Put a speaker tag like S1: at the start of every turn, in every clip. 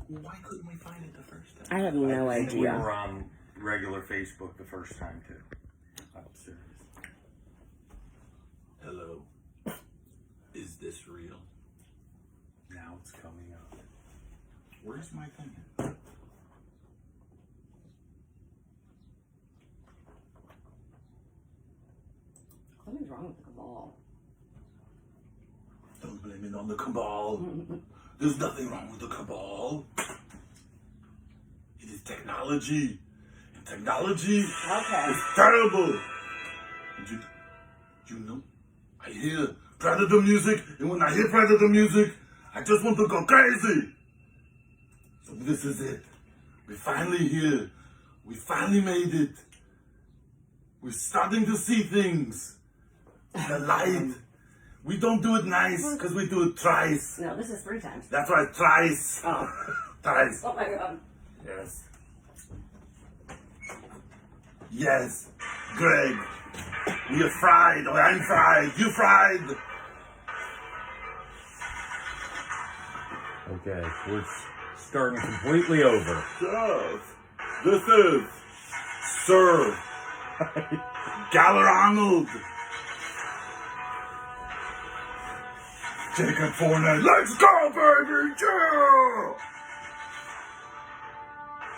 S1: Why couldn't we find it the first time?
S2: I have no idea.
S3: We were on regular Facebook the first time too. I'm serious.
S1: Hello. Is this real?
S3: Now it's coming up.
S1: Where's my thing?
S2: Something's wrong with the cabal.
S1: Don't blame it on the cabal. There's nothing wrong with the cabal. It is technology. And technology is terrible. And you know, I hear Predator music, and when I hear Predator music, I just want to go crazy. So this is it. We're finally here. We finally made it. We're starting to see things. The light. We don't do it nice because we do it thrice.
S2: No, this is 3 times.
S1: That's right, thrice.
S2: Oh.
S1: Thrice.
S2: Oh my god.
S1: Yes. Yes. Greg. We are fried. Oh, I'm fried. You fried.
S3: Okay, we're starting completely over.
S1: Yes. This is Sir Galler Arnold. Jacob Fournette. Let's go, baby! Yeah!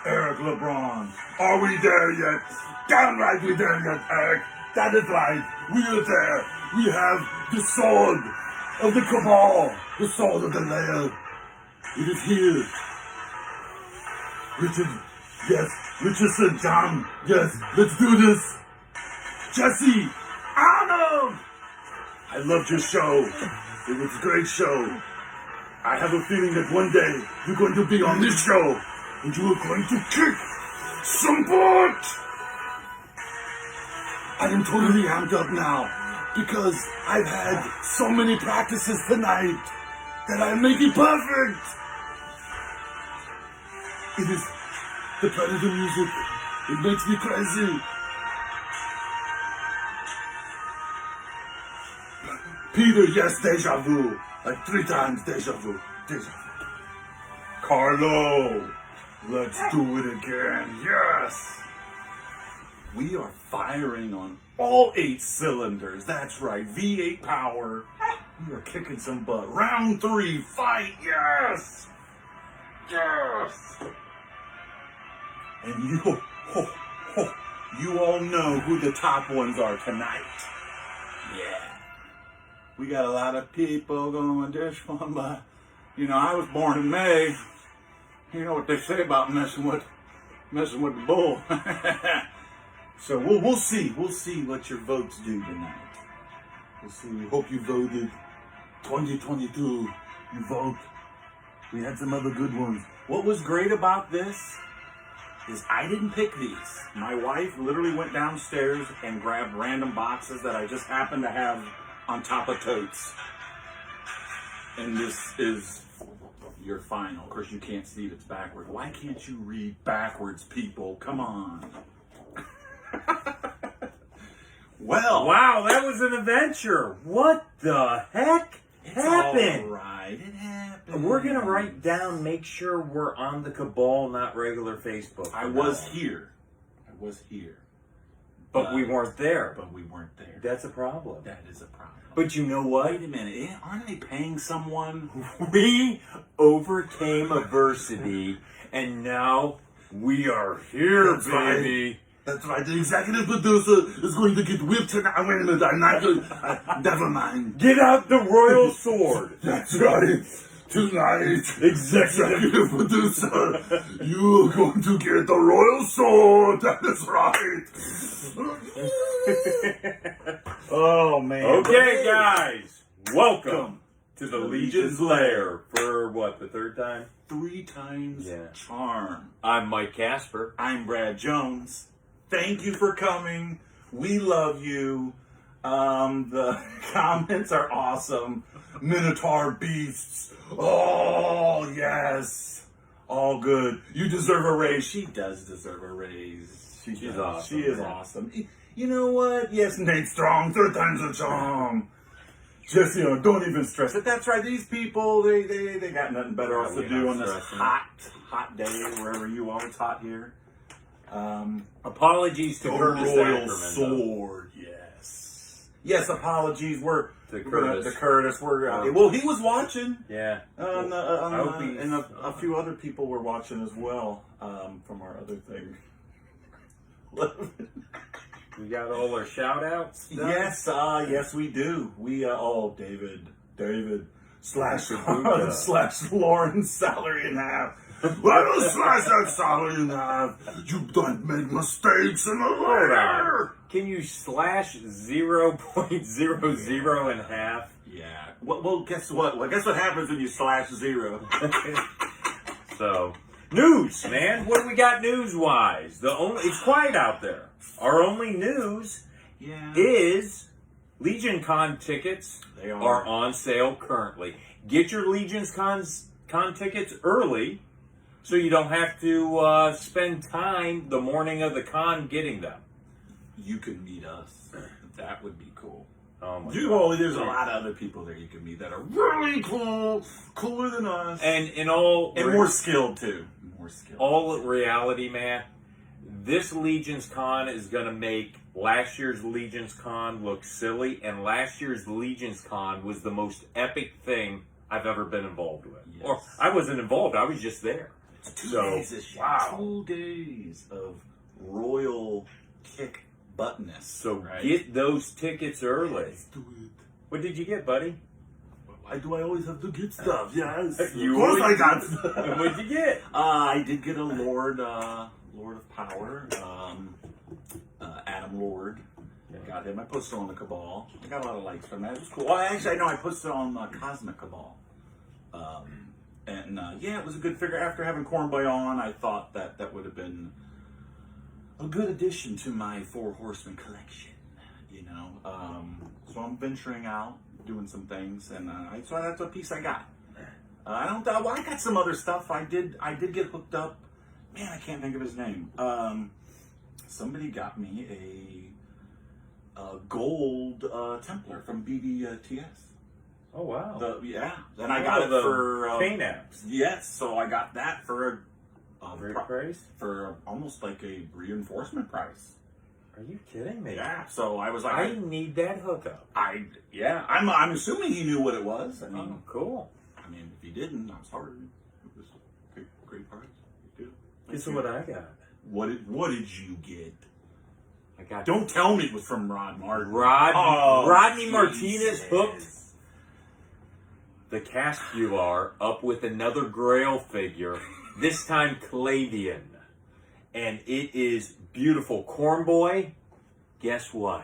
S1: Eric LeBron. Are we there yet? Damn right we're there yet, Eric. That is right. We are there. We have the sword of the cabal. The sword of the Lair. It is here. Richard. Yes. Richardson. John. Yes. Let's do this. Jesse. Arnold. I loved your show. It was a great show. I have a feeling that one day you're going to be on this show and you are going to kick some butt. I am totally amped up now because I've had so many practices tonight that I make it perfect. It is the Predator music. It makes me crazy. Peter, yes, deja vu. Like 3 times deja vu. Deja vu. Carlo, let's do it again. Yes. We are firing on all 8 cylinders. That's right. V8 power. We are kicking some butt. Round 3, fight. Yes. Yes. And you all know who the top ones are tonight. Yeah. We got a lot of people going this one, but you know, I was born in May. You know what they say about messing with the bull. So we'll see. We'll see what your votes do tonight. We'll see. We hope you voted. 2022, you vote. We had some other good ones. What was great about this is I didn't pick these. My wife literally went downstairs and grabbed random boxes that I just happened to have on top of totes. And this is your final. Of course, you can't see it, it's backward. Why can't you read backwards, people? Come on. Well.
S3: Wow, that was an adventure. What the heck happened?
S1: All right, it happened.
S3: We're going to write down, make sure we're on the cabal, not regular Facebook.
S1: I was here.
S3: But we weren't there.
S1: But we weren't there.
S3: That's a problem.
S1: That is a problem.
S3: But you know what?
S1: Wait a minute. Aren't they paying someone?
S3: We overcame adversity, and now we are here,
S1: That's
S3: baby.
S1: Right. That's right. The executive producer is going to get whipped tonight. Wait a minute. I'm not going never mind.
S3: Get out the royal sword.
S1: That's right. Tonight, executive producer, you're going to get the royal sword. That is right. Oh, man.
S3: Okay, guys. Welcome to the Legion's Lair for what, the 3rd time?
S1: 3 times
S3: Yeah.
S1: charm.
S3: I'm Mike Casper.
S1: I'm Brad Jones. Thank you for coming. We love you. The comments are awesome. Minotaur beasts. Oh, yes. All good. You deserve a raise. She does deserve a raise.
S3: She's awesome.
S1: She is awesome. You know what? Yes, Nate Strong. 3rd time's a charm. Just, don't even stress it. That's right. These people, they got nothing better else to do on this hot, hot day wherever you are. It's hot here.
S3: Apologies to
S1: The
S3: Curtis
S1: Royal
S3: Akerman.
S1: Sword, yes. Yes, apologies. We're
S3: To
S1: gonna-
S3: Curtis.
S1: to Curtis. Well, he was watching.
S3: Yeah.
S1: And a few other people were watching as well from our other thing.
S3: We got all our shout outs.
S1: Yes, we do. We David slash
S3: Buddha.
S1: slash Lauren's salary in half. Let us slash that salary in half. You done made mistakes in the
S3: Hold
S1: Lair.
S3: on. Can you slash 0.00 in half?
S1: Yeah. Well, guess what? Guess what happens when you slash 0?
S3: So, news, man. What do we got news-wise? It's quiet out there. Our only news is Legion Con tickets
S1: They
S3: are on sale currently. Get your Legion's Con tickets early so you don't have to spend time the morning of the con getting them.
S1: You can meet us. That would be cool.
S3: Oh my
S1: There's a lot of other people there you can meet that are really cool, cooler than us,
S3: And in all
S1: and more skilled too.
S3: all reality, man, this Legion's Con is going to make last year's Legion's Con look silly, and last year's Legion's Con was the most epic thing I've ever been involved with.
S1: Yes.
S3: Or I wasn't involved, I was just there.
S1: 2 days this year.
S3: wow.
S1: 2 days of royal kick buttness.
S3: So get those tickets early.
S1: Let's do it.
S3: What did you get, buddy?
S1: Why do I always have to get stuff? Yes.
S3: You
S1: of course
S3: always
S1: I got
S3: do.
S1: stuff.
S3: What'd you get?
S1: I did get a Lord of Power, Adam Lord. Got him. I posted on the Cabal. I got a lot of likes from that. It was cool. Well, actually, I posted on Cosmic Cabal. It was a good figure. After having Cornboy on, I thought that would have been a good addition to my 4 Horsemen collection. So I'm venturing out, doing some things, and so that's a piece I got. I got some other stuff. I did get hooked up. Man, I can't think of his name. Somebody got me a gold Templar from BDTS.
S3: Oh, wow.
S1: And I got it for
S3: K-Naps.
S1: Yes, so I got that for
S3: Great price?
S1: for almost like a reinforcement price.
S3: Are you kidding me?
S1: Yeah, so I was like,
S3: I need that hookup.
S1: I'm assuming he knew what it was. I mean,
S3: Oh, cool.
S1: if he didn't, I'm sorry. It was a great price.
S3: This is what I got.
S1: What did you get?
S3: I got.
S1: Don't tell me it was from Rod Martin.
S3: Rodney
S1: Jesus.
S3: Martinez hooked the Caspular up with another Grail figure, this time Clavian. And it is beautiful. Cornboy, guess what?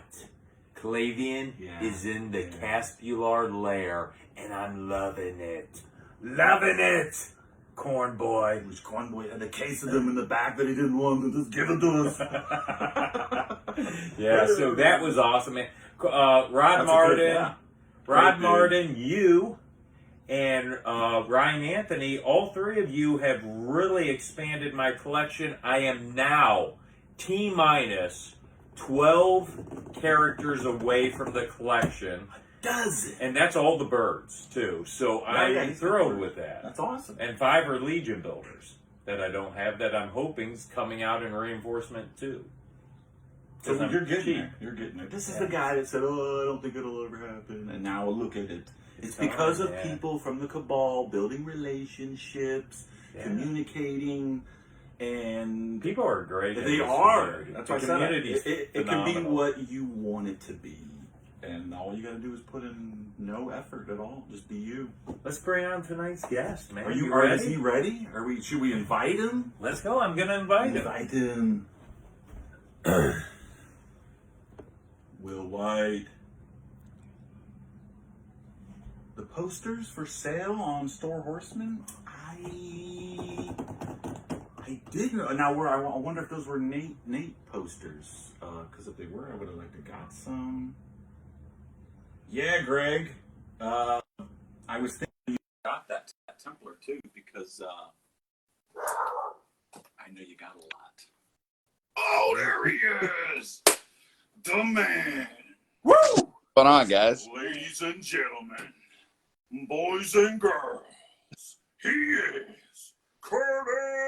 S3: Clavian is in the Caspular Lair, and I'm loving it. Loving it! Cornboy.
S1: Which Cornboy had a case of them in the back that he didn't want to just give it to us.
S3: Yeah, so that was awesome, man. Rod Martin, you, and Ryan Anthony, all 3 of you have really expanded my collection. I am now T-minus 12 characters away from the collection.
S1: Does it?
S3: And that's all the birds, too. So I'm thrilled with that.
S1: That's awesome.
S3: And 5 are Legion builders that I don't have that I'm hoping is coming out in reinforcement, too.
S1: So you're getting there. You're getting there. This is the guy that said, I don't think it'll ever happen. And now look at it. It's because of people from the Cabal building relationships, communicating, and
S3: people are great.
S1: They are. That's why
S3: community.
S1: It can be what you want it to be. And all you got to do is put in no effort at all. Just be you.
S3: Let's bring on tonight's guest, man.
S1: Are you
S3: ready?
S1: Is he ready? Should we invite him?
S3: Let's go. I'm going to invite him.
S1: Invite him. Will White. The posters for sale on Store Horseman? I didn't. Now, I wonder if those were Nate posters. Because if they were, I would have liked to got some. Yeah, Greg. I was thinking you got that Templar too, because I know you got a lot. Oh, there he is! The man!
S4: Woo! What's going on, guys?
S1: Ladies and gentlemen, boys and girls, he is Curtis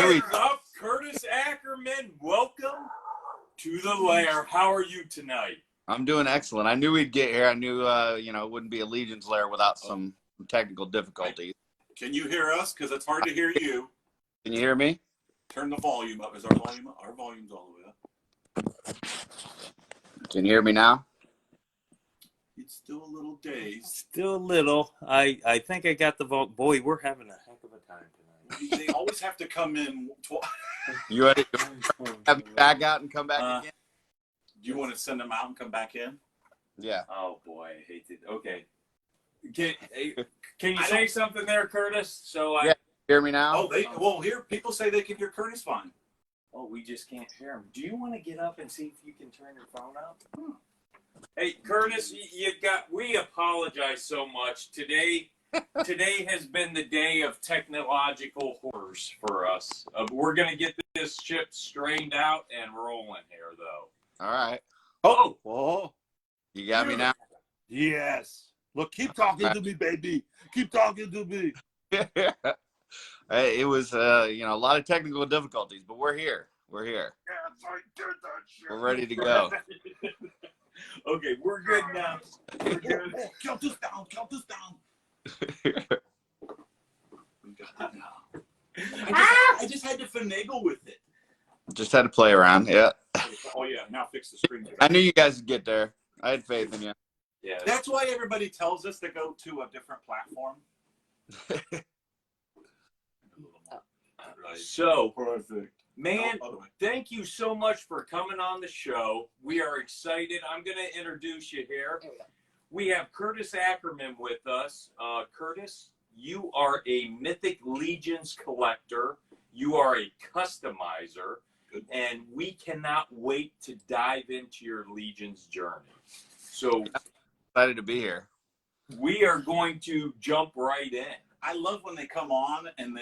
S4: knew he.
S3: What's up, Curtis Akerman? Welcome to the Lair. How are you tonight?
S4: I'm doing excellent. I knew he'd get here. I knew, it wouldn't be a Legion's Lair without some technical difficulties.
S1: Can you hear us? Because it's hard to hear you.
S4: Can you hear me?
S1: Turn the volume up. Is our volume up? Our volume's all the way up.
S4: Can you hear me now?
S1: It's still a little dazed.
S3: Still a little. I think I got the vote. Boy, we're having a heck of a time tonight.
S1: They always have to come in.
S4: You ready to have me back out and come back again?
S1: Do you want to send them out and come back in?
S4: Yeah.
S3: Oh boy, I hate it. Okay. Can you say something there, Curtis? So
S4: Yeah. Hear me now?
S1: Oh, here people say they can hear Curtis fine.
S3: Oh, we just can't hear him. Do you want to get up and see if you can turn your phone up? Hey, Curtis, we apologize so much. Today has been the day of technological horrors for us. We're going to get this ship straightened out and rolling here, though.
S4: All right.
S1: Oh.
S4: You got me now?
S1: Yes. Look, keep talking to me, baby. Keep talking to me.
S4: It was, a lot of technical difficulties, but we're here. We're here.
S1: Yes, I did that shit.
S4: We're ready to go.
S3: Okay, we're good now. We're good.
S1: Count this down. Count this down. We got it now. I just had to finagle with it.
S4: Just had to play around. Yeah.
S1: Oh, yeah. Now fix the screen.
S4: I knew you guys would get there. I had faith in you.
S3: Yeah.
S1: That's why everybody tells us to go to a different platform.
S3: So,
S1: Perfect.
S3: man,
S1: No, other way.
S3: thank you so much for coming on the show. We are excited. I'm going to introduce you here. We have Curtis Akerman with us. Curtis, you are a Mythic Legions collector. You are a customizer. And we cannot wait to dive into your Legions journey. So,
S4: Excited to be here.
S3: we are going to jump right in.
S1: I love when they come on and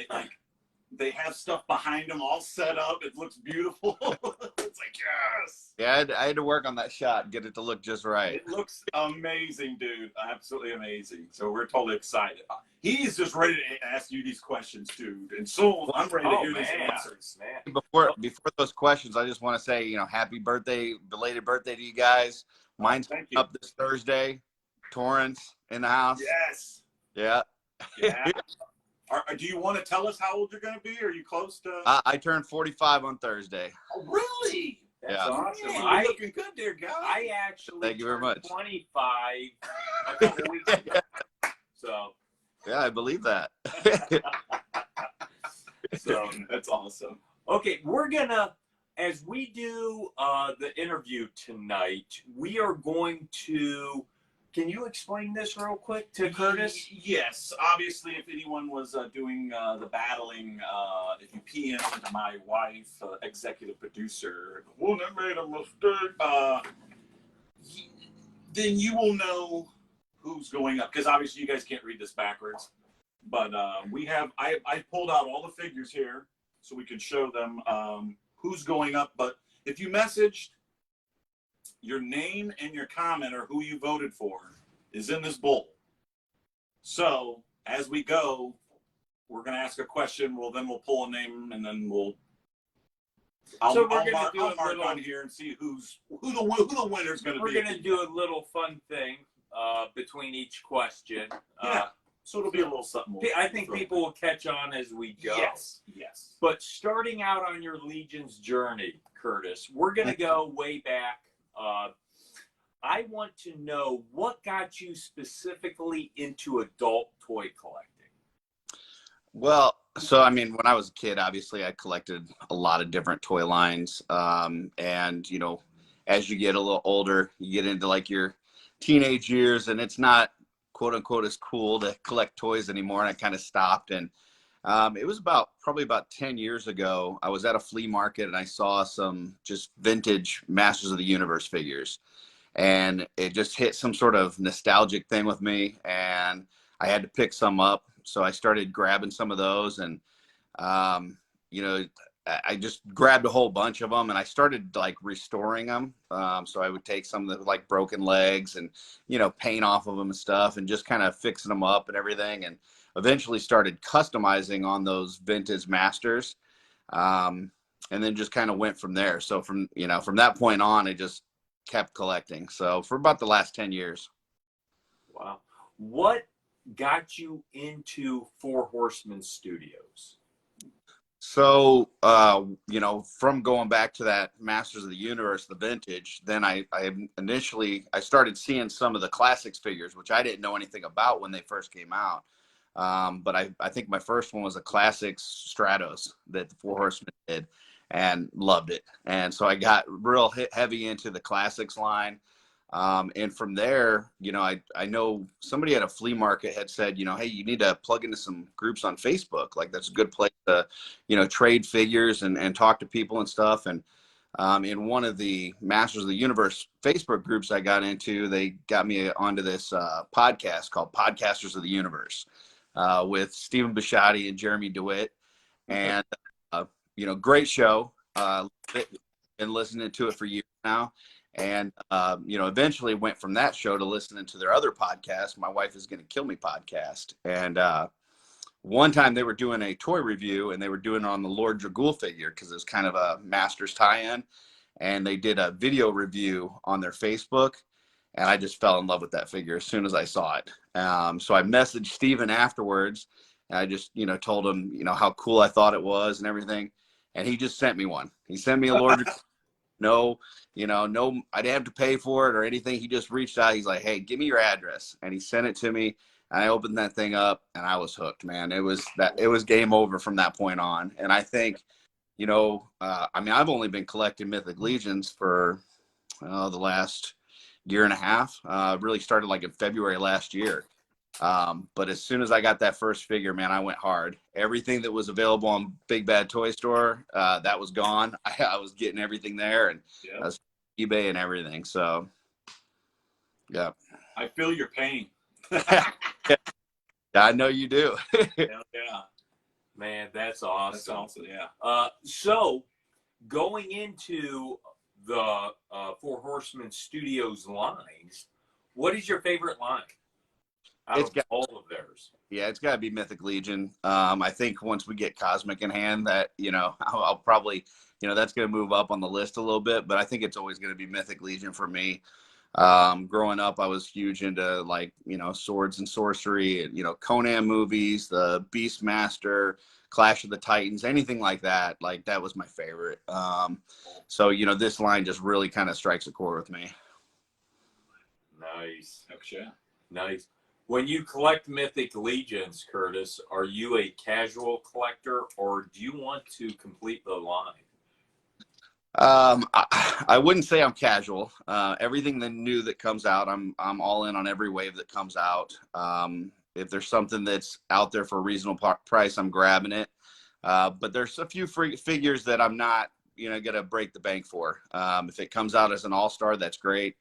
S1: they have stuff behind them all set up. It looks beautiful. It's like, yes.
S4: Yeah, I had to work on that shot, get it to look just right.
S1: It looks amazing, dude. Absolutely amazing. So we're totally excited. He's just ready to ask you these questions, dude. And so I'm ready to hear these answers.
S3: Man.
S4: Before those questions, I just want to say, happy birthday, belated birthday to you guys. Mine's
S1: Thank you.
S4: up this Thursday. Torrance in the house.
S1: Yes.
S4: Yeah.
S1: Yeah. Do you want to tell us how old you're going to be? Are you close to?
S4: I turned 45 on Thursday.
S1: Oh, really?
S3: That's
S4: Yeah.
S3: awesome.
S1: Man, you're looking good there, guy.
S3: I actually
S4: Thank you very
S3: turned
S4: much.
S3: 25 a couple weeks ago. So
S4: Yeah, I believe that.
S1: So that's awesome.
S3: okay, we're gonna, as we do the interview tonight, we are going to. Can you explain this real quick to Curtis?
S1: Yes. Obviously, if anyone was doing the battling, if you PM to my wife, executive producer, the one that made a mistake, then you will know who's going up. Because obviously, you guys can't read this backwards. But I pulled out all the figures here so we could show them who's going up. But if you messaged, your name and your comment or who you voted for is in this bowl. So as we go, we're going to ask a question. Then we'll pull a name, and then I'll mark on here and see who the winner's going to be.
S3: We're going to do a little fun thing between each question.
S1: Yeah. So it'll be a little something.
S3: I think people will catch on as we go.
S1: Yes.
S3: But starting out on your Legion's journey, Curtis, we're going to go way back. I want to know what got you specifically into adult toy collecting.
S4: Well, so when I was a kid, obviously I collected a lot of different toy lines. And, as you get a little older, you get into like your teenage years, and it's not quote unquote as cool to collect toys anymore. And I kind of stopped. And it was probably about 10 years ago. I was at a flea market and I saw some just vintage Masters of the Universe figures. And it just hit some sort of nostalgic thing with me, and I had to pick some up. So I started grabbing some of those, and I just grabbed a whole bunch of them, and I started like restoring them. So I would take some of the like broken legs and paint off of them and stuff, and just kind of fixing them up and everything, and eventually started customizing on those vintage Masters. And then just kind of went from there. So from that point on, I just kept collecting. So for about the last 10 years.
S3: Wow. What got you into Four Horsemen Studios?
S4: So, from going back to that Masters of the Universe, the vintage, then I started seeing some of the classics figures, which I didn't know anything about when they first came out. But I think my first one was a classics Stratos that the Four Horsemen did, and loved it. And so I got real heavy into the classics line. And from there, I know somebody at a flea market had said, hey, you need to plug into some groups on Facebook. Like that's a good place to, trade figures and talk to people and stuff. And in one of the Masters of the Universe Facebook groups I got into, they got me onto this podcast called Podcasters of the Universe with Stephen Bisciotti and Jeremy DeWitt. And, great show. Been listening to it for years now. And, eventually went from that show to listening to their other podcast, My Wife Is Going to Kill Me podcast. And one time they were doing a toy review, and they were doing it on the Lord Dragul figure because it was kind of a Masters tie-in. And they did a video review on their Facebook. And I just fell in love with that figure as soon as I saw it. So I messaged Steven afterwards. And I just, told him, how cool I thought it was and everything. And he just sent me one. He sent me a Lord Dragul. No, I didn't have to pay for it or anything. He just reached out. He's like, hey, give me your address. And he sent it to me. And I opened that thing up and I was hooked, man. It was game over from that point on. And I think, I've only been collecting Mythic Legions for the last year and a half. Really started like in February last year. But as soon as I got that first figure, man, I went hard. Everything that was available on Big Bad Toy Store, that was gone. I was getting everything there, and eBay and everything. So, yeah.
S1: I feel your pain.
S4: I know you do.
S1: Yeah.
S3: Man, that's awesome.
S1: That's awesome, yeah.
S3: So, going into the Four Horsemen Studios lines, what is your favorite line out of all of theirs?
S4: Yeah, it's got to be Mythic Legion. I think once we get Cosmic in hand, that I'll probably that's going to move up on the list a little bit. But I think it's always going to be Mythic Legion for me. Growing up, I was huge into swords and sorcery, and Conan movies, the Beastmaster, Clash of the Titans, anything like that. Like that was my favorite. So this line just really kind of strikes a chord with me.
S3: Nice.
S1: Okay.
S3: Nice. When you collect Mythic Legions, Curtis, are you a casual collector or do you want to complete the line?
S4: I wouldn't say I'm casual. Everything new that comes out, I'm all in on every wave that comes out. If there's something that's out there for a reasonable price, I'm grabbing it. But there's a few figures that I'm not, gonna break the bank for. If it comes out as an all-star, that's great.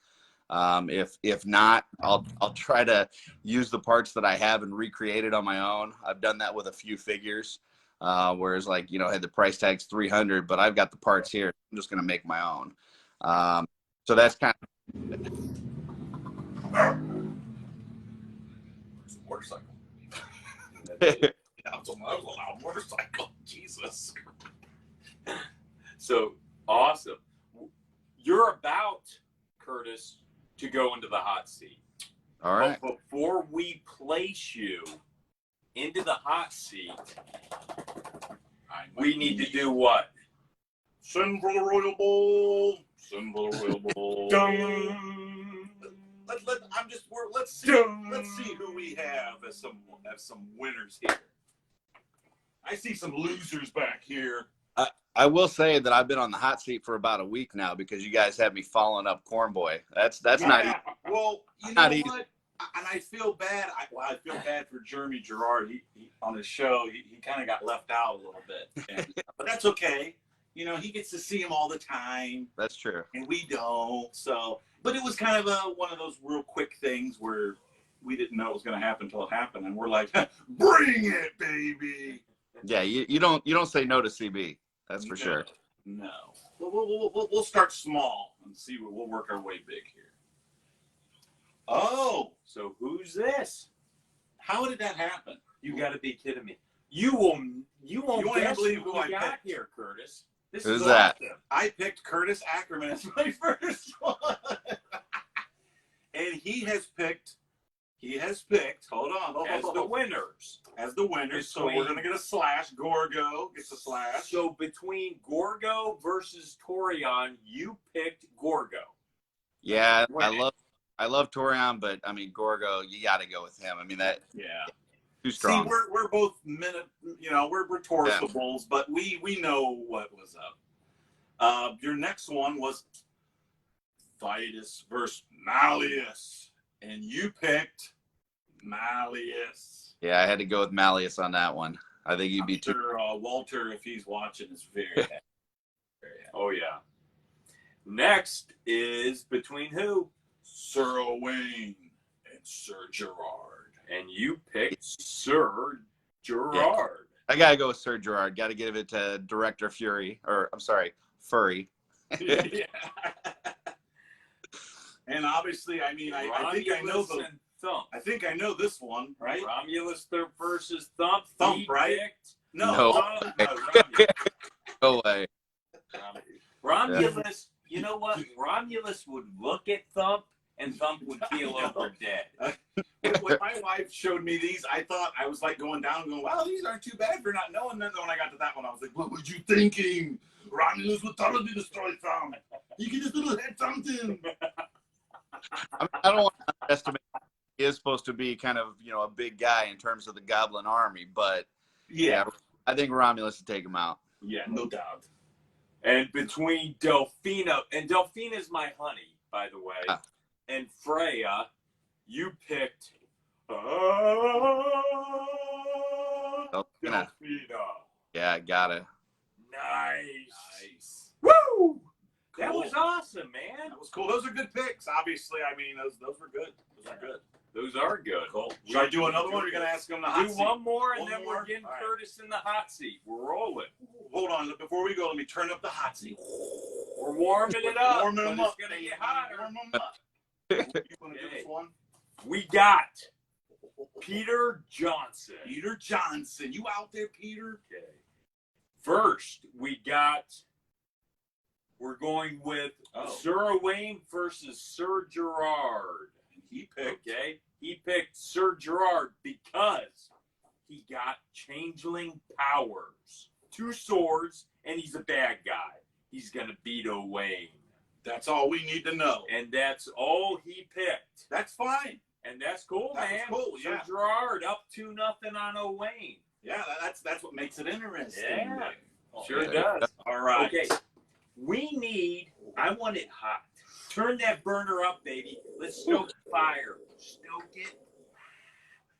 S4: If not, I'll try to use the parts that I have and recreate it on my own. I've done that with a few figures. Whereas had the price tag's $300, but I've got the parts here. I'm just going to make my own. So that's kind of.
S1: It's a motorcycle. Yeah, it's a loud motorcycle. Jesus.
S3: So awesome. You're about, Curtis, to go into the hot seat.
S4: All right.
S3: But before we place you into the hot seat, we need to do what?
S1: Send for the Royal Bowl. Send for the Royal Bowl. Let's see who we have as some winners here. I see some losers back here.
S4: I will say that I've been on the hot seat for about a week now because you guys had me following up Corn Boy. That's not easy.
S1: Well,
S4: not
S1: what?
S4: easy.
S1: And I feel bad. I feel bad for Jeremy Gerard. He on his show, he kind of got left out a little bit. But that's okay. He gets to see him all the time.
S4: That's true.
S1: And we don't. So, but it was kind of one of those real quick things where we didn't know it was going to happen until it happened, and we're like, "Bring it, baby!"
S4: Yeah, you don't say no to CB. That's for sure.
S1: No, we'll start small and see. We'll work our way big here. Oh,
S3: So who's this?
S1: how did that happen?
S3: You got to be kidding me. You won't
S1: won't
S3: guess
S1: believe
S3: who
S1: who I
S3: we got
S1: picked.
S3: here, Curtis. This
S4: Who's
S3: is
S4: that?
S3: awesome.
S1: I picked Curtis Akerman as my first one. And he has picked, hold on.
S3: As the winners.
S1: As the winners. So we're going to get a slash. Gorgo gets a slash.
S3: So between Gorgo versus Torion, you picked Gorgo.
S4: Yeah,
S3: Winning.
S4: I love Torion, but I mean Gorgo, you got to go with him. I mean that
S1: Yeah.
S4: too strong.
S1: See, we're both we're torso bulls, but we know what was up. Your next one was Vitus versus Malleus, and you picked Malleus.
S4: Yeah, I had to go with Malleus on that one. I think he'd be too.
S1: Sure, Walter, if he's watching, is very happy. Very happy.
S3: Oh, yeah. Next is between who?
S1: Sir Owain and Sir Gerard.
S3: And you picked Sir Gerard.
S4: I gotta go with Sir Gerard. Got to give it to Director Fury, or I'm sorry, Furry.
S1: Yeah. And obviously, I mean, I think I know
S3: Romulus and Thump.
S1: I think I know this one, right?
S3: Romulus versus Thump.
S1: Thump,
S3: He
S1: right?
S3: picked
S4: No.
S3: Romulus.
S4: No way.
S3: Romulus, you know what? Romulus would look at Thump, and Thump would feel over dead.
S1: When my wife showed me these, I thought I was like going down, going, "Wow, these aren't too bad for not knowing." Then when I got to that one, I was like, "What were you thinking? Romulus would totally destroy Thump. You can just little hit something."
S4: I mean, I don't want to underestimate. He is supposed to be kind of a big guy in terms of the Goblin army, but
S1: Yeah,
S4: I think Romulus would take him out.
S1: yeah, no doubt.
S3: And between Delphina, and Delphina's my honey, by the way, and Freya, you picked Delphina.
S4: Yeah, gotta.
S3: Nice. Woo! That
S1: Cool.
S3: was awesome, man.
S1: That was cool. Those are good picks. Obviously, I mean, those were good. Those are good.
S3: Those are good.
S1: Cool. Should I do another one? Or are you gonna ask them the hot
S3: Do
S1: seat?
S3: one more, and
S1: One
S3: then
S1: more?
S3: we're getting
S1: All right.
S3: Curtis in the hot seat. We're rolling.
S1: Hold on. Before we go, let me turn up the hot seat.
S3: We're warming it up.
S1: Warming
S3: but
S1: them
S3: it's
S1: up.
S3: gonna get hotter.
S1: Warm them up. You want to do this one?
S3: We got Peter Johnson.
S1: Peter Johnson. You out there, Peter?
S3: Okay. First, we're going with Sir Owain versus Sir Gerard.
S1: And he picked.
S3: Okay? He picked Sir Gerard because he got changeling powers. 2 swords, and he's a bad guy. He's going to beat Owain.
S1: That's all we need to know.
S3: And that's all he picked.
S1: That's fine.
S3: And that's cool,
S1: That was
S3: man.
S1: cool, yeah.
S3: Sir Gerard up 2-0 on Owain.
S1: Yeah, that's what makes it interesting.
S3: Yeah.
S1: Oh,
S3: Sure
S1: yeah.
S3: does.
S1: All right.
S3: Okay. I want it hot. Turn that burner up, baby. Let's stoke the fire. Stoke it.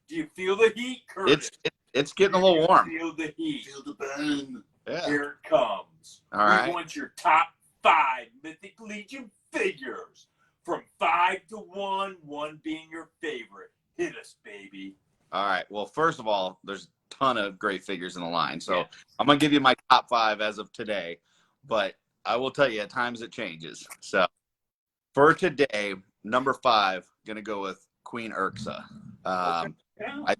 S3: Do you feel the heat, Curtis?
S4: It's getting a little warm.
S3: Feel the heat.
S1: Feel the burn.
S4: Yeah.
S3: Here it comes.
S4: All right.
S3: We want your top 5 Mythic Legion figures. From 5 to 1, 1 being your favorite. Hit us, baby.
S4: All right. Well, first of all, there's a ton of great figures in the line. So
S3: Yeah.
S4: I'm going to give you my top 5 as of today. But I will tell you, at times it changes. So for today, number 5, going to go with Queen Urxa.
S1: Yeah.
S4: I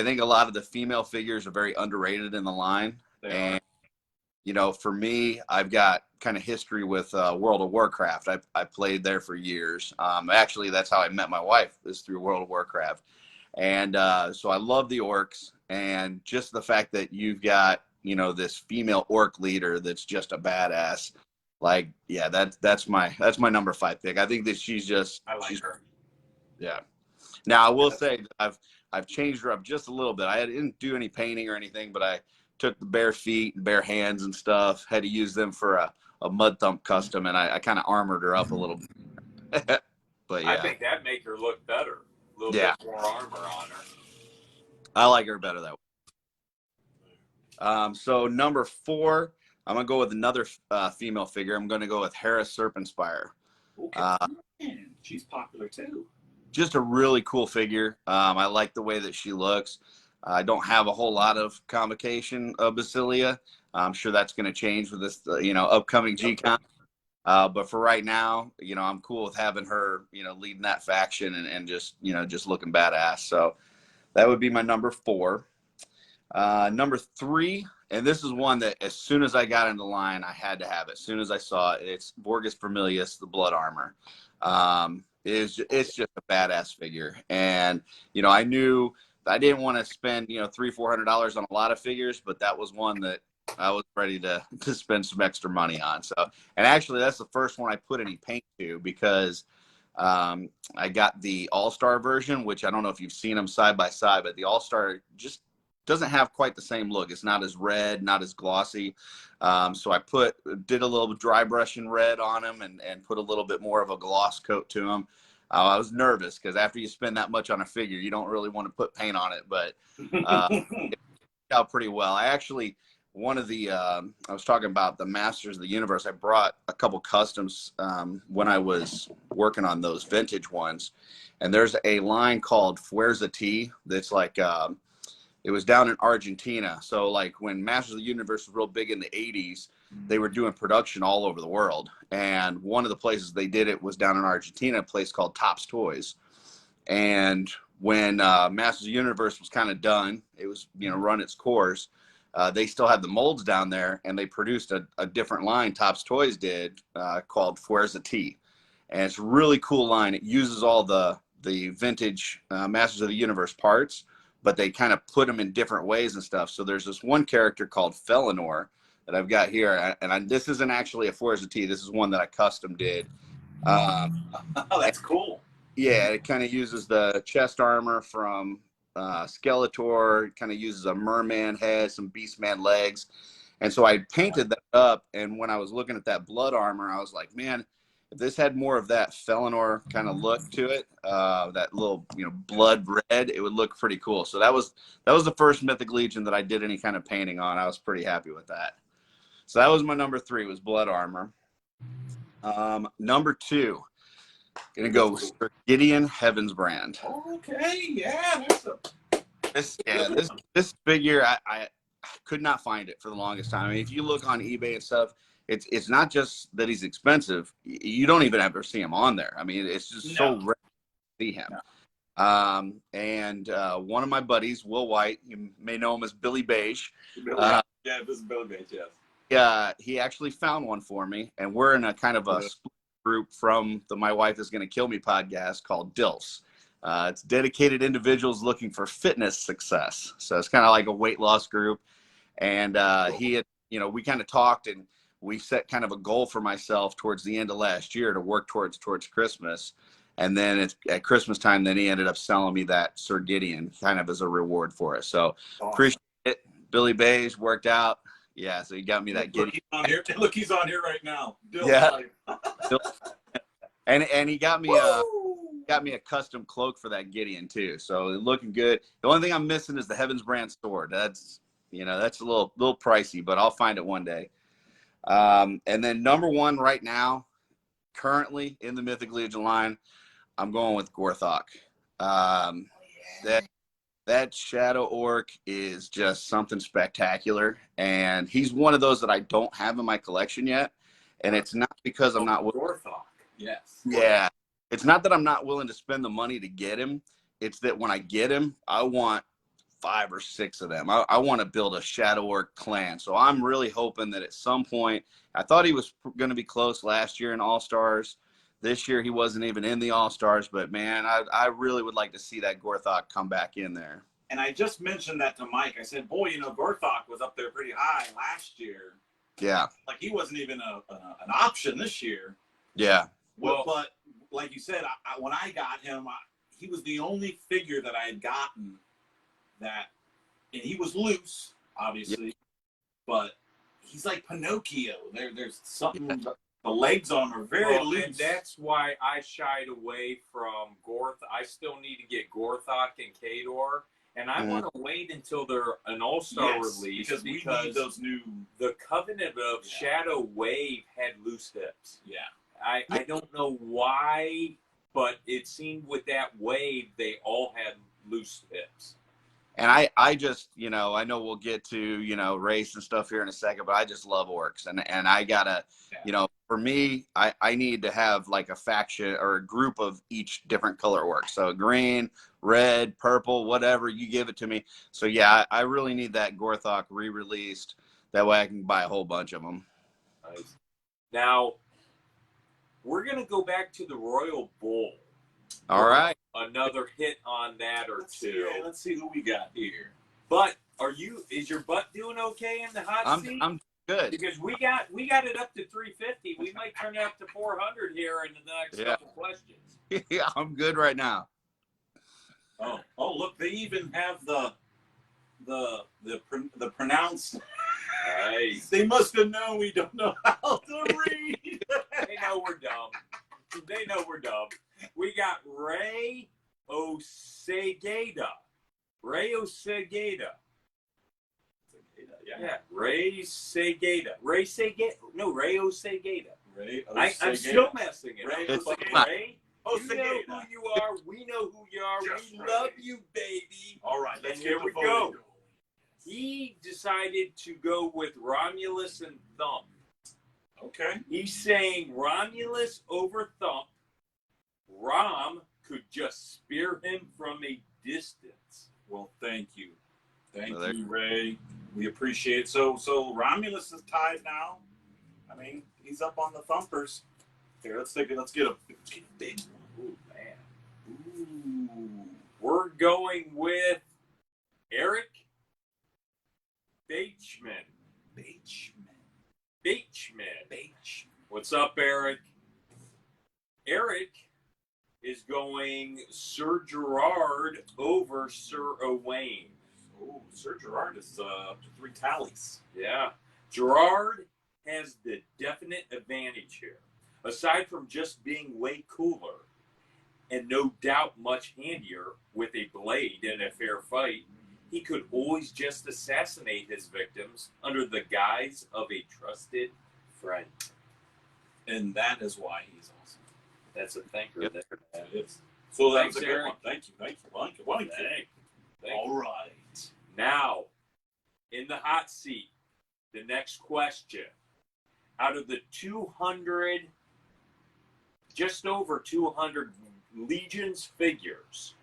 S4: think a lot of the female figures are very underrated in the line. And, for me, I've got kind of history with World of Warcraft. I played there for years. Actually, that's how I met my wife, is through World of Warcraft. And so I love the orcs, and just the fact that you've got, this female orc leader that's just a badass. Like, yeah, that's my number 5 pick. I think that she's
S1: her.
S4: Yeah. Now I will say that I've changed her up just a little bit. I didn't do any painting or anything, but I took the bare feet and bare hands and stuff. Had to use them for a mud thump custom, and I kind of armored her up a little bit. But yeah,
S3: I think that'd make her look better. A little bit more armor on her.
S4: I like her better that way. So number 4, I'm gonna go with another female figure. I'm gonna go with Hera Serpentspire.
S1: Okay. Man, she's popular too.
S4: Just a really cool figure. I like the way that she looks. I don't have a whole lot of convocation of Basilia. I'm sure that's going to change with this, upcoming G-Con. But for right now, I'm cool with having her, leading that faction and just looking badass. So that would be my number 4. Number 3, and this is one that as soon as I got into line, I had to have it. As soon as I saw it, it's Borgus Vermilius, the Blood Armor. It's just a badass figure. And, you know, I knew I didn't want to spend, you know, $300-400 on a lot of figures, but that was one that I was ready to spend some extra money on. So, and actually that's the first one I put any paint to, because I got the All-Star version, which I don't know if you've seen them side by side, but the All-Star just doesn't have quite the same look. It's not as red, not as glossy. So I did a little dry brushing red on them and put a little bit more of a gloss coat to them. I was nervous because after you spend that much on a figure, you don't really want to put paint on it, but it turned out pretty well. I actually, I was talking about the Masters of the Universe. I brought a couple customs when I was working on those vintage ones. And there's a line called Fuerza T that's like, it was down in Argentina. So like when Masters of the Universe was real big in the 80s, they were doing production all over the world. And one of the places they did it was down in Argentina, a place called Topps Toys. And when Masters of the Universe was kind of done, it was, you know, run its course, they still had the molds down there, and they produced a different line, Topps Toys did, called Fuerza T. And it's a really cool line. It uses all the vintage Masters of the Universe parts, but they kind of put them in different ways and stuff. So there's this one character called Felinor that I've got here. This isn't actually a Fuerza T. This is one that I custom did.
S1: Oh, that's cool.
S4: Yeah, it kind of uses the chest armor from Skeletor. It kind of uses a merman head, some beastman legs. And so I painted that up. And when I was looking at that blood armor, I was like, man, if this had more of that Felinor kind of look to it, that little, you know, blood red, it would look pretty cool. So that was the first Mythic Legion that I did any kind of painting on. I was pretty happy with that. So that was my number 3, was blood armor. Number 2, gonna go with Sir Gideon Heavensbrand.
S1: Okay, yeah,
S4: This figure, I could not find it for the longest time. I mean, if you look on eBay and stuff, it's not just that he's expensive. You don't even ever see him on there. I mean, it's just so rare to see him. And one of my buddies, Will White, you may know him as Billy Beige.
S1: yeah, this is Billy Beige, yes.
S4: Yeah, he actually found one for me, and we're in a kind of a split group from the My Wife Is Gonna Kill Me podcast called DILFs. It's dedicated individuals looking for fitness success. So it's kind of like a weight loss group. And he had, you know, we kind of talked, and we set kind of a goal for myself towards the end of last year to work towards Christmas. And then it's at Christmas time, then he ended up selling me that Sir Gideon kind of as a reward for it. So appreciate it. Billy Beige worked out. Yeah, so he got me that Gideon.
S1: Look, he's on here right now.
S4: Yeah. and he got me a custom cloak for that Gideon too. So looking good. The only thing I'm missing is the Heavensbrand sword. That's, you know, that's a little pricey, but I'll find it one day. And then number 1 right now, currently in the Mythic Legion line, I'm going with Gorthok. That Shadow Orc is just something spectacular, and he's one of those that I don't have in my collection yet. And it's not because I'm not
S1: Gorthok. Yes.
S4: Yeah, it's not that I'm not willing to spend the money to get him. It's that when I get him, I want 5 or 6 of them. I want to build a Shadow Orc clan. So I'm really hoping that at some point, I thought he was going to be close last year in All-Stars. This year he wasn't even in the All-Stars, but man, I really would like to see that Gorthok come back in there.
S1: And I just mentioned that to Mike. I said, boy, you know, Gorthok was up there pretty high last year.
S4: Yeah.
S1: Like he wasn't even an option this year.
S4: Yeah.
S1: Well, but like you said, when I got him, he was the only figure that I had gotten that, and he was loose, obviously, but he's like Pinocchio. There's something. The legs on him are very loose.
S3: And that's why I shied away from Gorth. I still need to get Gorthok and Kador, and I want to wait until they're an All-Star release
S1: because we need those new.
S3: The Covenant of Shadow Wave had loose hips.
S1: Yeah,
S3: I don't know why, but it seemed with that wave they all had loose hips.
S4: And I just, you know, I know we'll get to, you know, race and stuff here in a second, but I just love orcs. And I gotta, you know, for me, I need to have like a faction or a group of each different color orcs. So green, red, purple, whatever, you give it to me. So yeah, I really need that Gorthok re-released. That way I can buy a whole bunch of them.
S3: Nice. Now, we're going to go back to the Royal Bull.
S4: All right.
S3: Another hit on that or two.
S1: Let's see who we got here.
S3: But is your butt doing okay in the hot seat?
S4: I'm good.
S3: Because we got it up to 350. We might turn it up to 400 here in the next couple questions.
S4: Yeah, I'm good right now.
S1: Oh, look, they even have the pronounced.
S3: Nice.
S1: They must have known we don't know how to read.
S3: They know we're dumb. They know we're dumb. We got Ray Osegeda. Ray Osegeda. Yeah. Ray Segeda. Ray Segeda. No, Ray Osegeda.
S1: Ray
S3: I'm still messing it
S1: Ray
S3: up.
S1: Osegeda.
S3: Ray, you know who you are. We know who you are.
S1: Just
S3: we
S1: Ray.
S3: love you, baby.
S1: All right, let's
S3: And here
S1: get
S3: we
S1: the
S3: go.
S1: photo.
S3: He decided to go with Romulus and Thump.
S1: Okay.
S3: He's saying Romulus over Thump. Rom could just spear him from a distance.
S1: Well, thank you. Thank
S4: Well,
S1: you, Ray. We appreciate it. So Romulus is tied now. I mean, he's up on the thumpers. Here, let's get a big one.
S3: Ooh, man.
S1: Ooh.
S3: We're going with Eric Bateman. What's up, Eric? Eric is going Sir Gerard over Sir Owain.
S1: Oh, Sir Gerard is up to 3 tallies.
S3: Yeah. Gerard has the definite advantage here. Aside from just being way cooler and no doubt much handier with a blade in a fair fight, he could always just assassinate his victims under the guise of a trusted friend.
S1: And that is why he's awesome.
S3: That's a thinker
S4: Yep.
S3: there.
S1: That is. So that's
S3: Thanks,
S1: a good
S3: Eric.
S1: one. Thank you. Thank you. All right.
S3: Now, in the hot seat, the next question. Out of the 200, just over 200 Legions figures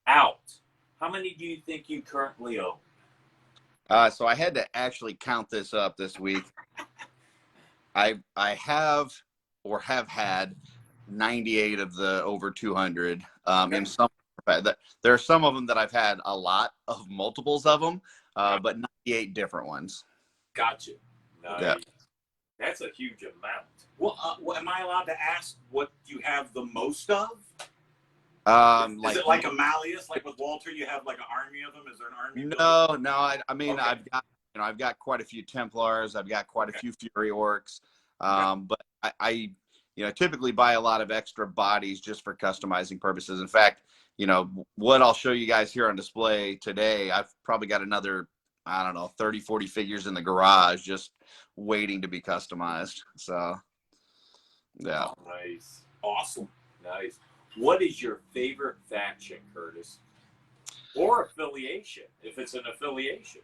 S3: out, how many do you think you currently own?
S4: So I had to actually count this up this week. I have had 98 of the over 200. And there are some of them that I've had a lot of multiples of them, but 98 different ones.
S1: Gotcha.
S3: Nice.
S4: Yeah.
S3: That's a huge amount.
S1: Well, am I allowed to ask what you have the most of? Is it like a Malleus, like with Walter? You have like an army of them. Is there an army?
S4: No. I mean,
S1: Okay.
S4: I've got quite a few Templars. I've got quite a few Fury Orcs. But I typically buy a lot of extra bodies just for customizing purposes. In fact, what I'll show you guys here on display today, I've probably got another, 30, 40 figures in the garage just waiting to be customized. So, yeah.
S3: Oh, nice.
S1: Awesome.
S3: Nice. What is your favorite faction, Curtis? Or affiliation, if it's an affiliation.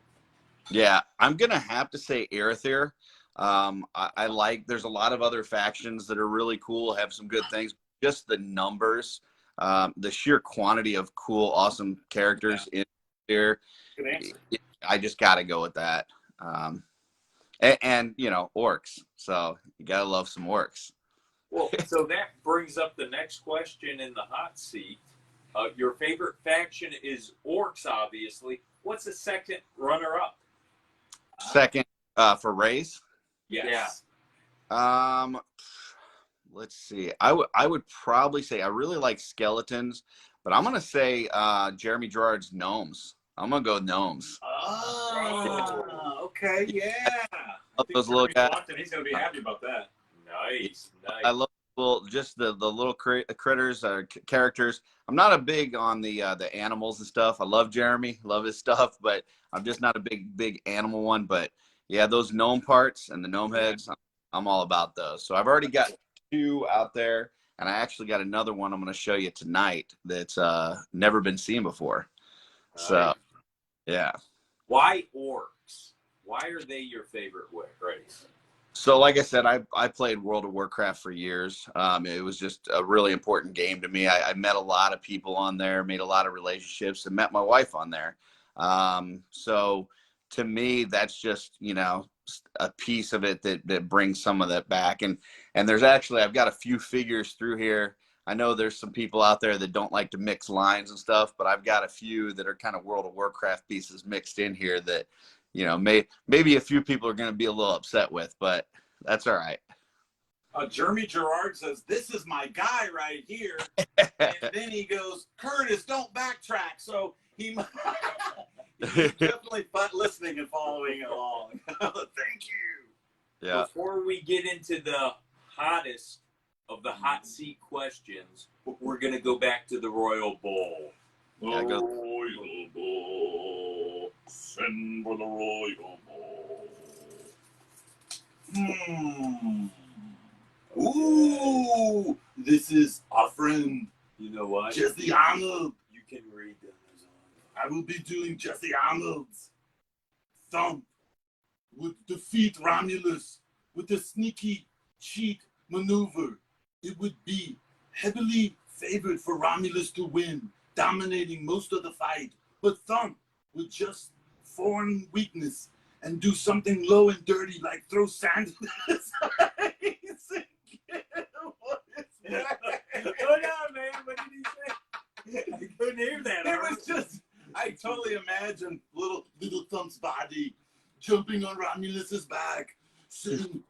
S4: Yeah, I'm going to have to say Arethyr. I like, there's a lot of other factions that are really cool, have some good things. Just the numbers, the sheer quantity of cool, awesome characters in here.
S1: Good answer.
S4: I just got to go with that. And orcs. So you got to love some orcs.
S3: Well, so that brings up the next question in the hot seat. Your favorite faction is orcs, obviously. What's the second runner-up?
S4: Second for race.
S1: Yes.
S4: Let's see. I would probably say I really like skeletons, but I'm gonna say Jeremy Gerard's gnomes. I'm gonna go gnomes.
S1: Oh, okay, yeah. I think
S4: Those little guys.
S1: He's gonna be happy about that.
S3: Nice.
S4: I love just the little critters or characters. I'm not a big on the animals and stuff. I love Jeremy, love his stuff, but I'm just not a big animal one. But yeah, those gnome parts and the gnome heads, I'm all about those. So I've already got 2 out there, and I actually got another one I'm going to show you tonight that's never been seen before. So yeah.
S3: Why orcs? Why are they your favorite race?
S4: So like I said, I played World of Warcraft for years. It was just a really important game to me. I met a lot of people on there, made a lot of relationships, and met my wife on there. So to me, that's just, you know, a piece of it that brings some of that back. And there's actually, I've got a few figures through here. I know there's some people out there that don't like to mix lines and stuff, but I've got a few that are kind of World of Warcraft pieces mixed in here that, you know, maybe a few people are going to be a little upset with, but that's all right.
S1: Jeremy Gerard says, "This is my guy right here." And then he goes, "Curtis, don't backtrack." So he's definitely listening and following along. Thank you.
S4: Yeah.
S3: Before we get into the hottest of the hot seat questions, we're going to go back to the Royal Bowl.
S4: Yeah, go.
S1: Royal Bowl. Send for the Royal Bowl. Ooh, this is our friend.
S3: You know what?
S1: Jesse Arnold.
S3: You can read them.
S1: I will be doing Jesse Arnold's thump would defeat Romulus with a sneaky cheat maneuver. It would be heavily favored for Romulus to win, dominating most of the fight. But Thump would just form weakness and do something low and dirty like throw sand in his eyes. What is that?
S3: Hold on, man. What did he say? I couldn't hear that.
S1: It was just, I totally imagined little Thump's body jumping on Romulus's back, saying,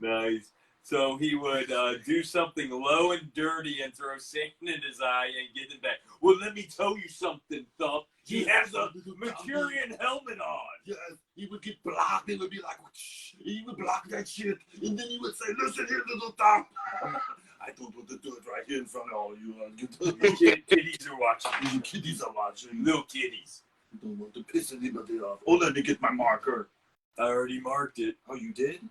S3: Nice. So he would do something low and dirty and throw sand in his eye and get it back. Well, let me tell you something, Thump. He has a Mercurian helmet on.
S1: Yes, he would get blocked. It would be like, he would block that shit. And then he would say, listen here, little Thump. I don't want to do it right here in front of all you.
S3: Kiddies are watching.
S1: You kiddies are watching.
S3: Little kiddies.
S1: I don't want to piss anybody off. Oh, let me get my marker.
S3: I already marked it.
S1: Oh, you did?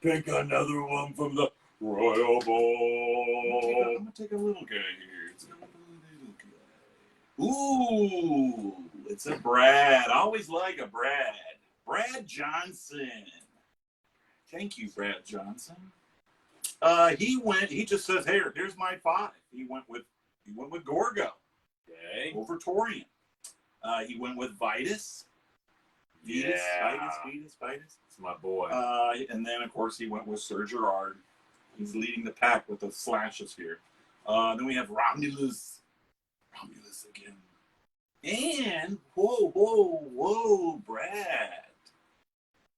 S3: Pick another one from the Royal Bowl.
S1: I'm gonna take a little guy here. It's a little guy. Ooh, it's a Brad. I always like a Brad. Brad Johnson. Thank you, Brad Johnson. He just says, hey, here's my 5. He went with Gorgo.
S3: Okay.
S1: Over Torian. He went with Vitus. Vitus.
S3: It's my boy.
S1: And then, of course, he went with Sir Gerard. He's leading the pack with the slashes here. Then we have Romulus. Romulus again. And, whoa, Brad.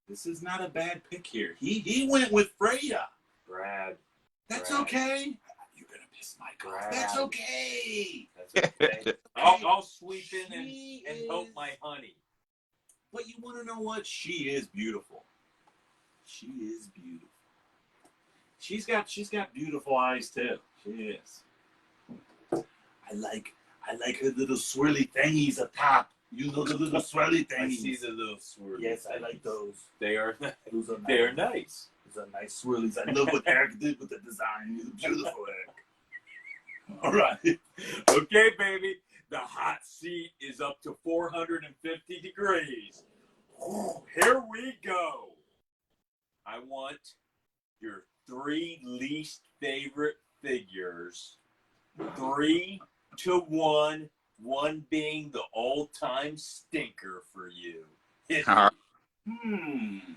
S1: This is not a bad pick here. He went with Freya.
S3: Brad.
S1: That's
S3: Brad.
S1: Okay. You're going to piss my guy. That's okay.
S3: That's okay. I'll sweep in and help my honey.
S1: But you want to know what? She is beautiful. She is beautiful. She's got beautiful eyes too. She is. I like her little swirly thingies up top. You know the little swirly thingies.
S3: I see the little swirlies.
S1: Yes, I like those.
S3: They are
S1: Those are nice.
S3: they are nice.
S1: Those are nice swirlies. I love what Eric did with the design. He's beautiful, Eric. All right.
S3: Okay, baby. The hot seat is up to 450 degrees. Here we go. I want your 3 least favorite figures. 3 to 1. 1 being the all-time stinker for you.
S4: All right.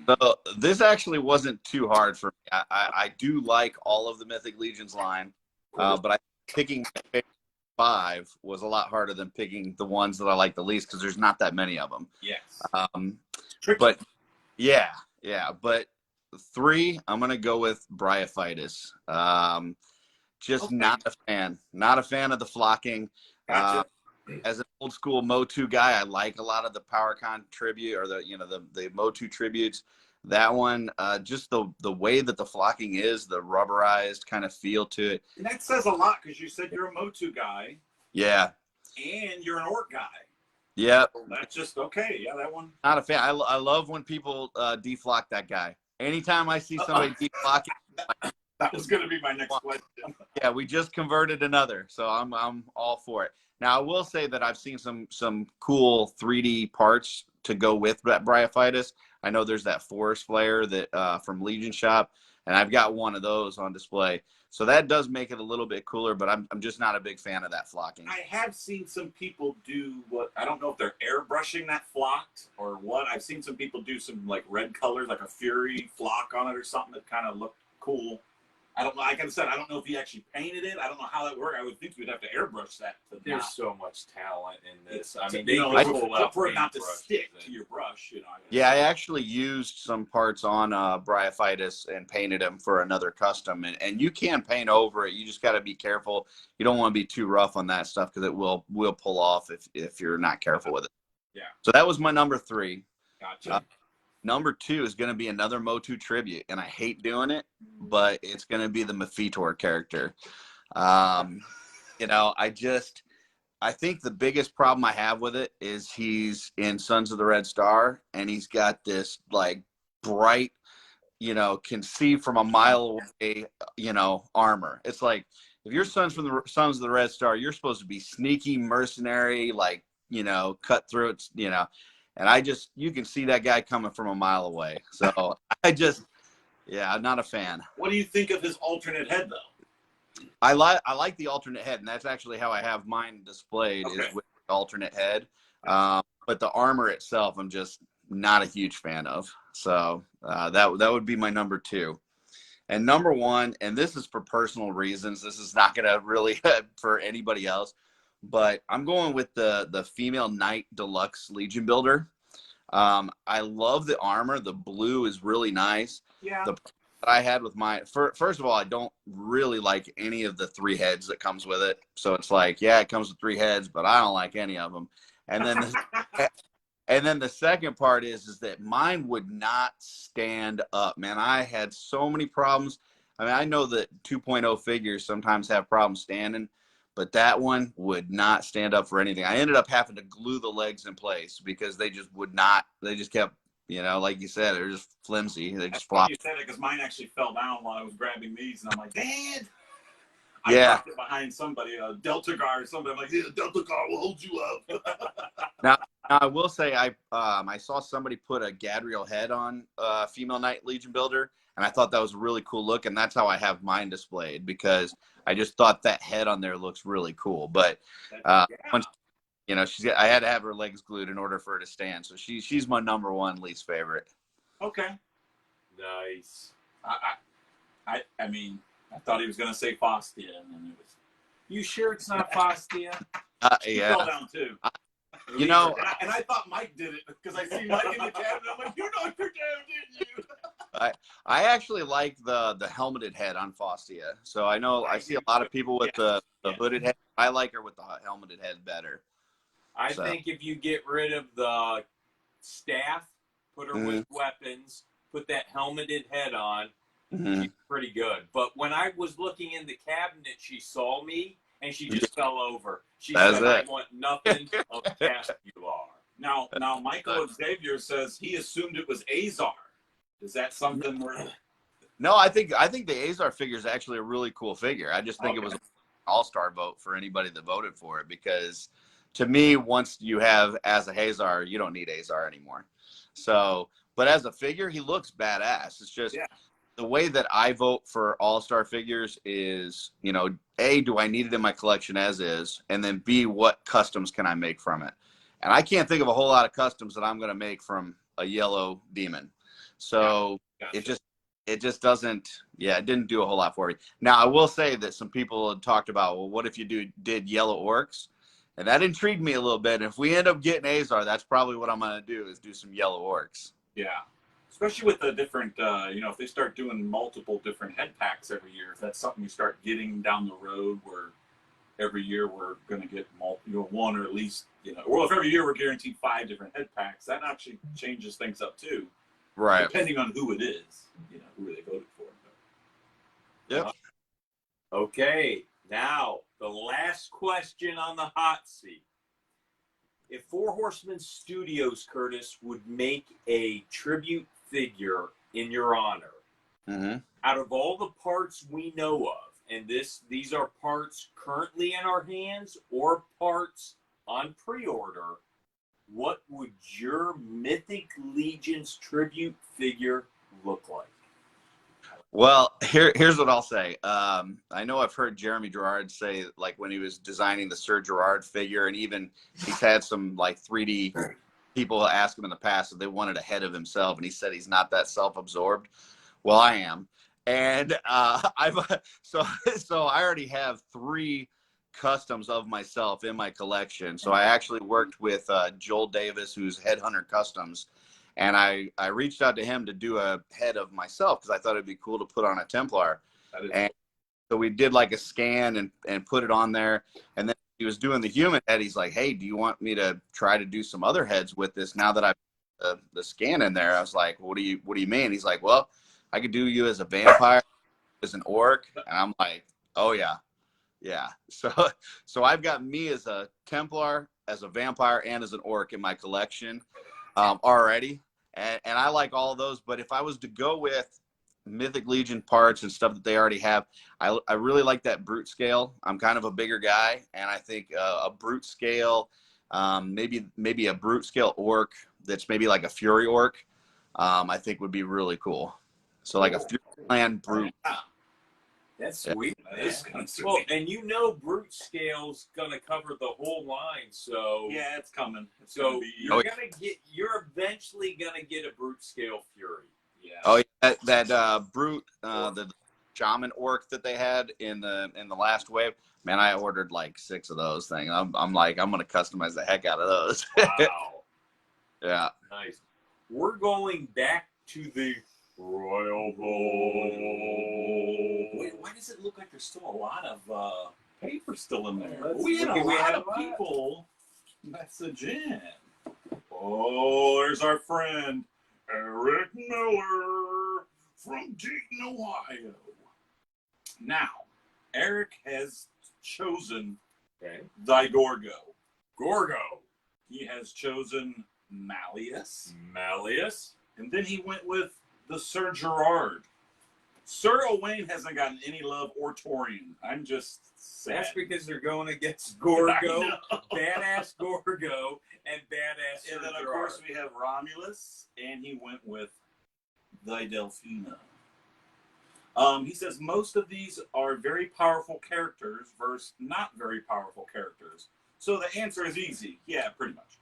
S4: So this actually wasn't too hard for me. I do like all of the Mythic Legions line, but picking my favorite 5 was a lot harder than picking the ones that I like the least because there's not that many of them.
S3: Yes.
S4: But yeah. But 3, I'm gonna go with Bryophytus. Just okay. Not a fan of the flocking.
S1: Gotcha.
S4: As an old school Motu guy, I like a lot of the PowerCon tribute or the Motu tributes. That one, just the way that the flocking is, the rubberized kind of feel to it.
S1: And that says a lot because you said you're a Motu guy.
S4: Yeah.
S1: And you're an Orc guy.
S4: Yep.
S1: So that's just okay. Yeah, that one.
S4: Not a fan. I love when people deflock that guy. Anytime I see somebody deflocking.
S1: That was going to be my next question.
S4: Yeah, we just converted another, so I'm all for it. Now I will say that I've seen some cool 3D parts to go with that Bryophytus. I know there's that forest flare that from Legion Shop, and I've got one of those on display. So that does make it a little bit cooler, but I'm just not a big fan of that flocking.
S1: I have seen some people do what, I don't know if they're airbrushing that flocked or what. I've seen some people do some like red colors, like a Fury flock on it or something that kind of looked cool. I don't know. Like I said, I don't know if he actually painted it. I don't know how that worked. I would think you would have to airbrush that.
S3: There's so much talent in this. I mean,
S1: you know,
S3: they pull out
S1: for it not to
S3: paintbrushes
S1: stick to your brush. You know.
S4: Yeah, I actually used some parts on Bryophytus and painted them for another custom, and you can paint over it. You just got to be careful. You don't want to be too rough on that stuff because it will pull off if you're not careful with it.
S1: Yeah. So
S4: that was my number 3.
S1: Gotcha.
S4: Number 2 is going to be another Motu tribute, and I hate doing it, but it's going to be the Mephitor character. You know, I think the biggest problem I have with it is he's in Sons of the Red Star, and he's got this like bright, you know, can see from a mile away, you know, armor. It's like if you're Sons of the Red Star, you're supposed to be sneaky, mercenary, like, you know, cutthroats, you know. And you can see that guy coming from a mile away. So I'm not a fan.
S1: What do you think of his alternate head, though?
S4: I like the alternate head, and that's actually how I have mine displayed,
S1: Okay.
S4: is with the alternate head. But the armor itself, I'm just not a huge fan of. So that would be my number 2. And number 1, and this is for personal reasons. This is not going to really for anybody else. But I'm going with the female Knight Deluxe Legion Builder. I love the armor. The blue is really nice.
S1: Yeah.
S4: The that I had with my first of all, I don't really like any of the 3 heads that comes with it. So it's like, yeah, it comes with 3 heads, but I don't like any of them. And then the second part is that mine would not stand up, man. I had so many problems. I mean, I know that 2.0 figures sometimes have problems standing, but that one would not stand up for anything. I ended up having to glue the legs in place because they just would not. They just kept, you know, like you said, they're just flimsy. They just flop.
S1: You said it because mine actually fell down while I was grabbing these, and I'm like, Dad.
S4: Yeah.
S1: I dropped it behind somebody, a Delta guard or something. I'm like, yeah, Delta guard will hold you up.
S4: Now, I will say I saw somebody put a Gadriel head on female Knight Legion Builder, and I thought that was a really cool look, and that's how I have mine displayed because I just thought that head on there looks really cool. But once, you know, I had to have her legs glued in order for her to stand, so she's my number 1 least favorite.
S1: Okay.
S3: Nice.
S1: I mean, I thought he was going to say Fastia, and then it was.
S3: You sure it's not Fastia?
S1: He
S4: Yeah.
S1: fell down too.
S4: You know,
S1: and I thought Mike did it because I see Mike in the cabinet. I'm like, you knocked her down, didn't you?
S4: I actually like the helmeted head on Fastia. So I know I see a lot of people with the hooded head. I like her with the helmeted head better.
S3: I think if you get rid of the staff, put her with weapons, put that helmeted head on, she's pretty good. But when I was looking in the cabinet, she saw me and she just fell over. She said, I want nothing of Castellar.
S1: Now Michael Xavier says he assumed it was Azar. Is that something where?
S4: No, I think the Azar figure is actually a really cool figure. I just think it was an all-star vote for anybody that voted for it because, to me, once you have as a Hazar, you don't need Azar anymore. So, but as a figure, he looks badass. It's just the way that I vote for all-star figures is, you know, A, do I need it in my collection as is, and then B, what customs can I make from it? And I can't think of a whole lot of customs that I'm going to make from a yellow demon. So it just doesn't, it didn't do a whole lot for me. Now, I will say that some people had talked about, well, what if you did yellow orcs? And that intrigued me a little bit. If we end up getting Azar, that's probably what I'm going to do is do some yellow orcs.
S1: Yeah. Especially with the different, if they start doing multiple different head packs every year, if that's something you start getting down the road where every year we're going to get one or at least, well, if every year we're guaranteed 5 different head packs, that actually changes things up too.
S4: Right.
S1: Depending on who it is, who they voted for.
S4: Yep.
S3: Okay. Now, the last question on the hot seat. If Four Horsemen Studios, Curtis, would make a tribute figure in your honor, out of all the parts we know of, and these are parts currently in our hands or parts on pre-order, what would your Mythic Legion's tribute figure look like?
S4: Well, here's what I'll say. I know I've heard Jeremy Gerard say, like, when he was designing the Sir Gerard figure, and even he's had some like 3D people ask him in the past if they wanted a head of himself, and he said he's not that self-absorbed. Well, I am, and I've so I already have 3 customs of myself in my collection. So I actually worked with Joel Davis, who's Headhunter Customs. And I reached out to him to do a head of myself because I thought it'd be cool to put on a Templar. And so we did like a scan and put it on there. And then he was doing the human head. He's like, hey, do you want me to try to do some other heads with this now that I've the scan in there? I was like, what do you mean? He's like, well, I could do you as a vampire, as an orc. And I'm like, oh, yeah. Yeah. So I've got me as a Templar, as a vampire, and as an orc in my collection already. And I like all of those, but if I was to go with Mythic Legion parts and stuff that they already have, I really like that brute scale. I'm kind of a bigger guy, and I think a brute scale, maybe a brute scale orc that's maybe like a fury orc, I think would be really cool. So like a fury clan brute.
S3: That's sweet.
S1: That is kind of sweet.
S3: Well, and you know brute scale's gonna cover the whole line, so
S1: Yeah, it's coming.
S3: so you're eventually gonna get a brute scale fury.
S1: Yeah.
S4: Oh, yeah, that brute, the shaman orc that they had in the last wave. Man, I ordered like 6 of those things. I'm like, I'm gonna customize the heck out of those.
S3: Wow.
S4: Yeah.
S3: Nice. We're going back to the Royal Bowl.
S1: Wait, why does it look like there's still a lot of paper still in there?
S3: Let's
S1: We had
S3: look.
S1: a
S3: We
S1: lot
S3: had
S1: of
S3: a lot.
S1: people message in. Oh, there's our friend Eric Miller from Dayton, Ohio. Now, Eric has chosen thy Gorgo.
S3: Gorgo.
S1: He has chosen Malleus.
S3: Malleus.
S1: And then he went with the Sir Gerard. Sir Owain hasn't gotten any love or Torian. I'm just sad.
S3: That's because they're going against
S1: I
S3: Gorgo,
S1: know.
S3: badass Gorgo, and badass
S1: And
S3: Sir
S1: then, of
S3: Gerard.
S1: course, we have Romulus, and he went with the Delphina. He says most of these are very powerful characters versus not very powerful characters. So the answer is easy. Yeah, pretty much.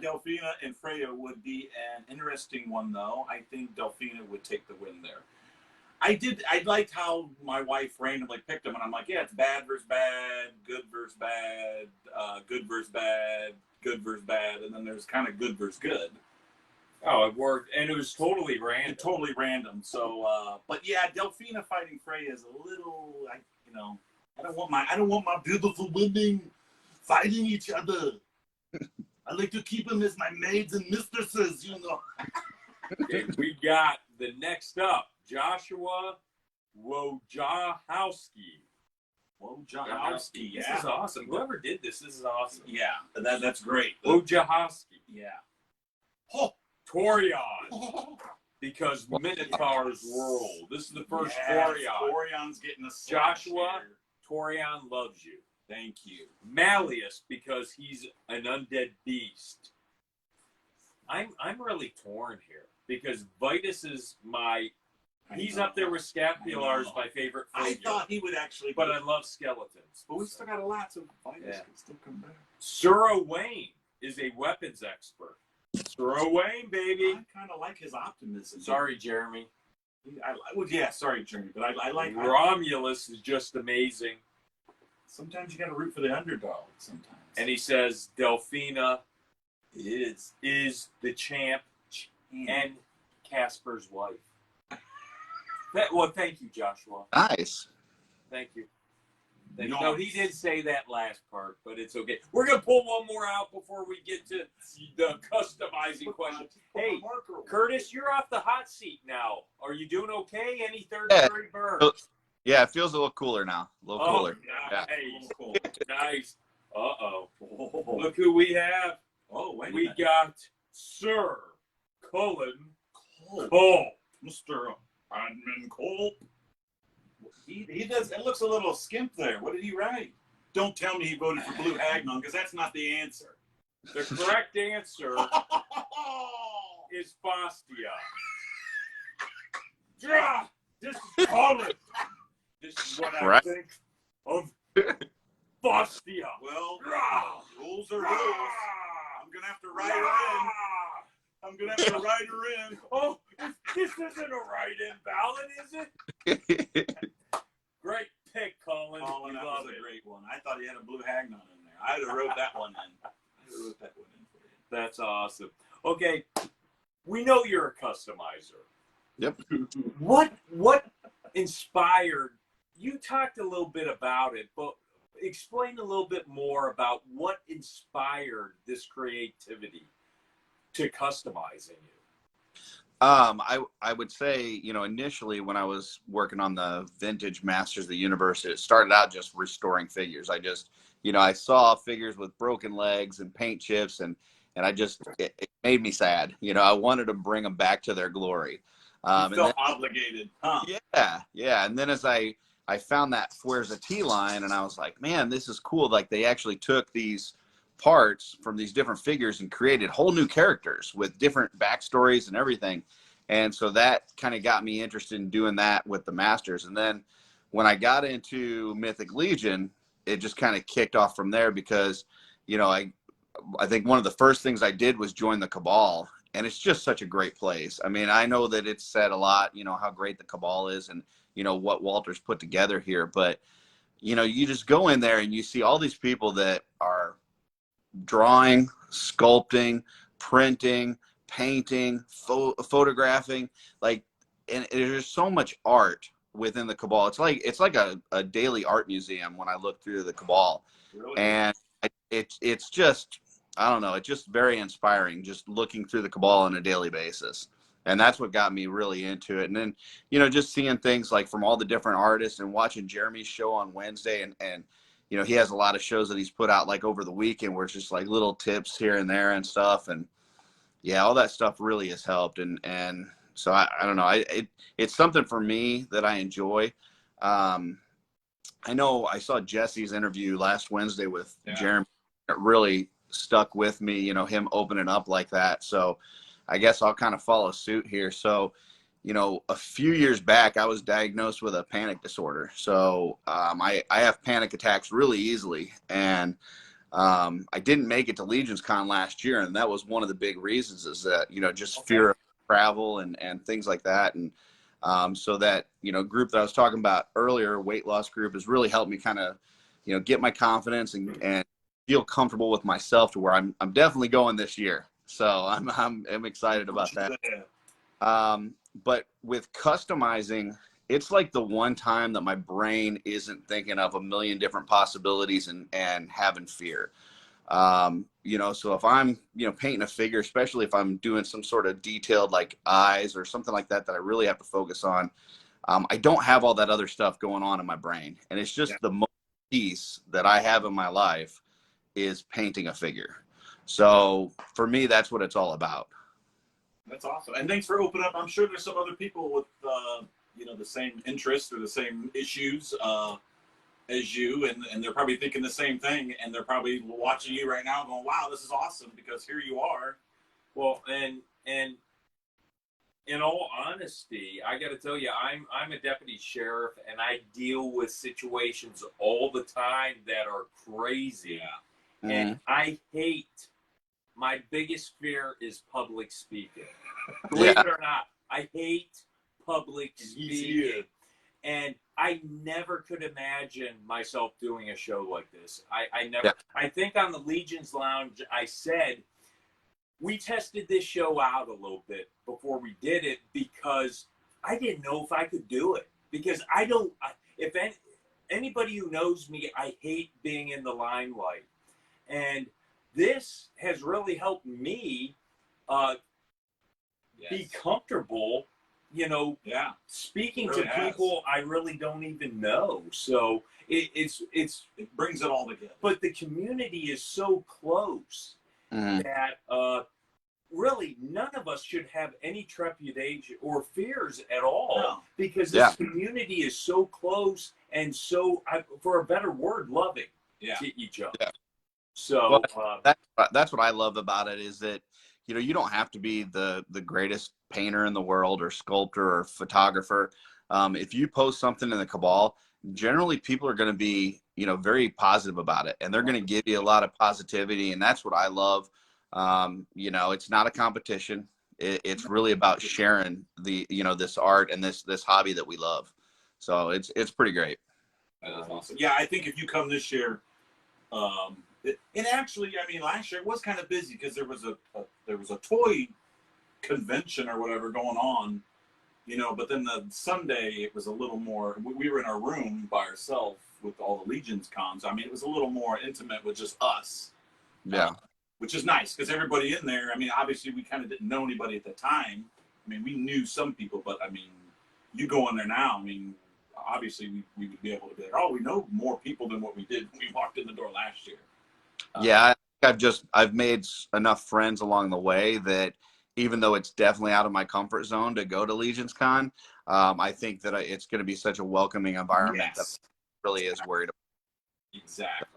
S1: Delphina and Freya would be an interesting one, though. I think Delphina would take the win there. I liked how my wife randomly picked them, and I'm like, yeah, it's bad versus bad, good versus bad, good versus bad, good versus bad, and then there's kind of good versus good.
S3: Oh, it worked, and it was totally random.
S1: Totally random. So, but yeah, Delphina fighting Freya is a little, I don't want my beautiful women fighting each other. I like to keep them as my maids and mistresses,
S3: Okay, we got the next up, Joshua Wojciechowski.
S1: Wojciechowski, yeah.
S3: This is awesome. Whoever did this is awesome.
S1: Yeah, that's great.
S3: Wojciechowski.
S1: Yeah.
S3: Oh, Torion. Because Minotaur's world. This is the first Torion.
S1: Torion's getting a
S3: Joshua, Torion loves you.
S1: Thank you.
S3: Malleus, because he's an undead beast. I'm really torn here because Vitus is he's up there with Scapular's my favorite figure.
S1: I thought he would actually,
S3: but I love skeletons.
S1: But we still got a lot, so Vitus can still come back.
S3: Sir Owain is a weapons expert. Sir Owain, baby.
S1: I kind of like his optimism.
S3: Sorry, Jeremy.
S1: Sorry, Jeremy, but I like
S3: Romulus is just amazing.
S1: Sometimes you got to root for the underdog. Sometimes.
S3: And he says Delphina is the champ and Casper's wife. Thank you, Joshua.
S4: Nice.
S3: Thank you. No, he did say that last part, but it's okay. We're going to pull one more out before we get to the customizing question. Hey, Curtis, you're off the hot seat now. Are you doing okay? Any third-degree burns?
S4: Yeah, it feels a little cooler now. A little cooler.
S3: Nice. Yeah. Nice. Uh-oh. Look who we have.
S1: Oh, wait.
S3: We got Sir Cullen Cole.
S1: Mr. Admin Cole. He does. It looks a little skimp there. What did he write? Don't tell me he voted for Blue Hagnon, because that's not the answer.
S3: The correct answer is fascia. Yeah, this is Colin. This is what I
S4: Right.
S3: think of fascia.
S1: Well, rules are rules. I'm gonna have to write her in. I'm gonna have to write her in.
S3: Oh, this isn't a write-in ballot, is it? Great pick, Colin.
S1: Colin,
S3: We
S1: that
S3: love
S1: was a
S3: it.
S1: great one. I thought he had a blue hagnon in there. I'd have wrote that one in. For you.
S3: That's awesome. Okay, we know you're a customizer.
S4: Yep.
S3: What inspired? You talked a little bit about it, but explain a little bit more about what inspired this creativity to customizing you.
S4: I would say, initially when I was working on the vintage Masters of the Universe, it started out just restoring figures. I just, I saw figures with broken legs and paint chips, and it made me sad. I wanted to bring them back to their glory.
S1: You
S4: And
S1: felt
S4: then,
S1: obligated, huh?
S4: yeah. And then as I found that Fuerza T line, and I was like, man, this is cool. Like they actually took these parts from these different figures and created whole new characters with different backstories and everything. And so that kind of got me interested in doing that with the Masters. And then when I got into Mythic Legion, it just kind of kicked off from there because, I think one of the first things I did was join the Cabal, and it's just such a great place. I mean, I know that it's said a lot, how great the Cabal is and, what Walter's put together here. But, you just go in there and you see all these people that are drawing, sculpting, printing, painting, photographing, like, and there's so much art within the Cabal. It's like a daily art museum when I look through the Cabal.
S1: Really?
S4: And it's just, I don't know, it's just very inspiring just looking through the Cabal on a daily basis. And that's what got me really into it. And then, just seeing things like from all the different artists and watching Jeremy's show on Wednesday, and he has a lot of shows that he's put out like over the weekend where it's just like little tips here and there and stuff. And yeah, all that stuff really has helped. And so I don't know, it's something for me that I enjoy. I know I saw Jesse's interview last Wednesday with Jeremy. It really stuck with me, him opening up like that. So I guess I'll kind of follow suit here. So, a few years back, I was diagnosed with a panic disorder. So I have panic attacks really easily. And I didn't make it to Legions Con last year. And that was one of the big reasons is that, just fear of travel and things like that. And so that, group that I was talking about earlier, weight loss group, has really helped me kind of, get my confidence and feel comfortable with myself to where I'm definitely going this year. So I'm excited about that. But with customizing, it's like the one time that my brain isn't thinking of a million different possibilities and having fear. So if I'm, painting a figure, especially if I'm doing some sort of detailed like eyes or something like that, that I really have to focus on, I don't have all that other stuff going on in my brain. And it's just the most piece that I have in my life is painting a figure. So for me, that's what it's all about.
S1: That's awesome. And thanks for opening up. I'm sure there's some other people with, the same interests or the same issues as you, and they're probably thinking the same thing, and they're probably watching you right now going, wow, this is awesome, because here you are.
S3: Well, and in all honesty, I got to tell you, I'm a deputy sheriff, and I deal with situations all the time that are crazy.
S1: Yeah.
S3: And I hate, my biggest fear is public speaking. Believe it or not, I hate public speaking. And I never could imagine myself doing a show like this. I never. I think on the Legions Lounge, I said, we tested this show out a little bit before we did it because I didn't know if I could do it. Because anybody who knows me, I hate being in the limelight. And this has really helped me be comfortable, speaking to people I really don't even know. So it
S1: brings it all together.
S3: But the community is so close that really none of us should have any trepidation or fears at all, because this community is so close and so, for a better word, loving to each other. So,
S4: That's what I love about it is that, you know, you don't have to be the greatest painter in the world or sculptor or photographer. If you post something in the Cabal, generally people are going to be, you know, very positive about it, and they're going to give you a lot of positivity. And that's what I love. You know, it's not a competition. It's really about sharing the, you know, this art and this hobby that we love. So it's pretty great.
S1: That is awesome. Yeah, I think if you come this year, and actually, I mean, last year it was kind of busy because there was a toy convention or whatever going on, you know. But then the Sunday it was a little more. We were in our room by ourselves with all the Legions cons. I mean, it was a little more intimate with just us.
S4: Yeah.
S1: Which is nice because everybody in there. I mean, obviously we kind of didn't know anybody at the time. I mean, we knew some people, but I mean, you go in there now. I mean, obviously we would be able to be like, oh, we know more people than what we did when we walked in the door last year.
S4: Yeah, I've made enough friends along the way that even though it's definitely out of my comfort zone to go to Legions Con, I think that it's going to be such a welcoming environment that really is worried about.
S1: Exactly.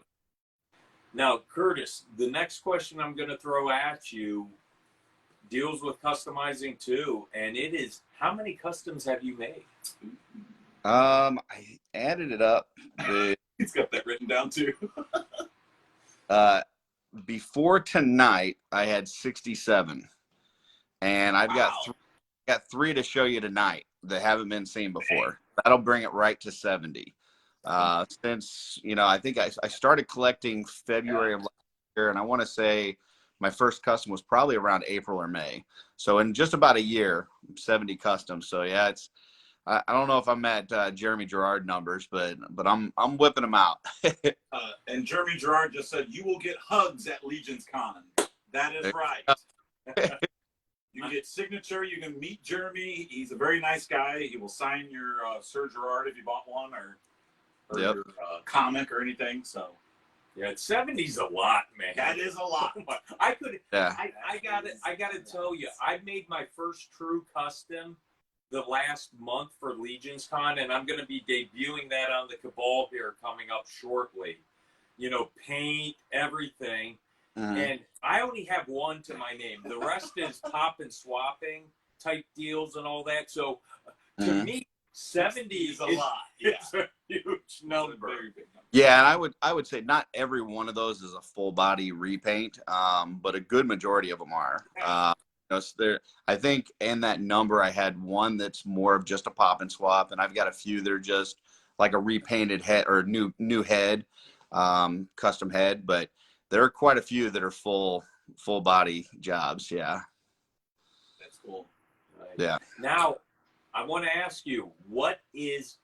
S3: now, Curtis, the next question I'm going to throw at you deals with customizing too, and it is, how many customs have you made?
S4: I added it up.
S1: He's got that written down too.
S4: Before tonight, I had 67, and I've got three to show you tonight that haven't been seen before. That'll bring it right to 70. Since, you know, I think I started collecting February of last year, and I want to say my first custom was probably around April or May. So in just about a year, 70 customs. So yeah, I don't know if I'm at Jeremy Gerard numbers, but I'm whipping them out.
S1: And Jeremy Gerard just said, you will get hugs at Legions Con. That is right. You can get signature. You can meet Jeremy. He's a very nice guy. He will sign your Sir Gerard if you bought one, or your comic or anything. So
S3: yeah, 70's a lot, man.
S1: that is a lot.
S3: I could.
S4: Yeah.
S3: I gotta tell you, I made my first true custom the last month for Legions Con, and I'm going to be debuting that on the Cabal here coming up shortly. You know, paint, everything. And I only have one to my name. The rest is pop and swapping type deals and all that. So to me, 70 is a lot. It's a huge number. It's a very big number.
S4: Yeah, and I would say not every one of those is a full body repaint, but a good majority of them are. I think in that number I had one that's more of just a pop and swap, and I've got a few that are just like a repainted head or new head, custom head. But there are quite a few that are full body jobs. Yeah,
S1: that's cool.
S3: Right.
S4: Yeah.
S3: Now, I want to ask you, what is,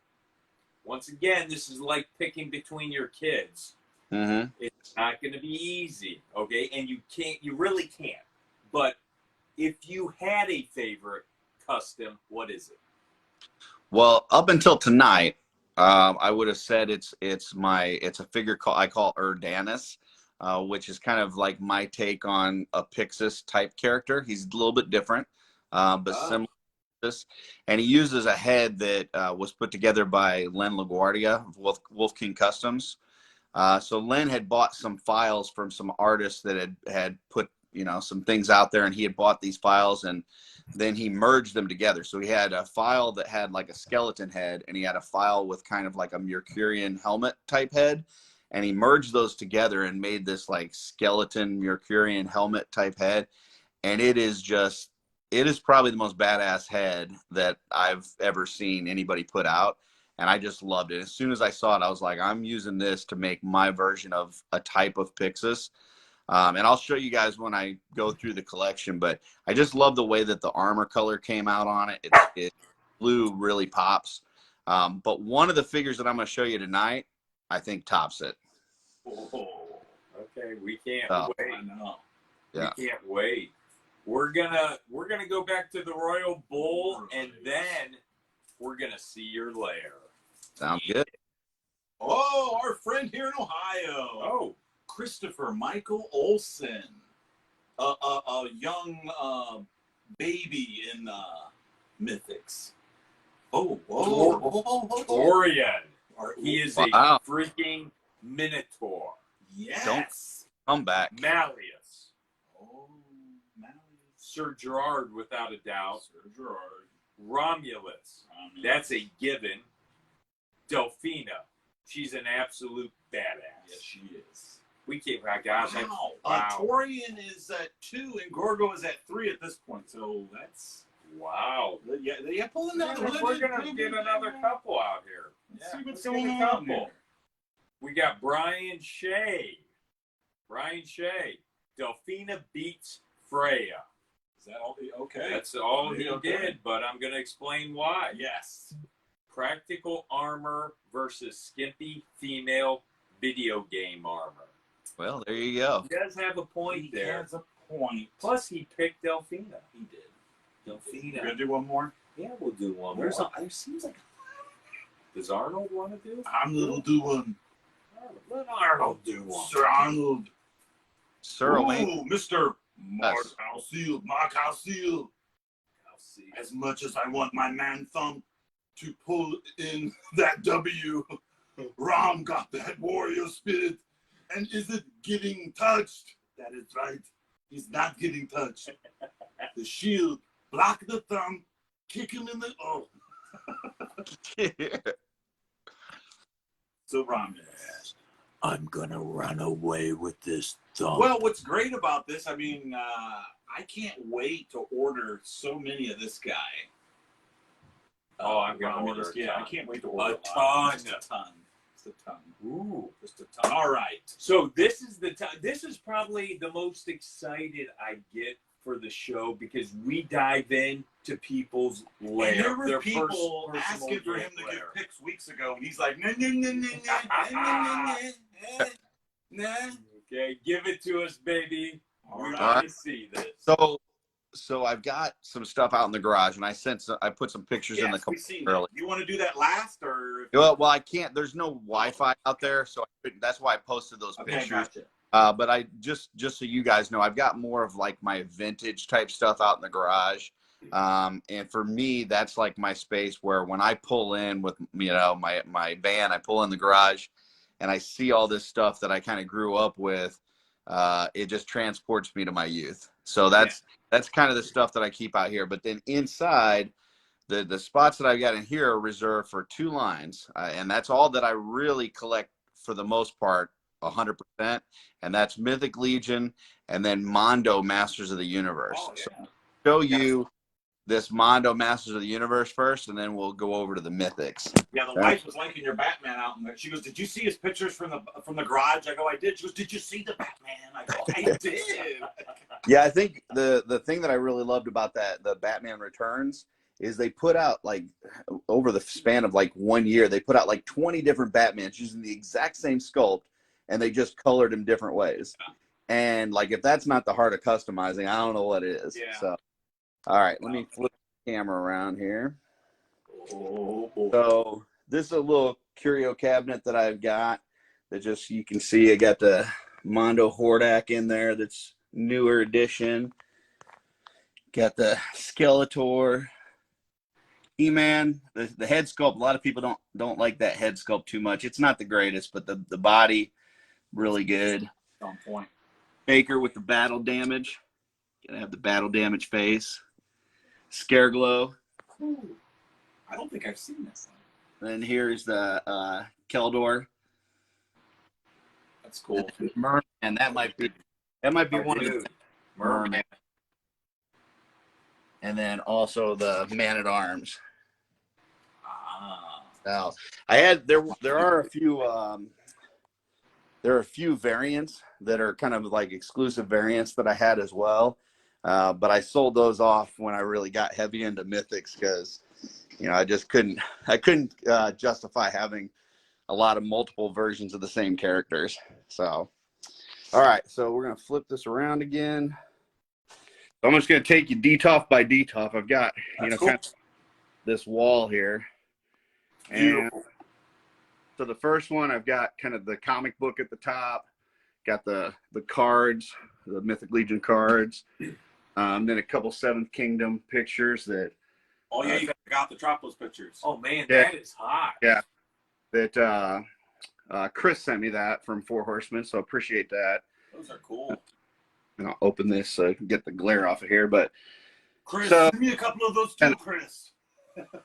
S3: once again, this is like picking between your kids. It's not going to be easy, okay? And you really can't. But if you had a favorite custom, what is it?
S4: Well, up until tonight, I would have said it's a figure I call Urdanus, which is kind of like my take on a Pixis type character. He's a little bit different, but similar to this. And he uses a head that was put together by Len LaGuardia of Wolf King Customs. So Len had bought some files from some artists that had put, you know, some things out there, and he had bought these files, and then he merged them together. So he had a file that had like a skeleton head, and he had a file with kind of like a Mercurian helmet type head, and he merged those together and made this like skeleton Mercurian helmet type head. And it is probably the most badass head that I've ever seen anybody put out. And I just loved it. As soon as I saw it, I was like, I'm using this to make my version of a type of Pixis. And I'll show you guys when I go through the collection, but I just love the way that the armor color came out on it. It blue really pops. But one of the figures that I'm going to show you tonight, I think tops it.
S3: Oh, okay, we can't wait.
S1: I know.
S4: Yeah.
S3: We can't wait. We're gonna go back to the Royal Bull, and then we're gonna see your lair.
S4: Sounds good.
S1: Oh, our friend here in Ohio.
S3: Oh.
S1: Christopher Michael Olson, a young baby in Mythics. Oh, whoa.
S3: Torian. He is a
S4: Wow.
S3: freaking Minotaur.
S1: Yes.
S4: comeback.
S3: Malleus.
S1: Oh, Malleus.
S3: Sir Gerard, without a doubt.
S1: Sir Gerard.
S3: Romulus. That's a given. Delphina. She's an absolute badass.
S1: Yes, she is.
S3: We can't. Gosh,
S1: Wow.
S3: wow.
S1: Torian is at 2 and Gorgo is at 3 at this point. So that's
S3: Wow.
S1: yeah. Pull another.
S3: We're gonna get another couple out here.
S1: Let's see what's
S3: let's get
S1: going
S3: a
S1: on
S3: couple.
S1: here.
S3: We got Brian Shea. Delphina beats Freya.
S1: Is that all? Okay.
S3: That's all he
S1: Okay.
S3: did, but I'm going to explain why.
S1: Yes.
S3: Practical armor versus skimpy female video game armor.
S4: Well, there you go.
S3: He does have a point
S1: He
S3: there.
S1: has a point.
S3: Plus, he picked Delphina.
S1: He did.
S3: Delphina.
S1: We're gonna do one more.
S3: Yeah, we'll do one
S1: There
S3: more.
S1: seems like
S3: Does Arnold want to do?
S1: I'm gonna do one.
S3: Let Arnold do one.
S1: Sir Arnold.
S4: Sir Owain.
S1: Ooh, Mr. Mark
S4: Yes.
S1: Halseel. Mark Halseel.
S3: I'll see.
S1: As much as I want my man thumb to pull in that W, Ram got that warrior spirit. And is it getting touched? That is right. He's not getting touched. The shield, block the thumb, kick him in the So Ram is.
S3: I'm gonna run away with this thumb.
S1: Well, what's great about this, I mean, I can't wait to order so many of this guy.
S3: Oh, I'm gonna
S1: Romulus.
S3: order a
S1: Yeah,
S3: ton.
S1: I can't wait to order
S3: A
S1: lot.
S3: ton.
S1: Just a ton. Just a ton.
S3: Ooh.
S1: Just a ton. All right.
S3: So this is the time. This is probably the most excited I get for the show because we dive into people's lair.
S1: And there were
S3: their
S1: people
S3: personal
S1: asking for him to
S3: lair.
S1: give picks weeks ago, and he's like, nah, nah, nah, nah, nah, nah, nah, nah.
S3: Okay, give it to us, baby.
S1: All
S3: We
S1: right.
S3: want to see this.
S4: So I've got some stuff out in the garage, and I put some pictures in the
S1: Yes, we seen
S4: early.
S1: that. You want to do that last, or?
S4: Well, I can't. There's no Wi-Fi out there, so that's why I posted those
S1: Okay,
S4: pictures.
S1: gotcha.
S4: But I just so you guys know, I've got more of like my vintage type stuff out in the garage. And for me, that's like my space where when I pull in with my van, I pull in the garage, and I see all this stuff that I kind of grew up with. It just transports me to my youth. So that's kind of the stuff that I keep out here. But then inside, the spots that I got in here are reserved for 2 lines, and that's all that I really collect for the most part, 100%. And that's Mythic Legion, and then Mondo Masters of the Universe.
S1: Oh, yeah.
S4: So show you this Mondo Masters of the Universe first, and then we'll go over to the Mythics.
S1: Yeah, the wife was liking your Batman out, and she goes, "Did you see his pictures from the garage?" I go, "I did." She goes, "Did you see the Batman?" I go, "I did."
S4: Yeah, I think the thing that I really loved about the Batman Returns is they put out, like, over the span of like 1 year, they put out like 20 different Batmans using the exact same sculpt, and they just colored them different ways.
S1: Yeah.
S4: And like, if that's not the heart of customizing, I don't know what it is.
S1: Yeah.
S4: So, all right, let me flip the camera around here.
S1: Oh, boy.
S4: So this is a little curio cabinet that I've got that just, you can see I got the Mondo Hordak in there. That's newer edition. Got the Skeletor. He-Man, the head sculpt, a lot of people don't like that head sculpt too much. It's not the greatest, but the body, really good.
S1: On point.
S4: Baker with the battle damage. Gonna have the battle damage face. Scareglow.
S1: Ooh. I don't think I've seen this one.
S4: Then here's the Keldor.
S1: That's cool.
S4: Merman. That might be one of the Merman. And then also the Man-at-Arms.
S1: Ah.
S4: Now, there are a few variants that are kind of like exclusive variants that I had as well, but I sold those off when I really got heavy into Mythics because I just couldn't justify having a lot of multiple versions of the same characters. So, all right, so we're gonna flip this around again. So I'm just gonna take you DTOF by DTOF. I've got
S1: Cool.
S4: kind of this wall here. And so the first one, I've got kind of the comic book at the top, got the cards, the Mythic Legion cards, then a couple Seventh Kingdom pictures that.
S1: Oh yeah, you got the Tropos pictures.
S3: Oh man,
S4: Yeah.
S3: that is hot.
S4: Yeah, that Chris sent me that from Four Horsemen, so appreciate that.
S3: Those are cool.
S4: And I'll open this so I can get the glare off of here. But
S1: Chris,
S4: So-
S1: give me a couple of those too, Chris.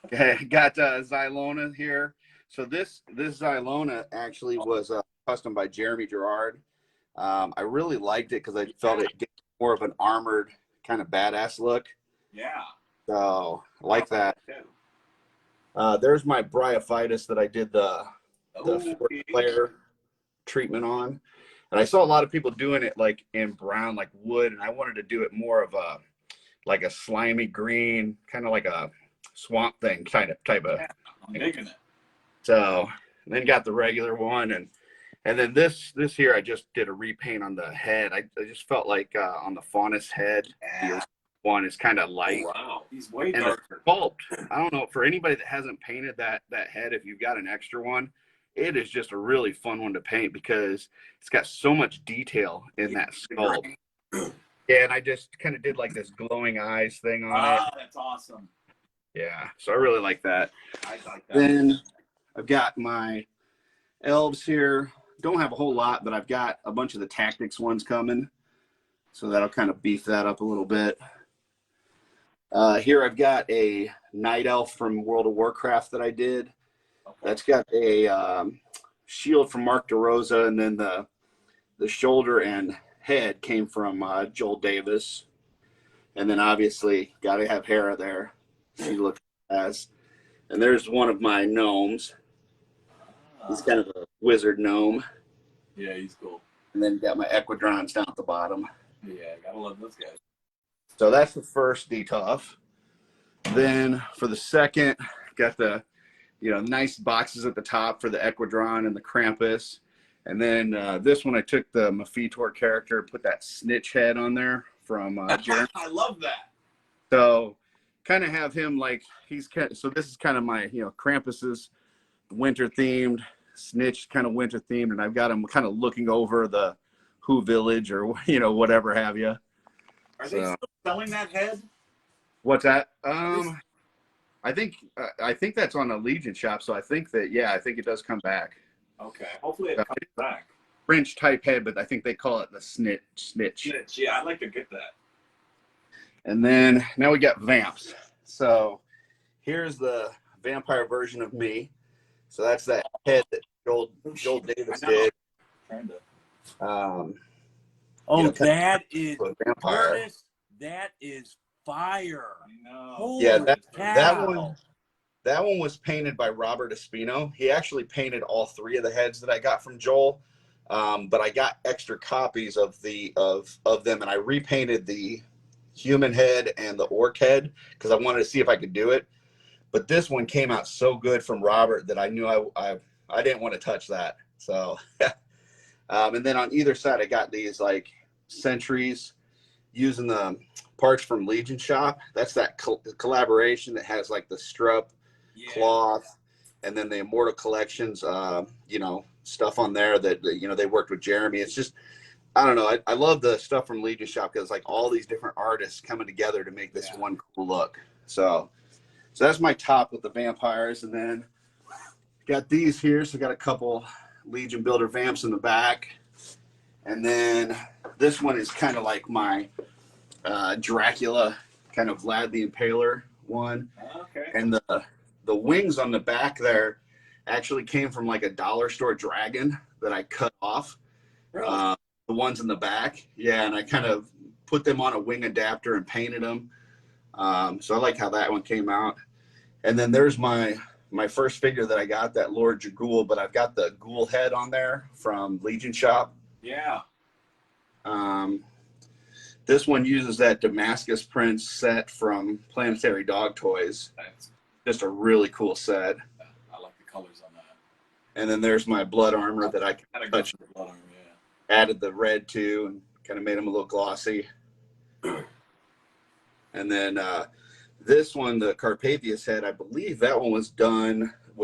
S4: okay, got Xylona here. So this Xylona actually was custom by Jeremy Gerard. I really liked it because I felt it gave more of an armored kind of badass look.
S1: Yeah.
S4: So I like that. There's my bryophytus that I did the flare treatment on. And I saw a lot of people doing it like in brown, like wood, and I wanted to do it more of a like a slimy green, kind of like a swamp thing type of.
S1: Yeah, I'm digging it.
S4: So then got the regular one, and then this here I just did a repaint on the head. I just felt like on the faunus head, the one is kind of light.
S3: Oh, wow.
S1: He's way
S4: And
S1: darker.
S4: sculpt, I don't know, for anybody that hasn't painted that head, if you've got an extra one, it is just a really fun one to paint because it's got so much detail in that sculpt. Yeah, and I just kind of did like this glowing eyes thing on it.
S1: That's awesome.
S4: Yeah, so I really like that.
S1: I like that.
S4: Then I've got my elves here. Don't have a whole lot, but I've got a bunch of the tactics ones coming. So that'll kind of beef that up a little bit. Here I've got a night elf from World of Warcraft that I did. That's got a shield from Mark DeRosa, and then the shoulder and head came from Joel Davis. And then obviously got to have Hera there. She looks as. And there's one of my gnomes. He's kind of a wizard gnome.
S1: Yeah, he's cool.
S4: And then got my Equidrons down at the bottom.
S1: Yeah, gotta love those guys.
S4: So that's the first DTOF. Then for the second, got the nice boxes at the top for the Equidron and the Krampus. And then this one I took the Mephitor character, put that snitch head on there from Jeremy.
S1: I love that.
S4: So kind of have him like so this is kind of my Krampus's winter themed, snitch kind of winter themed, and I've got him kind of looking over the Who Village or whatever have you.
S1: Are they still selling that head?
S4: What's that? I think that's on a Legion shop, so I think it does come back.
S1: Okay, hopefully it comes back.
S4: French type head, but I think they call it the snitch.
S1: Snitch, yeah, I'd like to get that.
S4: And then now we got vamps. So here's the vampire version of me. So that's that head that Joel Davis did.
S3: That is
S4: vampire.
S3: Curtis, that is fire.
S1: I know.
S3: Holy
S4: Yeah, that
S3: cow.
S4: one was painted by Robert Espino. He actually painted all three of the heads that I got from Joel. But I got extra copies of them, and I repainted the human head and the orc head because I wanted to see if I could do it. But this one came out so good from Robert that I knew I didn't want to touch that. So, and then on either side, I got these like sentries using the parts from Legion Shop. That's that collaboration that has like the strap, cloth, and then the Immortal Collections, stuff on there that they worked with Jeremy. It's just, I don't know. I love the stuff from Legion Shop because like all these different artists coming together to make this one cool look. So that's my top with the vampires, and then got these here. So got a couple Legion Builder vamps in the back, and then this one is kind of like my Dracula, kind of Vlad the Impaler one.
S1: Okay.
S4: And the wings on the back there actually came from like a dollar store dragon that I cut off.
S1: Really?
S4: The ones in the back, and I kind of put them on a wing adapter and painted them. So I like how that one came out. And then there's my first figure that I got, that Lord Jagool, but I've got the ghoul head on there from Legion Shop.
S1: Yeah.
S4: This one uses that Damascus Prince set from Planetary Dog Toys.
S1: That's,
S4: Just a really cool set.
S1: I like the colors on that.
S4: And then there's my blood armor that I
S1: Had a good
S4: touched,
S1: blood armor,
S4: added the red to, and kind of made them a little glossy. And then this one, the Carpathius head, I believe that one was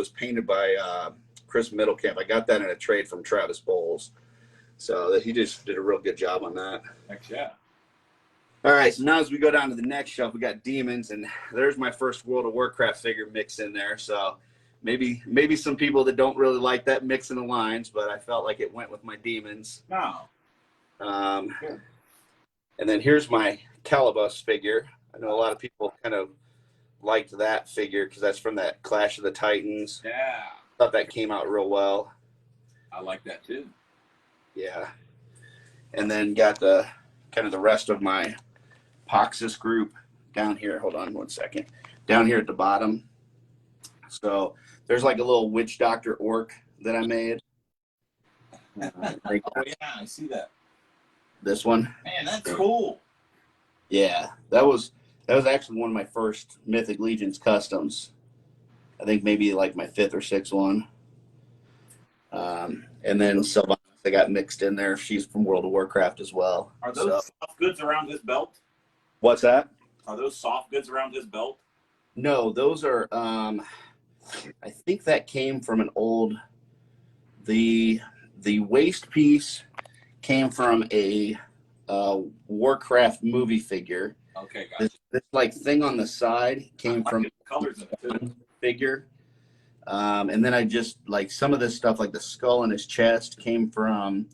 S4: painted by Chris Middlecamp. I got that in a trade from Travis Bowles. So he just did a real good job on that.
S1: Heck yeah.
S4: All right, so now as we go down to the next shelf, we got demons, and there's my first World of Warcraft figure mix in there. So maybe some people that don't really like that mix in the lines, but I felt like it went with my demons.
S1: No.
S4: And then here's my Calabas figure. I know a lot of people kind of liked that figure because that's from that Clash of the Titans.
S3: Yeah.
S4: Thought that came out real well.
S3: I like that too.
S4: Yeah. And then got the kind of the rest of my Poxus group down here. Hold on one second. Down here at the bottom. So there's like a little witch doctor orc that I made.
S3: Oh yeah, I see that.
S4: This one.
S3: Man, that's cool.
S4: Yeah, that was actually one of my first Mythic Legions customs. I think maybe like my 5th or 6th one. And then Sylvanas, I got mixed in there. She's from World of Warcraft as well.
S3: Are those soft goods around his belt?
S4: What's that?
S3: Are those soft goods around his belt?
S4: No, those are. I think that came from an old. The waist piece came from a Warcraft movie figure.
S3: Okay, gotcha.
S4: This like thing on the side came
S3: I like
S4: from
S3: the colors of it too.
S4: one figure. And then I just like some of this stuff, like the skull in his chest, came from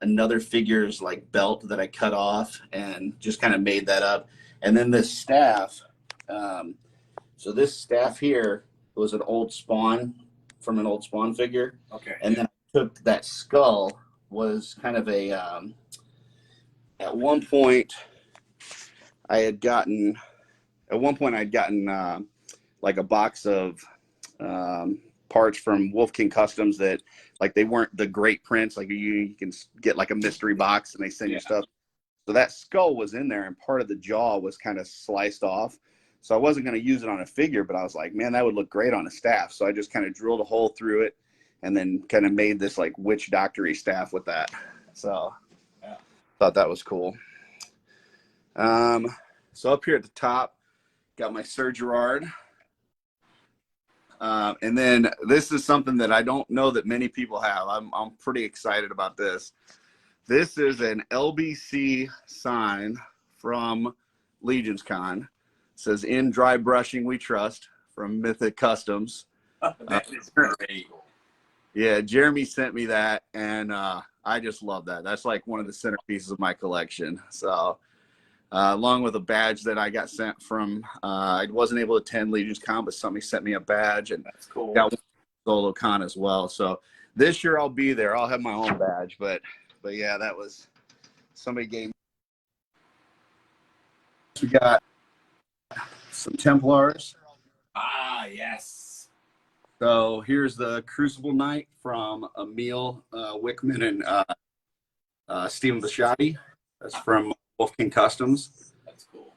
S4: another figure's like belt that I cut off and just kind of made that up. And then this staff. So this staff here was an old Spawn from an old Spawn figure.
S3: Okay.
S4: And then I took that skull was kind of a. At one point, I'd gotten like a box of parts from Wolf King Customs that like they weren't the great prints. Like you can get like a mystery box and they send you stuff. So that skull was in there and part of the jaw was kind of sliced off. So I wasn't going to use it on a figure, but I was like, man, that would look great on a staff. So I just kind of drilled a hole through it and then kind of made this like witch doctory staff with that. So thought that was cool. So up here at the top, got my Sir Gerard. And then this is something that I don't know that many people have. I'm pretty excited about this. This is an LBC sign from Legions Con. It says, "In dry brushing we trust," from Mythic Customs.
S3: That is great.
S4: Yeah, Jeremy sent me that, and I just love that. That's like one of the centerpieces of my collection. So along with a badge that I got sent from, I wasn't able to attend Legions Con, but somebody sent me a badge, and
S3: That's cool.
S4: got one Solo Con as well. So this year I'll be there. I'll have my own badge, but yeah, that was somebody gave me. We got some Templars.
S3: Ah, yes.
S4: So here's the Crucible Knight from Emil Wickman and Stephen Bisciotti. That's from Wolf King Customs.
S3: That's cool.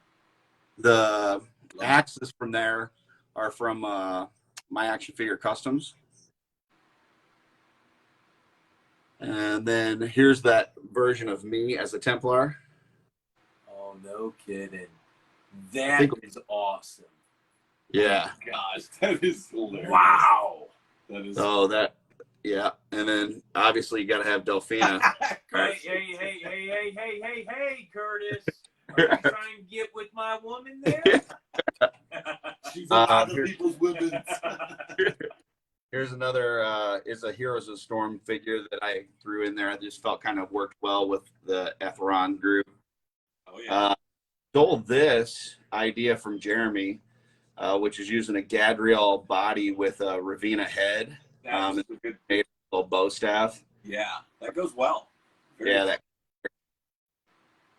S4: The axes from there are from My Action Figure Customs. And then here's that version of me as a Templar.
S3: Oh, no kidding. That is awesome.
S4: Yeah.
S3: Oh, gosh, that is hilarious. Wow. That is.
S4: Oh, that. Yeah. And then obviously you got to have Delphina.
S3: Hey, Curtis. Are you trying to get with my woman there?
S1: She's other people's women.
S4: Here's another, is a Heroes of Storm figure that I threw in there. I just felt kind of worked well with the Etheron group.
S3: Oh, yeah.
S4: Stole this idea from Jeremy, which is using a Gadriel body with a Ravina head.
S3: That's a good
S4: made a little bow staff.
S3: Yeah, that goes well.
S4: Yeah,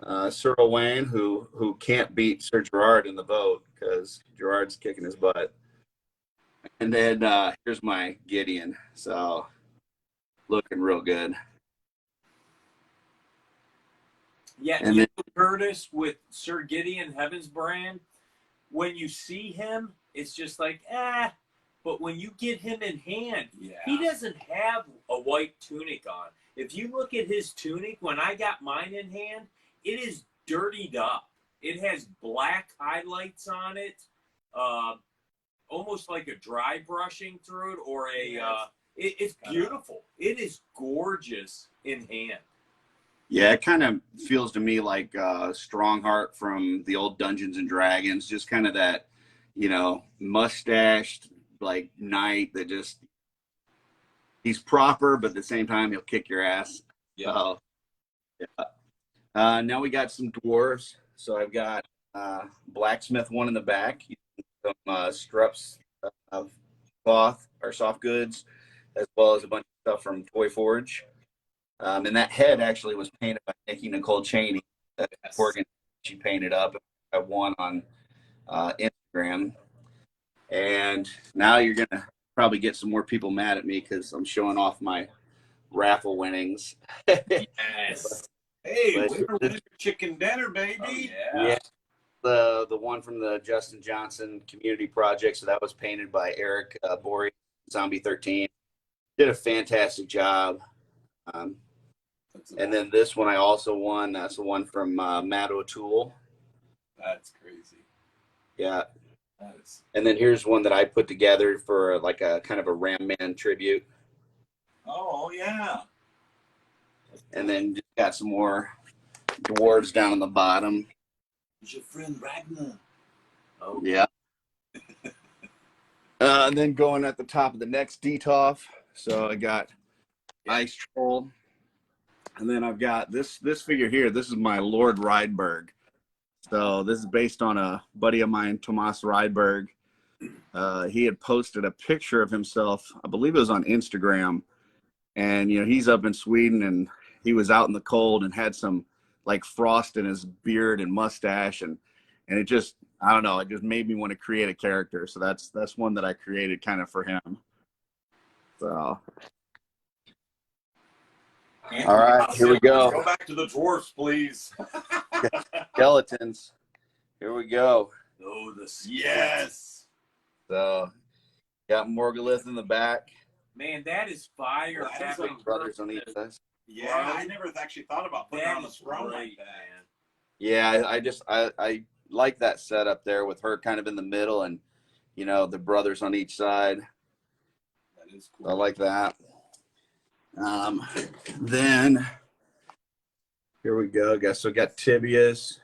S4: that. Sir Owain, who can't beat Sir Gerard in the boat because Gerard's kicking his butt. And then here's my Gideon. So looking real good.
S3: Yeah,
S4: and
S3: then, Curtis with Sir Gideon Heaven's Brand, when you see him, it's just like, but when you get him in hand, he doesn't have a white tunic on. If you look at his tunic, when I got mine in hand, it is dirtied up. It has black highlights on it, almost like a dry brushing through it, or it's beautiful. It is gorgeous in hand.
S4: Yeah, it kind of feels to me like Strongheart from the old Dungeons and Dragons, just kind of that, mustached like knight that just, he's proper, but at the same time he'll kick your ass.
S3: Yeah.
S4: Now we got some dwarves. So I've got blacksmith one in the back, some strups of cloth or soft goods, as well as a bunch of stuff from Toy Forge. And that head actually was painted by Nikki Nicole Cheney. Oregon, she painted up. I won on Instagram. And now you're gonna probably get some more people mad at me because I'm showing off my raffle winnings.
S3: Yes.
S1: Hey,
S4: But
S1: winner, winner, chicken dinner, baby.
S3: Oh,
S4: Yeah, the one from the Justin Johnson Community Project. So that was painted by Eric Bory, Zombie 13. Did a fantastic job. And then this one I also won. That's the one from Matt O'Toole.
S1: That's crazy.
S4: Yeah. And then here's one that I put together for like a kind of a Ram Man tribute.
S1: Oh, yeah.
S4: And then just got some more dwarves down on the bottom.
S1: It's your friend Ragnar.
S4: Oh, yeah. And then going at the top of the next DTOF. So I got Ice Troll. And then I've got this figure here. This is my Lord Rydberg. So this is based on a buddy of mine, Tomas Rydberg. He had posted a picture of himself, I believe it was on Instagram. And, you know, he's up in Sweden and he was out in the cold and had some like frost in his beard and mustache. And it just, I don't know, it just made me want to create a character. So that's one that I created kind of for him. So.
S1: Anthony,
S4: All right, here we go.
S1: Go back to the dwarfs, please.
S4: Skeletons. Here we go.
S1: Oh, yes.
S4: So, got Morgulith in the back.
S3: Man, that is fire.
S1: That is
S3: having
S4: Brothers on each side.
S1: Yeah, I never actually thought about putting
S3: That
S1: on a
S3: is
S1: throne
S3: great,
S1: like that.
S3: man.
S4: Yeah, I like that setup there with her kind of in the middle and, you know, the brothers on each side.
S1: That is cool.
S4: I like that. Then here we go. So we got Tibius.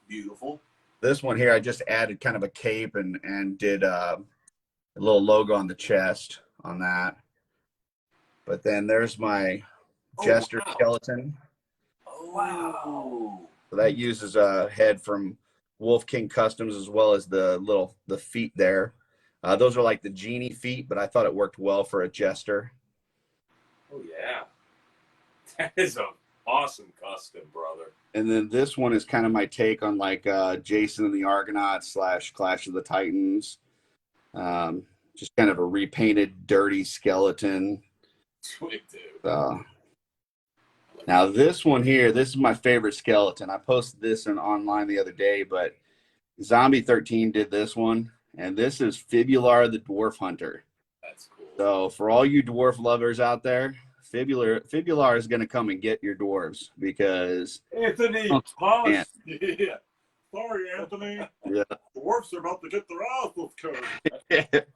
S1: Beautiful.
S4: This one here, I just added kind of a cape and did a little logo on the chest on that. But then there's my Jester skeleton.
S1: Oh, wow.
S4: So that uses a head from Wolf King Customs as well as the feet there. Those are like the genie feet, but I thought it worked well for a Jester.
S3: Oh, yeah. That is an awesome custom, brother.
S4: And then this one is kind of my take on like Jason and the Argonauts / Clash of the Titans. Just kind of a repainted, dirty skeleton.
S1: Sweet, dude.
S4: Now this one here, this is my favorite skeleton. I posted this online the other day, but Zombie 13 did this one, and this is Fibular the Dwarf Hunter.
S1: That's cool.
S4: So for all you dwarf lovers out there, Fibular is going to come and get your dwarves because
S1: Anthony,
S4: yeah.
S1: Yeah. Sorry, Anthony.
S4: Yeah.
S1: The dwarfs are about to get their asses cut.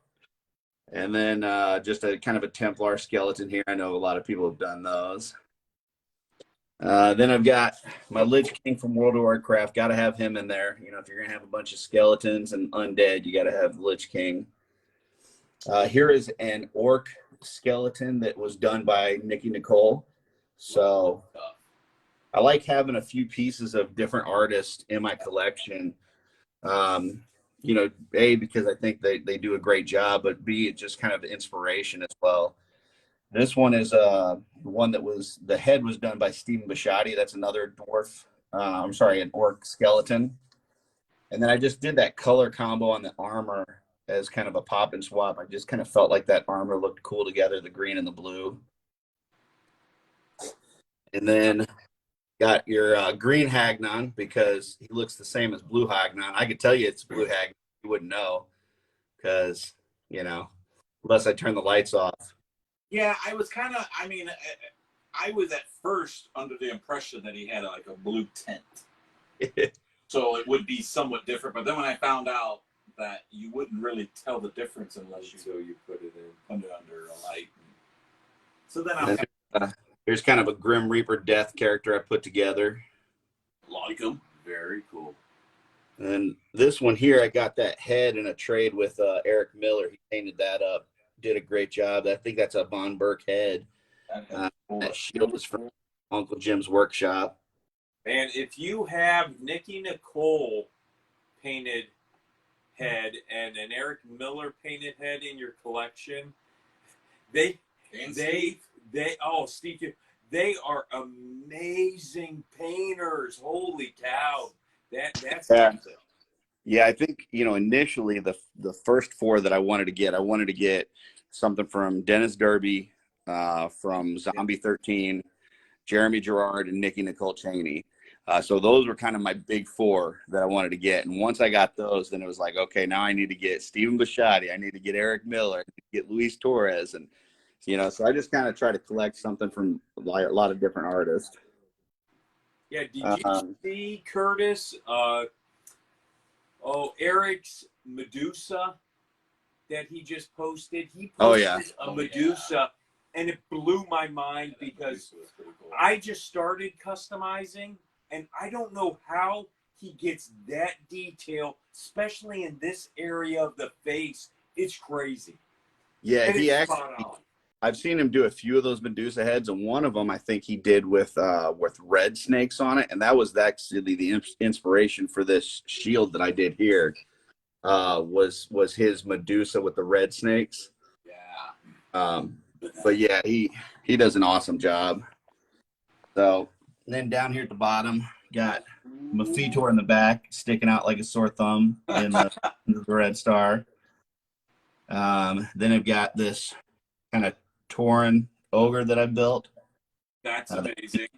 S4: And then just a kind of a Templar skeleton here. I know a lot of people have done those. Then I've got my Lich King from World of Warcraft. Got to have him in there. You know, if you're going to have a bunch of skeletons and undead, you got to have Lich King. Here is an orc skeleton that was done by Nikki Nicole. So I like having a few pieces of different artists in my collection. You know, A, because I think they do a great job, but B, it's just kind of inspiration as well. This one is one that was, the head was done by Stephen Bisciotti. That's another an orc skeleton. And then I just did that color combo on the armor as kind of a pop and swap. I just kind of felt like that armor looked cool together, the green and the blue. And then got your green Hagnon because he looks the same as blue Hagnon. I could tell you it's blue Hagnon. You wouldn't know because, you know, unless I turn the lights off.
S1: Yeah, I was kind of, I was at first under the impression that he had like a blue tint. So it would be somewhat different. But then when I found out that you wouldn't really tell the difference unless you put it under a light. So then
S4: here's kind of a Grim Reaper Death character I put together.
S1: Like him. Very cool.
S4: And this one here, I got that head in a trade with Eric Miller. He painted that up. Did a great job. I think that's a Von Burke head. That shield is from Uncle Jim's workshop.
S3: And if you have Nikki Nicole painted head and an Eric Miller painted head in your collection, they Steve, they are amazing painters. Holy cow. That's
S4: Yeah.
S3: something.
S4: Yeah, I think, initially the first four that I wanted to get something from Dennis Derby, from Zombie 13, Jeremy Gerard, and Nikki Nicole Cheney. So those were kind of my big four that I wanted to get. And once I got those, then it was like, okay, now I need to get Stephen Bisciotti. I need to get Eric Miller. I need to get Luis Torres. And, so I just kind of try to collect something from a lot of different artists.
S3: Yeah, did you see Curtis? Eric's Medusa that he just posted. He posted a Medusa, and it blew my mind because I just started customizing, and I don't know how he gets that detail, especially in this area of the face. It's crazy.
S4: Yeah,
S3: And
S4: he actually. I've seen him do a few of those Medusa heads, and one of them I think he did with red snakes on it, and that was actually the inspiration for this shield that I did here. Was his Medusa with the red snakes. Yeah. But yeah, he does an awesome job. So then down here at the bottom, got Mephitor in the back, sticking out like a sore thumb in the red star. Then I've got this kind of Tauren ogre that I built.
S3: That's amazing.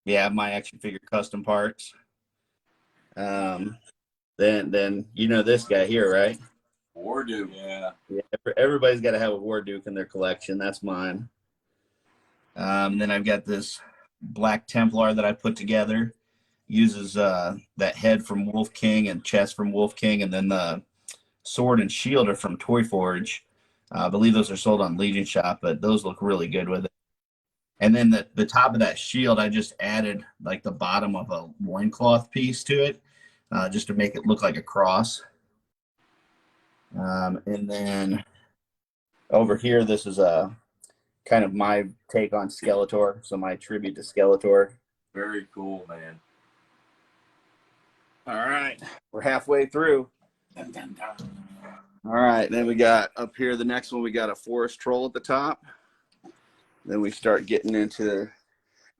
S4: Yeah, my action figure custom parts. Then this guy here, right?
S3: Warduke.
S4: Yeah. Everybody's got to have a Warduke in their collection. That's mine. Then I've got this Black Templar that I put together. Uses that head from Wolf King and chest from Wolf King, and then the sword and shield are from Toy Forge. I believe those are sold on Legion Shop, but those look really good with it. And then the top of that shield, I just added like the bottom of a loincloth piece to it, just to make it look like a cross. And then over here, this is a kind of my take on Skeletor, so my tribute to Skeletor.
S3: Very cool, man.
S4: All right, we're halfway through.
S3: Dun, dun, dun.
S4: All right, then we got up here, the next one, we got a forest troll at the top. Then we start getting into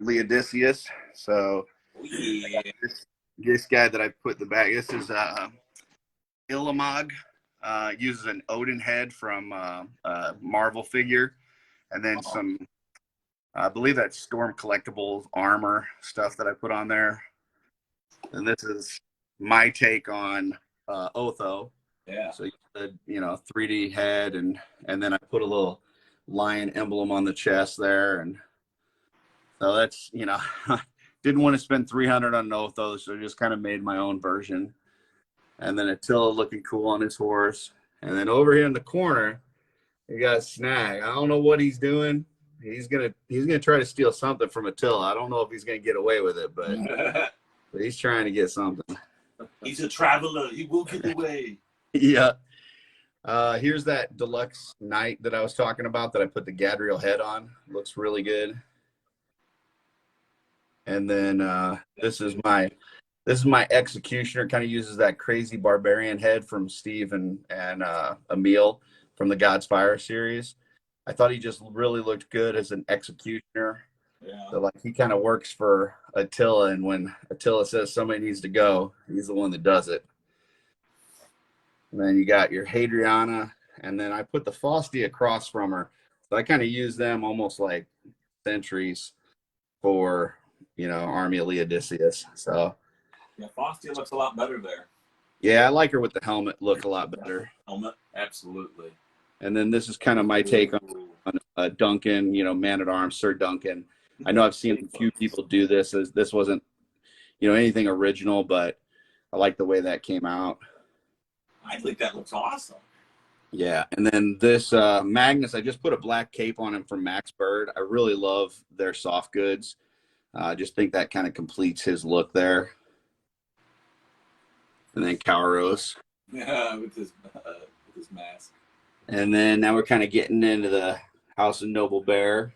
S4: Leodicius. So this guy that I put in the back, this is Illamog. Uses an Odin head from a Marvel figure. And then some, I believe that's Storm Collectibles armor stuff that I put on there. And this is my take on Otho. Yeah. So the 3D head, and then I put a little lion emblem on the chest there, and so that's didn't want to spend $300 on an Otho, so just kind of made my own version. And then Attila looking cool on his horse, and then over here in the corner, you got Snag. I don't know what he's doing. He's gonna try to steal something from Attila. I don't know if he's gonna get away with it, but he's trying to get something.
S1: He's a traveler. He will get away.
S4: Yeah. Here's that deluxe knight that I was talking about that I put the Gadriel head on. Looks really good. And then this is my executioner. Kind of uses that crazy barbarian head from Steve and Emil from the God's Fire series. I thought he just really looked good as an executioner. Yeah. So he kind of works for Attila, and when Attila says somebody needs to go, he's the one that does it. And then you got your Hadriana, and then I put the Faustia across from her. So I kind of use them almost like sentries for, Army of Leodicius. So
S1: yeah, Faustia looks a lot better there.
S4: Yeah, I like her with the helmet look a lot better.
S1: Helmet, absolutely.
S4: And then this is kind of my take on Duncan, Man-at-Arms, Sir Duncan. I know I've seen a few people do this. This wasn't, anything original, but I like the way that came out.
S1: I think that looks awesome.
S4: Yeah, and then this Magnus, I just put a black cape on him from Max Bird. I really love their soft goods. I just think that kind of completes his look there. And then Kauros.
S1: Yeah, with his mask.
S4: And then now we're kind of getting into the House of Noble Bear.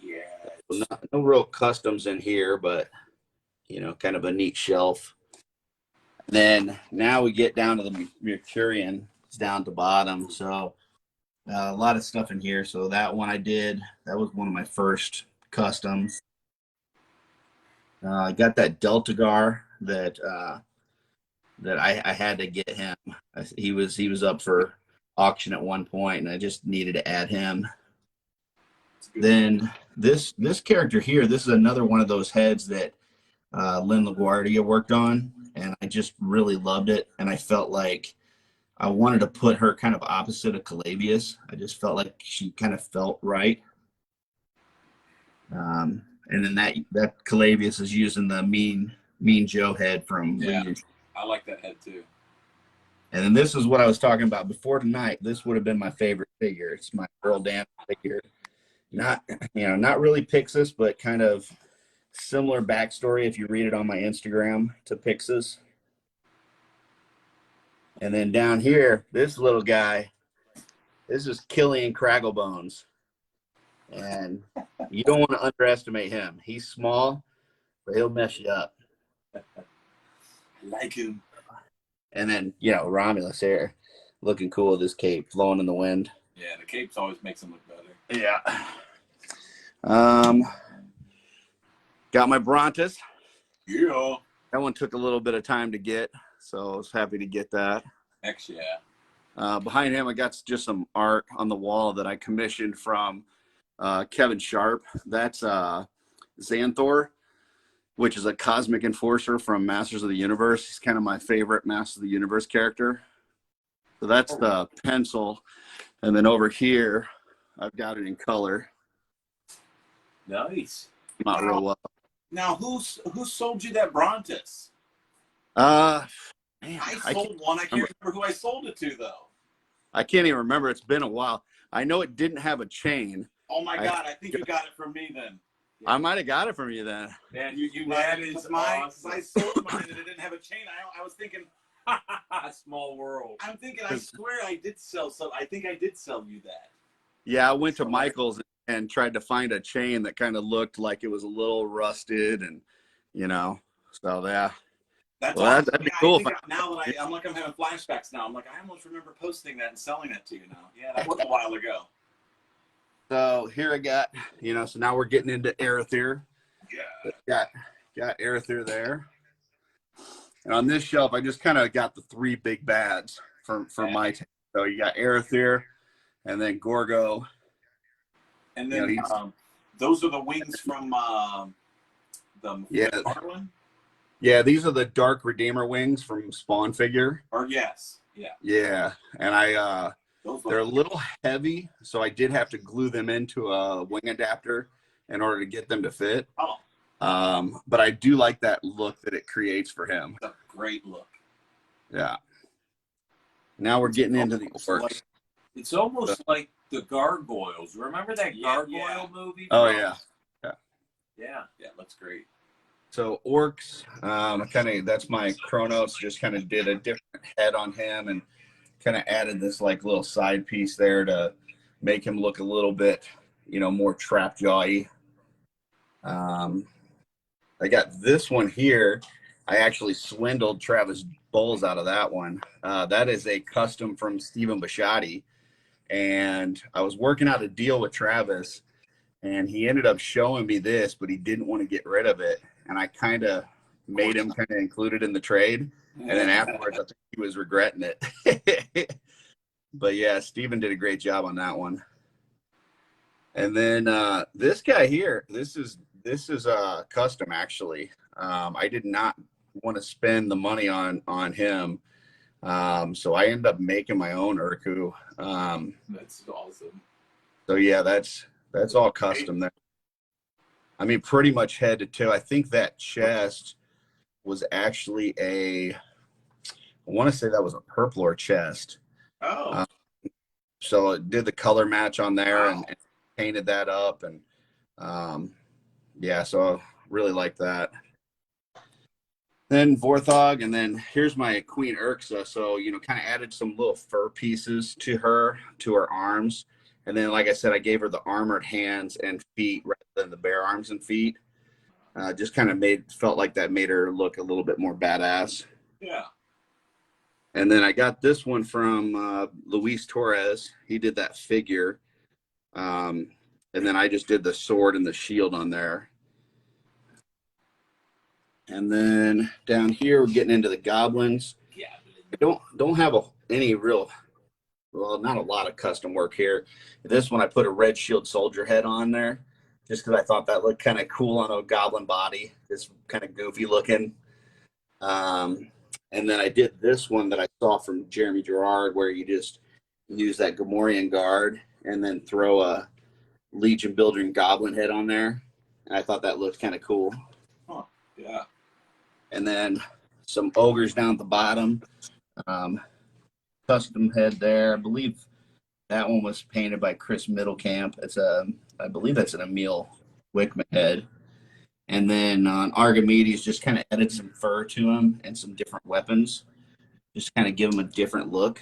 S1: Yeah.
S4: no real customs in here, but kind of a neat shelf. Then now we get down to the Mercurian. It's down at the bottom, so a lot of stuff in here. So that one I did. That was one of my first customs. I got that Delta Gar that I had to get him. He was up for auction at one point, and I just needed to add him. Then this character here, this is another one of those heads that Lynn LaGuardia worked on, and I just really loved it. And I felt like I wanted to put her kind of opposite of Calabius. I just felt like she kind of felt right. And then that Calabius is using the Mean Joe head from Legion.
S5: I like that head too.
S4: And then this is what I was talking about before tonight. This would have been my favorite figure. It's my Earl Dan figure. Not really Pixis, but kind of similar backstory if you read it on my Instagram to Pixis. And then down here, this little guy, this is Killian Cragglebones. And you don't want to underestimate him. He's small, but he'll mess you up.
S5: I like him.
S4: And then, Romulus here, looking cool with his cape flowing in the wind.
S5: Yeah, the capes always makes him look better.
S4: Yeah. Got my Brontus.
S5: Yeah.
S4: That one took a little bit of time to get, so I was happy to get that.
S5: Heck yeah.
S4: Behind him, I got just some art on the wall that I commissioned from Kevin Sharp. That's Xanthor, which is a cosmic enforcer from Masters of the Universe. He's kind of my favorite Masters of the Universe character. So that's the pencil. And then over here, I've got it in color.
S5: Nice.
S4: Not real well.
S5: Now, who sold you that Brontus?
S4: Man,
S5: I sold one. I can't remember who I sold it to, though.
S4: I can't even remember. It's been a while. I know it didn't have a chain.
S5: Oh, my God. I think you got it from me then.
S4: I might have got it from you then.
S5: Man, you
S3: That
S5: is
S3: is
S5: awesome.
S3: awesome.
S5: I sold mine and it didn't have a chain. I was thinking,
S3: Small world.
S5: I'm thinking, I swear I did sell some. I think I did sell you that.
S4: Yeah, I went to Michael's and tried to find a chain that kind of looked like it was a little rusted, and so yeah.
S5: That's
S4: Well,
S5: awesome.
S4: that'd be
S5: Yeah,
S4: cool.
S5: now that I'm having flashbacks now. I'm like, I almost remember posting that and selling it to you now. Yeah, that was a while ago.
S4: So here I got, so now we're getting into Arethyr.
S5: Yeah.
S4: Got Arethyr there. And on this shelf, I just kind of got the three big bads for my team. So you got Arethyr, and then Gorgo.
S5: And then those are the wings from the Carlin?
S4: Yeah, these are the Dark Redeemer wings from Spawn figure.
S5: Or yes. Yeah.
S4: Yeah. And they're a little heavy, so I did have to glue them into a wing adapter in order to get them to fit.
S5: Oh.
S4: But I do like that look that it creates for him.
S5: It's a great look.
S4: Yeah. Now we're getting into the orcs.
S3: It's almost like the Gargoyles. Remember that Gargoyle movie?
S4: Oh, yeah.
S3: Yeah.
S5: Yeah, looks great.
S4: So orcs, that's my Kronos. Just kind of did a different head on him and kind of added this like little side piece there to make him look a little bit, more trap jawy. I got this one here. I actually swindled Travis Bowles out of that one. That is a custom from Stephen Bisciotti. And I was working out a deal with Travis, and he ended up showing me this, but he didn't want to get rid of it. And I kind of made him kind of include it in the trade. And then afterwards, I think he was regretting it. But yeah, Stephen did a great job on that one. And then this guy here, this is custom actually. I did not want to spend the money on him. So I ended up making my own Urku.
S5: That's awesome.
S4: So yeah, that's all custom there. I mean, pretty much head to toe. I think that chest was actually I want to say that was a Purplor chest.
S5: Oh.
S4: So it did the color match on there.
S5: Wow.
S4: and painted that up, and so I really like that. Then Vorthog, and then here's my Queen Urxa. So kind of added some little fur pieces to her arms, And then, like I said, I gave her the armored hands and feet rather than the bare arms and feet. Just kind of felt like that made her look a little bit more badass.
S5: Yeah.
S4: And then I got this one from Luis Torres. He did that figure. And then I just did the sword and the shield on there. And then down here, we're getting into the goblins.
S5: Yeah.
S4: I don't have any real, well, not a lot of custom work here. This one, I put a red shield soldier head on there just because I thought that looked kind of cool on a goblin body. It's kind of goofy looking. And then I did this one that I saw from Jeremy Gerard where you just use that Gamorrean guard and then throw a Legion Building goblin head on there. And I thought that looked kind of cool.
S5: Huh. Yeah.
S4: And then some ogres down at the bottom. Custom head there. I believe that one was painted by Chris Middlecamp. I believe that's an Emil Wickman head. And then on Archimedes, just kind of added some fur to him and some different weapons. Just kind of give him a different look.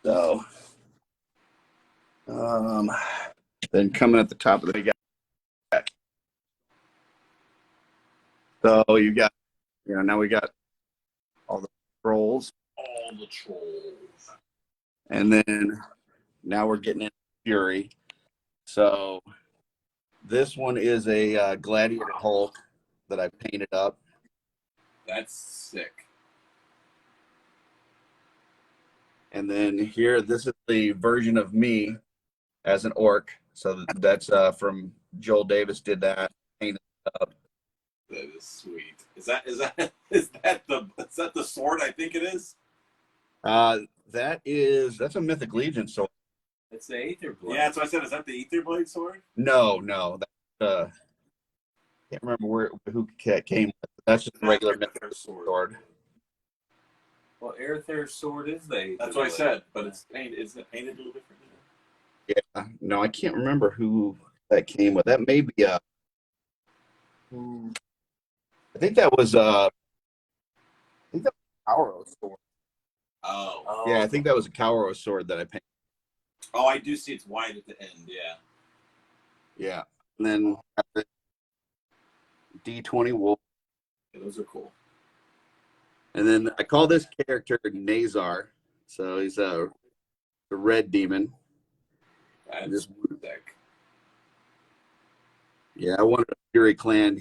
S4: So, then coming at the top of the got. So you got, now we got all the trolls.
S5: All the trolls.
S4: And then now we're getting into Fury. So this one is a Gladiator Hulk that I painted up.
S5: That's sick.
S4: And then here, this is the version of me as an orc. So that's from Joel Davis did that. Painted up.
S5: That is sweet. Is that the sword I think it is?
S4: That's a Mythic Legion sword.
S3: It's the Aether Blade.
S5: Yeah, that's what I said. Is that the Ether Blade sword?
S4: No, that's, can't remember who came with it. That's just a regular Mythic sword.
S3: Well, Aether's sword is the Aether
S5: That's what I
S3: Blade.
S5: said, but it's painted. Isn't it painted a little different?
S4: Yeah, no, I can't remember who that came with. That may be I think that was Kauro sword.
S5: Oh.
S4: Yeah, I think that was a Kauro sword that I painted.
S5: Oh, I do see it's white at the end. Yeah.
S4: Yeah, and then the D20 Wolf,
S5: Yeah, those are cool.
S4: and then I call this character Nazar. So he's a red demon.
S5: That's sick.
S4: Yeah, I wanted a Fury Clan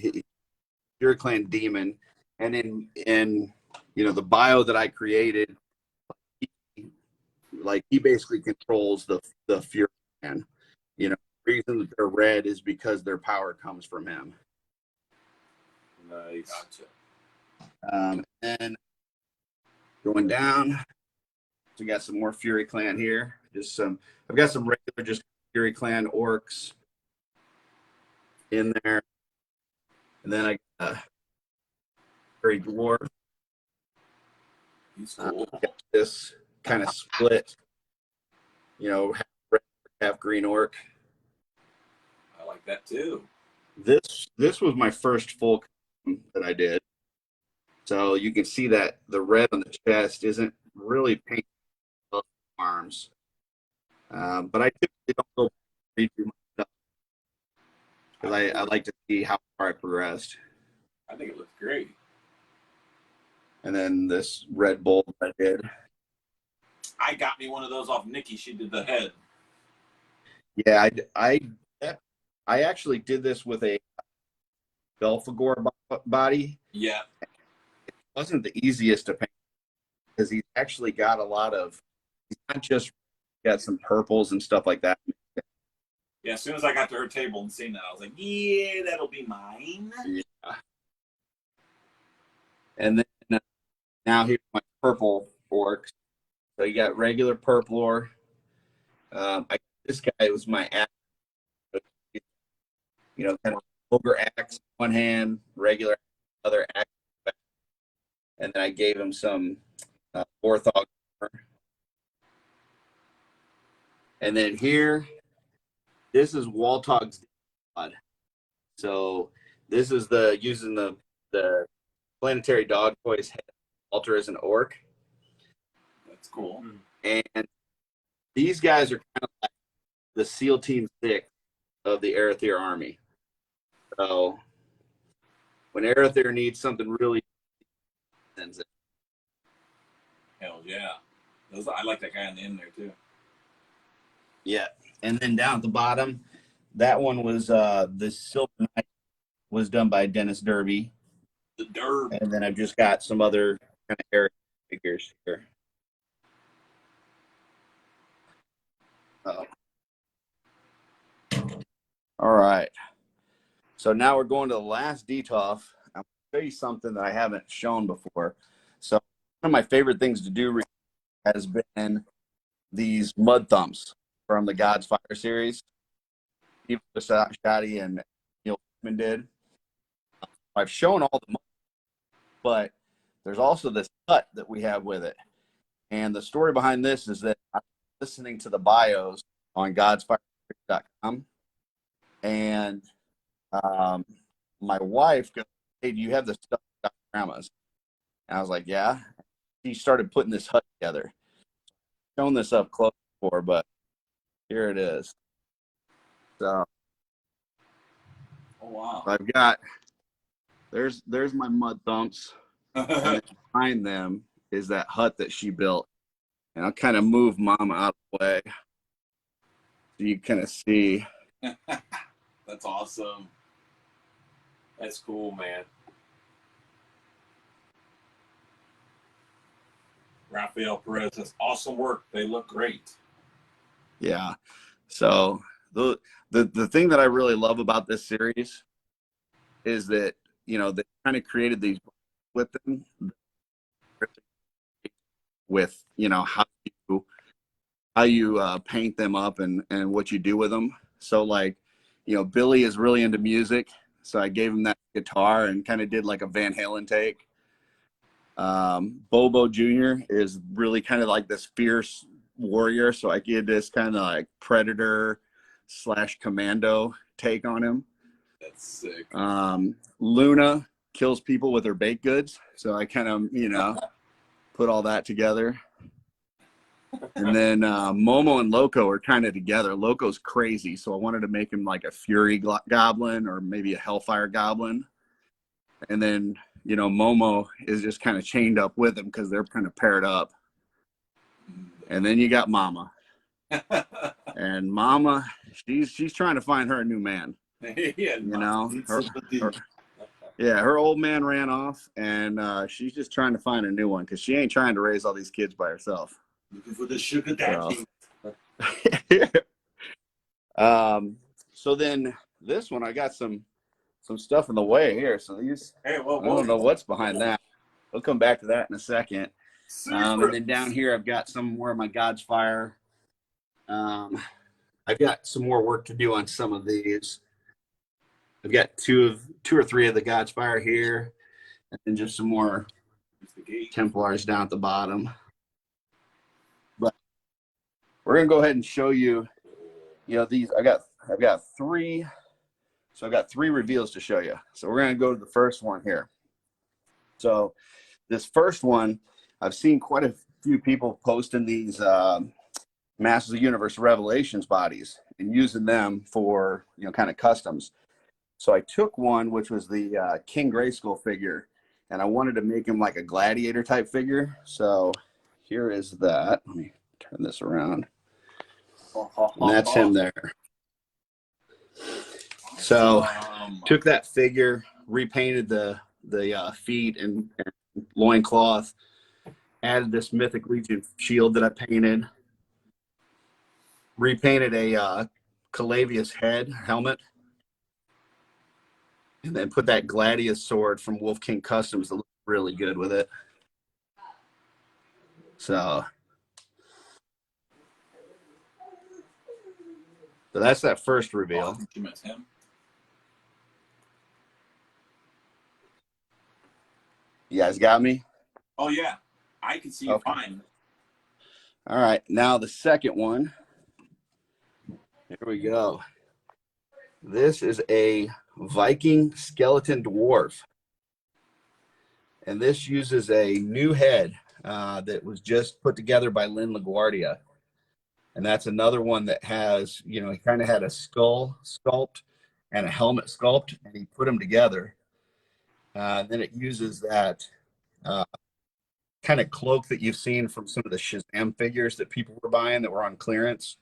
S4: demon, and in the bio that I created, he basically controls the Fury Clan. The reason that they're red is because their power comes from him.
S5: Nice. Gotcha.
S4: And going down, we got some more Fury Clan here. I've got some regular just Fury Clan orcs in there, and then I got Fury Dwarf.
S5: He's cool.
S4: Got this kind of split, half red, half green orc.
S5: I like that too.
S4: This was my first full custom that I did. So you can see that the red on the chest isn't really painted on the arms. But I typically don't go redo my stuff because I like to see how far I progressed.
S5: I think it looks great.
S4: And then this red bolt I did.
S5: I got me one of those off Nikki. She did the head.
S4: Yeah, I actually did this with a Belphegor body.
S5: Yeah.
S4: It wasn't the easiest to paint because he's actually got he's not just got some purples and stuff like that.
S5: Yeah, as soon as I got to her table and seen that, I was like, yeah, that'll be mine.
S4: Yeah. And then now here's my purple orcs. So you got regular purple orc. This guy was my axe. Kind of ogre axe one hand, regular other axe, and then I gave him some orthog. And then here, this is Waltog's god. So this is using the planetary dog toys head altar as an orc.
S5: That's cool.
S4: And these guys are kind of like the SEAL Team 6 of the Arethyr Army. So when Arethyr needs something really, sends it.
S5: Hell yeah. I like that guy on the end there too.
S4: Yeah. And then down at the bottom, that one was the Silver Knight was done by Dennis Derby.
S5: The Derb.
S4: And then I've just got some other kind of Eric figures here. Oh. All right. So now we're going to the last DTOF. I'm going to show you something that I haven't shown before. So one of my favorite things to do has been these mud thumps from the God's Fire series. Steve Shotty and Neil Freeman did. I've shown all the mud, but there's also this cut that we have with it. And the story behind this is that I'm listening to the bios on godsfire.com, and my wife goes, "Hey, do you have the stuff at grandma's?" And I was like, "Yeah." She started putting this hut together. Shown this up close before, but here it is. So,
S5: Oh wow.
S4: I've got there's my mud thumps, and then behind them is that hut that she built. And I'll kind of move Mama out of the way so you kind of see.
S5: That's awesome.
S3: That's cool, man.
S5: Rafael Perez, that's awesome work. They look great.
S4: Yeah. So the thing that I really love about this series is that, you know, they kind of created these with them with, you know, how you paint them up and what you do with them. So like, you know, Billy is really into music. So I gave him that guitar and kind of did like a Van Halen take. Bobo Jr. is really kind of like this fierce warrior. So I did this kind of like predator / commando take on him.
S5: That's sick.
S4: Luna kills people with her baked goods. So I kind of, you know, put all that together. And then Momo and Loco are kind of together. Loco's crazy, so I wanted to make him like a Fury Goblin or maybe a Hellfire Goblin. And then, you know, Momo is just kind of chained up with him because they're kind of paired up. And then you got Mama. And Mama, she's trying to find her a new man.
S5: Yeah,
S4: you know, her old man ran off, and she's just trying to find a new one because she ain't trying to raise all these kids by herself.
S5: looking for the sugar daddy.
S4: So then this one, I got some stuff in the way here. So these,
S5: Hey,
S4: I don't know what's behind that. We'll come back to that in a second. And then down here, I've got some more of my God's Fire. I've got some more work to do on some of these. I've got two or three of the God's Fire here, and then just some more Templars down at the bottom. But we're gonna go ahead and show you, you know, these. I've got three. So I've got three reveals to show you. So we're gonna go to the first one here. So this first one, I've seen quite a few people posting these Masters of the Universe Revelations bodies and using them for, you know, kind of customs. So I took one, which was the King Grayskull figure, and I wanted to make him like a gladiator type figure. So here is that. Let me turn this around. And that's him there. So took that figure, repainted the feet and loincloth, added this Mythic Legion shield that I painted, repainted a Calavius head helmet, and then put that Gladius sword from Wolf King Customs that looked really good with it. So that's that first reveal. You guys got me?
S5: Oh, yeah. I can see you fine.
S4: All right. Now the second one. Here we go. This is a Viking skeleton dwarf. And this uses a new head that was just put together by Lynn LaGuardia. And that's another one that has, you know, he kind of had a skull sculpt and a helmet sculpt, and he put them together. Then it uses that uh, kind of cloak that you've seen from some of the Shazam figures that people were buying that were on clearance.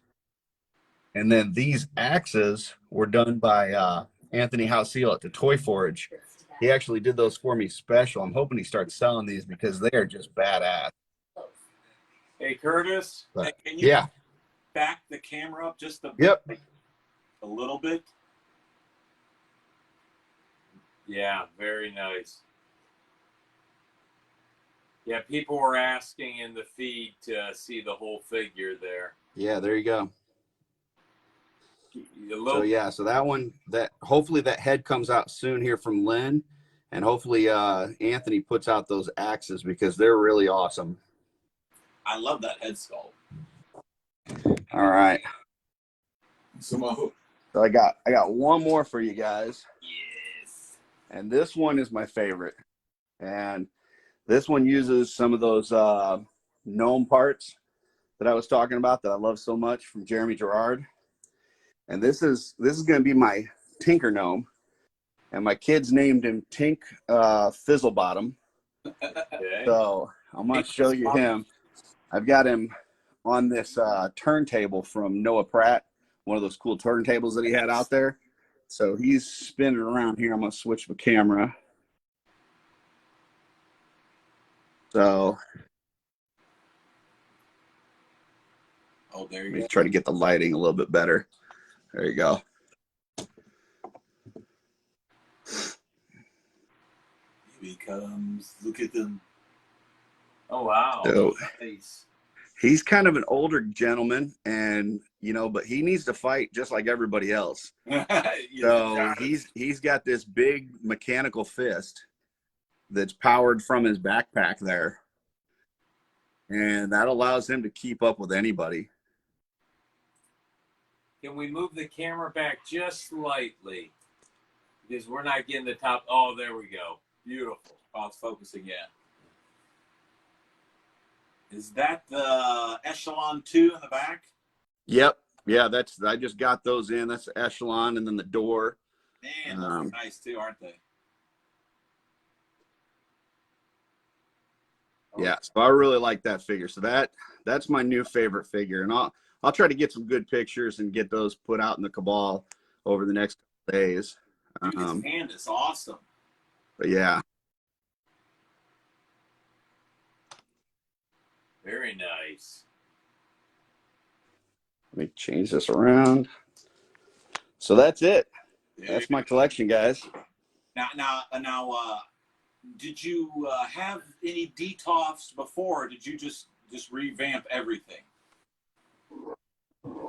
S4: And then these axes were done by Anthony Houseel at the Toy Forge. He actually did those for me special. I'm hoping he starts selling these because they are just badass.
S3: Hey, Curtis.
S4: But,
S5: Can you
S4: yeah.
S5: back the camera up just a
S4: Yep.
S5: a little bit?
S3: Yeah, very nice. Yeah, people were asking in the feed to see the whole figure there.
S4: Yeah, there you go.
S3: So
S4: yeah, so that one, that hopefully that head comes out soon here from Lynn, and hopefully Anthony puts out those axes because they're really awesome.
S5: I love that head sculpt.
S4: All right.
S5: So
S4: So I got one more for you guys.
S5: yes.
S4: And this one is my favorite. And this one uses some of those gnome parts that I was talking about that I love so much from Jeremy Gerard. And this is going to be my Tinker Gnome. And my kids named him Tink Fizzlebottom.
S3: Okay.
S4: So I'm going to show you him. I've got him on this turntable from Noah Pratt, one of those cool turntables that he had out there. So he's spinning around here. I'm going to switch the camera. So
S5: There you
S4: let me
S5: go.
S4: try to get the lighting a little bit better. There you go.
S5: Here he comes. Look at them.
S3: Oh, wow.
S4: So
S5: Nice.
S4: he's kind of an older gentleman, and but he needs to fight just like everybody else. So he's got this big mechanical fist that's powered from his backpack there, and that allows him to keep up with anybody.
S3: Can we move the camera back just slightly? Because we're not getting the top. Oh, there we go. Beautiful.
S5: Oh, it's focusing, yeah. Is that the Echelon 2 in the back?
S4: Yep. Yeah, I just got those in. That's the Echelon, and then the door.
S5: Man, those are nice too, aren't they?
S4: Yeah, so I really like that figure. So that's my new favorite figure, and I'll try to get some good pictures and get those put out in the Cabal over the next couple days.
S5: Dude, his hand is awesome.
S4: But yeah.
S3: Very nice.
S4: Let me change this around. So that's it. That's my collection, guys.
S5: Now, did you have any detoffs before? Or did you just revamp everything?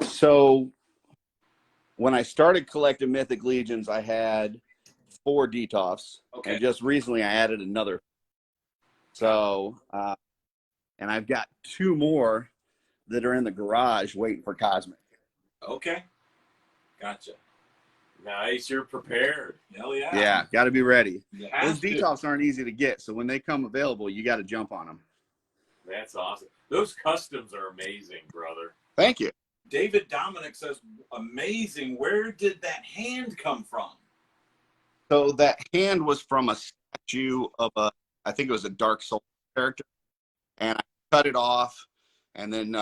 S4: So when I started collecting Mythic Legions, I had 4 detoffs.
S5: Okay.
S4: And just recently I added another. So, and I've got 2 more that are in the garage waiting for Cosmic.
S5: Okay. Gotcha.
S3: Nice. You're prepared.
S5: Hell yeah.
S4: Yeah, got to be ready.
S5: Those
S4: detoffs aren't easy to get, so when they come available, you got to jump on them.
S3: That's awesome. Those customs are amazing, brother.
S4: Thank you.
S5: David Dominic says, amazing. Where did that hand come from?
S4: So that hand was from a statue of I think it was a Dark Soul character, and I cut it off and then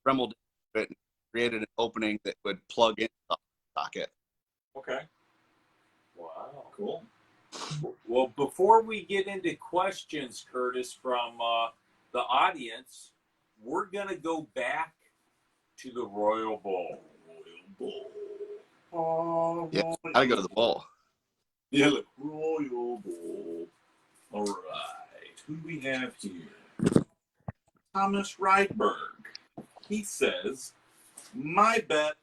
S4: dremeled it and created an opening that would plug into the socket.
S5: Okay.
S3: Wow.
S5: Cool.
S3: Well, before we get into questions, Curtis, from the audience, we're going to go back to the Royal Bowl.
S5: Oh,
S4: Yeah, I go to the bowl.
S5: Yeah, look, Royal Bowl. All right. Who do we have here? Thomas Rydberg. He says, my bet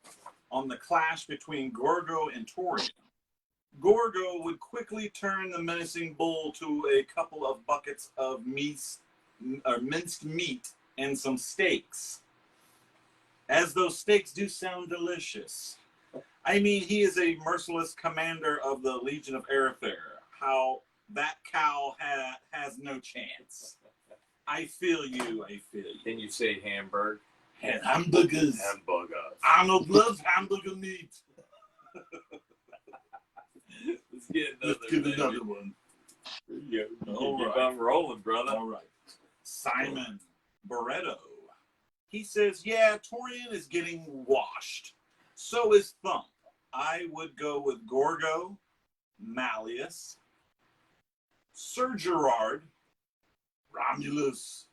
S5: on the clash between Gorgo and Torian. Gorgo would quickly turn the menacing bull to a couple of buckets of minced meat and some steaks. As those steaks do sound delicious. I mean, he is a merciless commander of the Legion of Arether. How that cow has no chance. I feel you.
S3: Can you say Hamburg?
S5: And hamburgers. Arnold loves hamburger meat.
S3: Let's get another
S5: one.
S3: Yeah,
S5: All
S3: keep
S5: right.
S3: on rolling, brother.
S5: All right. Simon Barretto. He says, yeah, Torian is getting washed. So is Thump. I would go with Gorgo, Malleus, Sir Gerard, Romulus,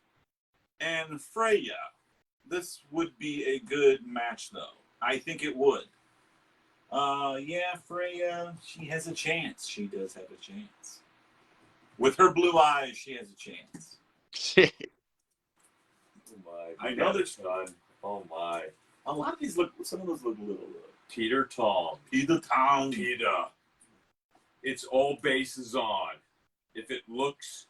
S5: and Freya. This would be a good match, though. I think it would. Yeah, Freya, she has a chance. She does have a chance. With her blue eyes, she has a chance.
S3: Oh my!
S5: I know there's
S3: son. Oh my!
S5: a lot of these look. Some of those look a little.
S3: Peter Tom.
S5: Peter Town.
S3: Peter. It's all bases on. If looks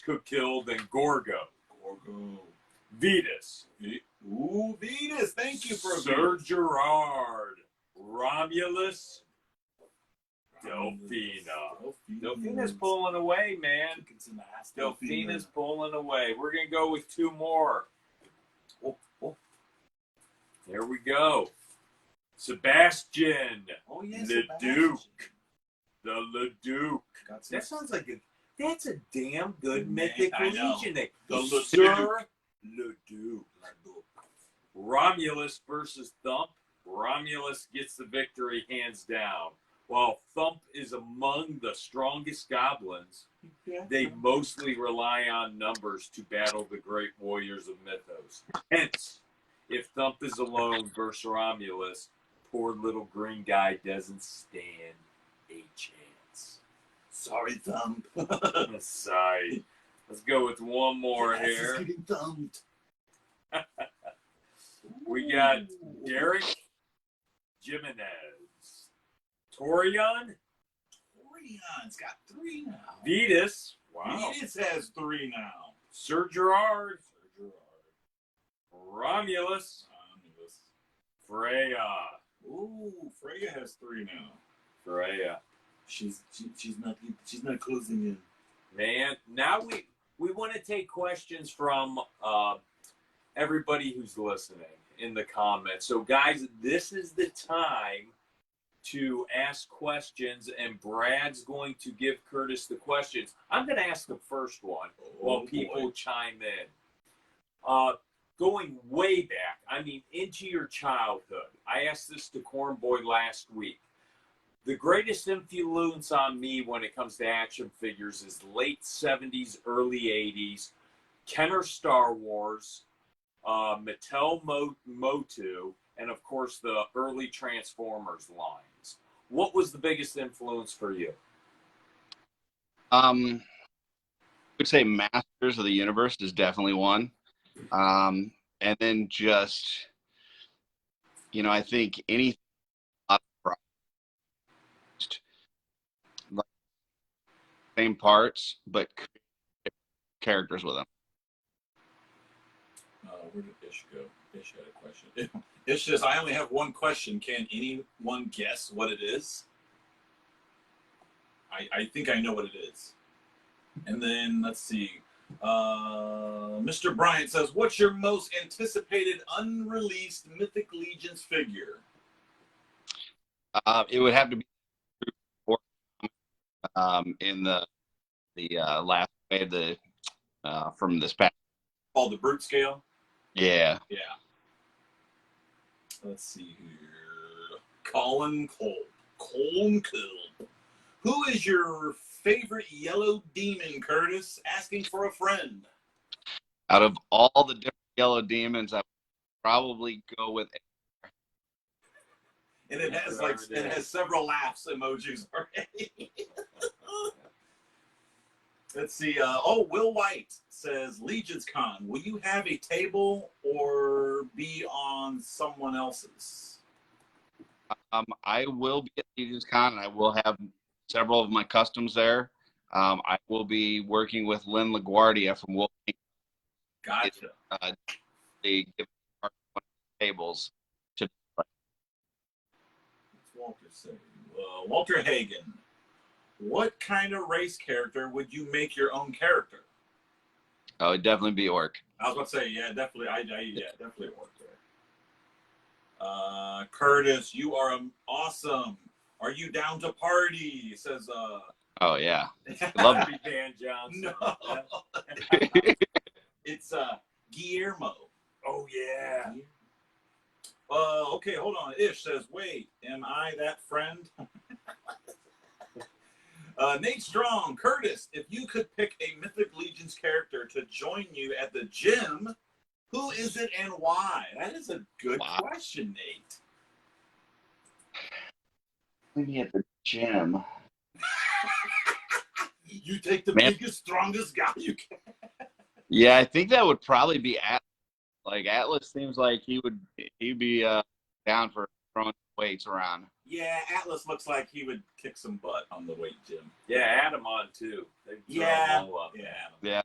S3: could kill, then Gorgo.
S5: Gorgo.
S3: Vetus.
S5: Ooh, Vetus. Thank you for
S3: Sir Gerard. Romulus. Delphina. Delphina's pulling away, man. Delphina's pulling away. We're going to go with two more. Oh. There we go. Sebastian.
S5: Oh, yes.
S3: Leduc. The Leduc. That sounds like that's a damn good mythic
S5: I know.
S3: legion name.
S5: The
S3: Sir Leduc. Romulus versus Thump. Romulus gets the victory hands down. While Thump is among the strongest goblins, they mostly rely on numbers to battle the great warriors of Mythos. Hence, if Thump is alone versus Romulus, poor little green guy doesn't stand a chance.
S5: Sorry, Thump.
S3: Sorry. Let's go with one more here.
S5: Getting thumped.
S3: We got Derek Jimenez. Torian.
S5: Torian's got 3 now.
S3: Vetus. Wow.
S5: Vetus has 3 now.
S3: Sir Gerard. Romulus. Freya.
S5: Ooh, Freya has 3 now.
S3: Freya.
S5: She's not closing in.
S3: Man, now we want to take questions from everybody who's listening in the comments. So guys, this is the time to ask questions, and Brad's going to give Curtis the questions. I'm going to ask the first one while people chime in. Going way back, I mean, into your childhood. I asked this to Cornboy last week. The greatest influence on me when it comes to action figures is late 70s, early 80s, Kenner Star Wars, Mattel Motu, and of course the early Transformers lines. What was the biggest influence for you?
S4: I would say Masters of the Universe is definitely one. And then just, I think anything like same parts, but characters with them.
S5: Where did Ish go? Ish had a question. Ish says, I only have one question. Can anyone guess what it is? I think I know what it is. And then, let's see. Mr. Bryant says, what's your most anticipated unreleased Mythic Legions figure?
S4: It would have to be in the last wave from this past.
S5: Called the Brute Scale?
S4: Yeah.
S5: Yeah. Let's see here. Colin Cole. Who is your favorite yellow demon, Curtis? Asking for a friend.
S4: Out of all the different yellow demons, I would probably go with.
S5: And it has several laughs emojis already. Let's see. Will White says, Legions Con, will you have a table or be on someone else's?
S4: I will be at Legions Con, and I will have several of my customs there. I will be working with Lynn LaGuardia from Wolfgang.
S5: Gotcha.
S4: They give tables to.
S5: What's Walter saying? Walter Hagen. What kind of race character would you make your own character?
S4: Oh, it'd definitely be Orc.
S5: I was about to say, yeah, definitely. Definitely Orc there. Curtis, you are awesome. Are you down to party? Says
S4: Oh yeah, love
S3: Happy Dan Johnson.
S5: No. It's Guillermo.
S3: Oh yeah.
S5: Okay, hold on. Ish says, wait, am I that friend? Nate Strong, Curtis, if you could pick a Mythic Legions character to join you at the gym, who is it and why? That is a good question, Nate.
S4: Maybe at the gym.
S5: You take the
S4: Man.
S5: biggest, strongest guy you can.
S4: Yeah, I think that would probably be Atlas. Like Atlas seems like he'd be down for throwing weights around.
S5: Yeah, Atlas looks like he would kick some butt on the weight gym.
S3: Yeah, add him on too.
S5: Yeah.
S3: Yeah.
S4: Yeah.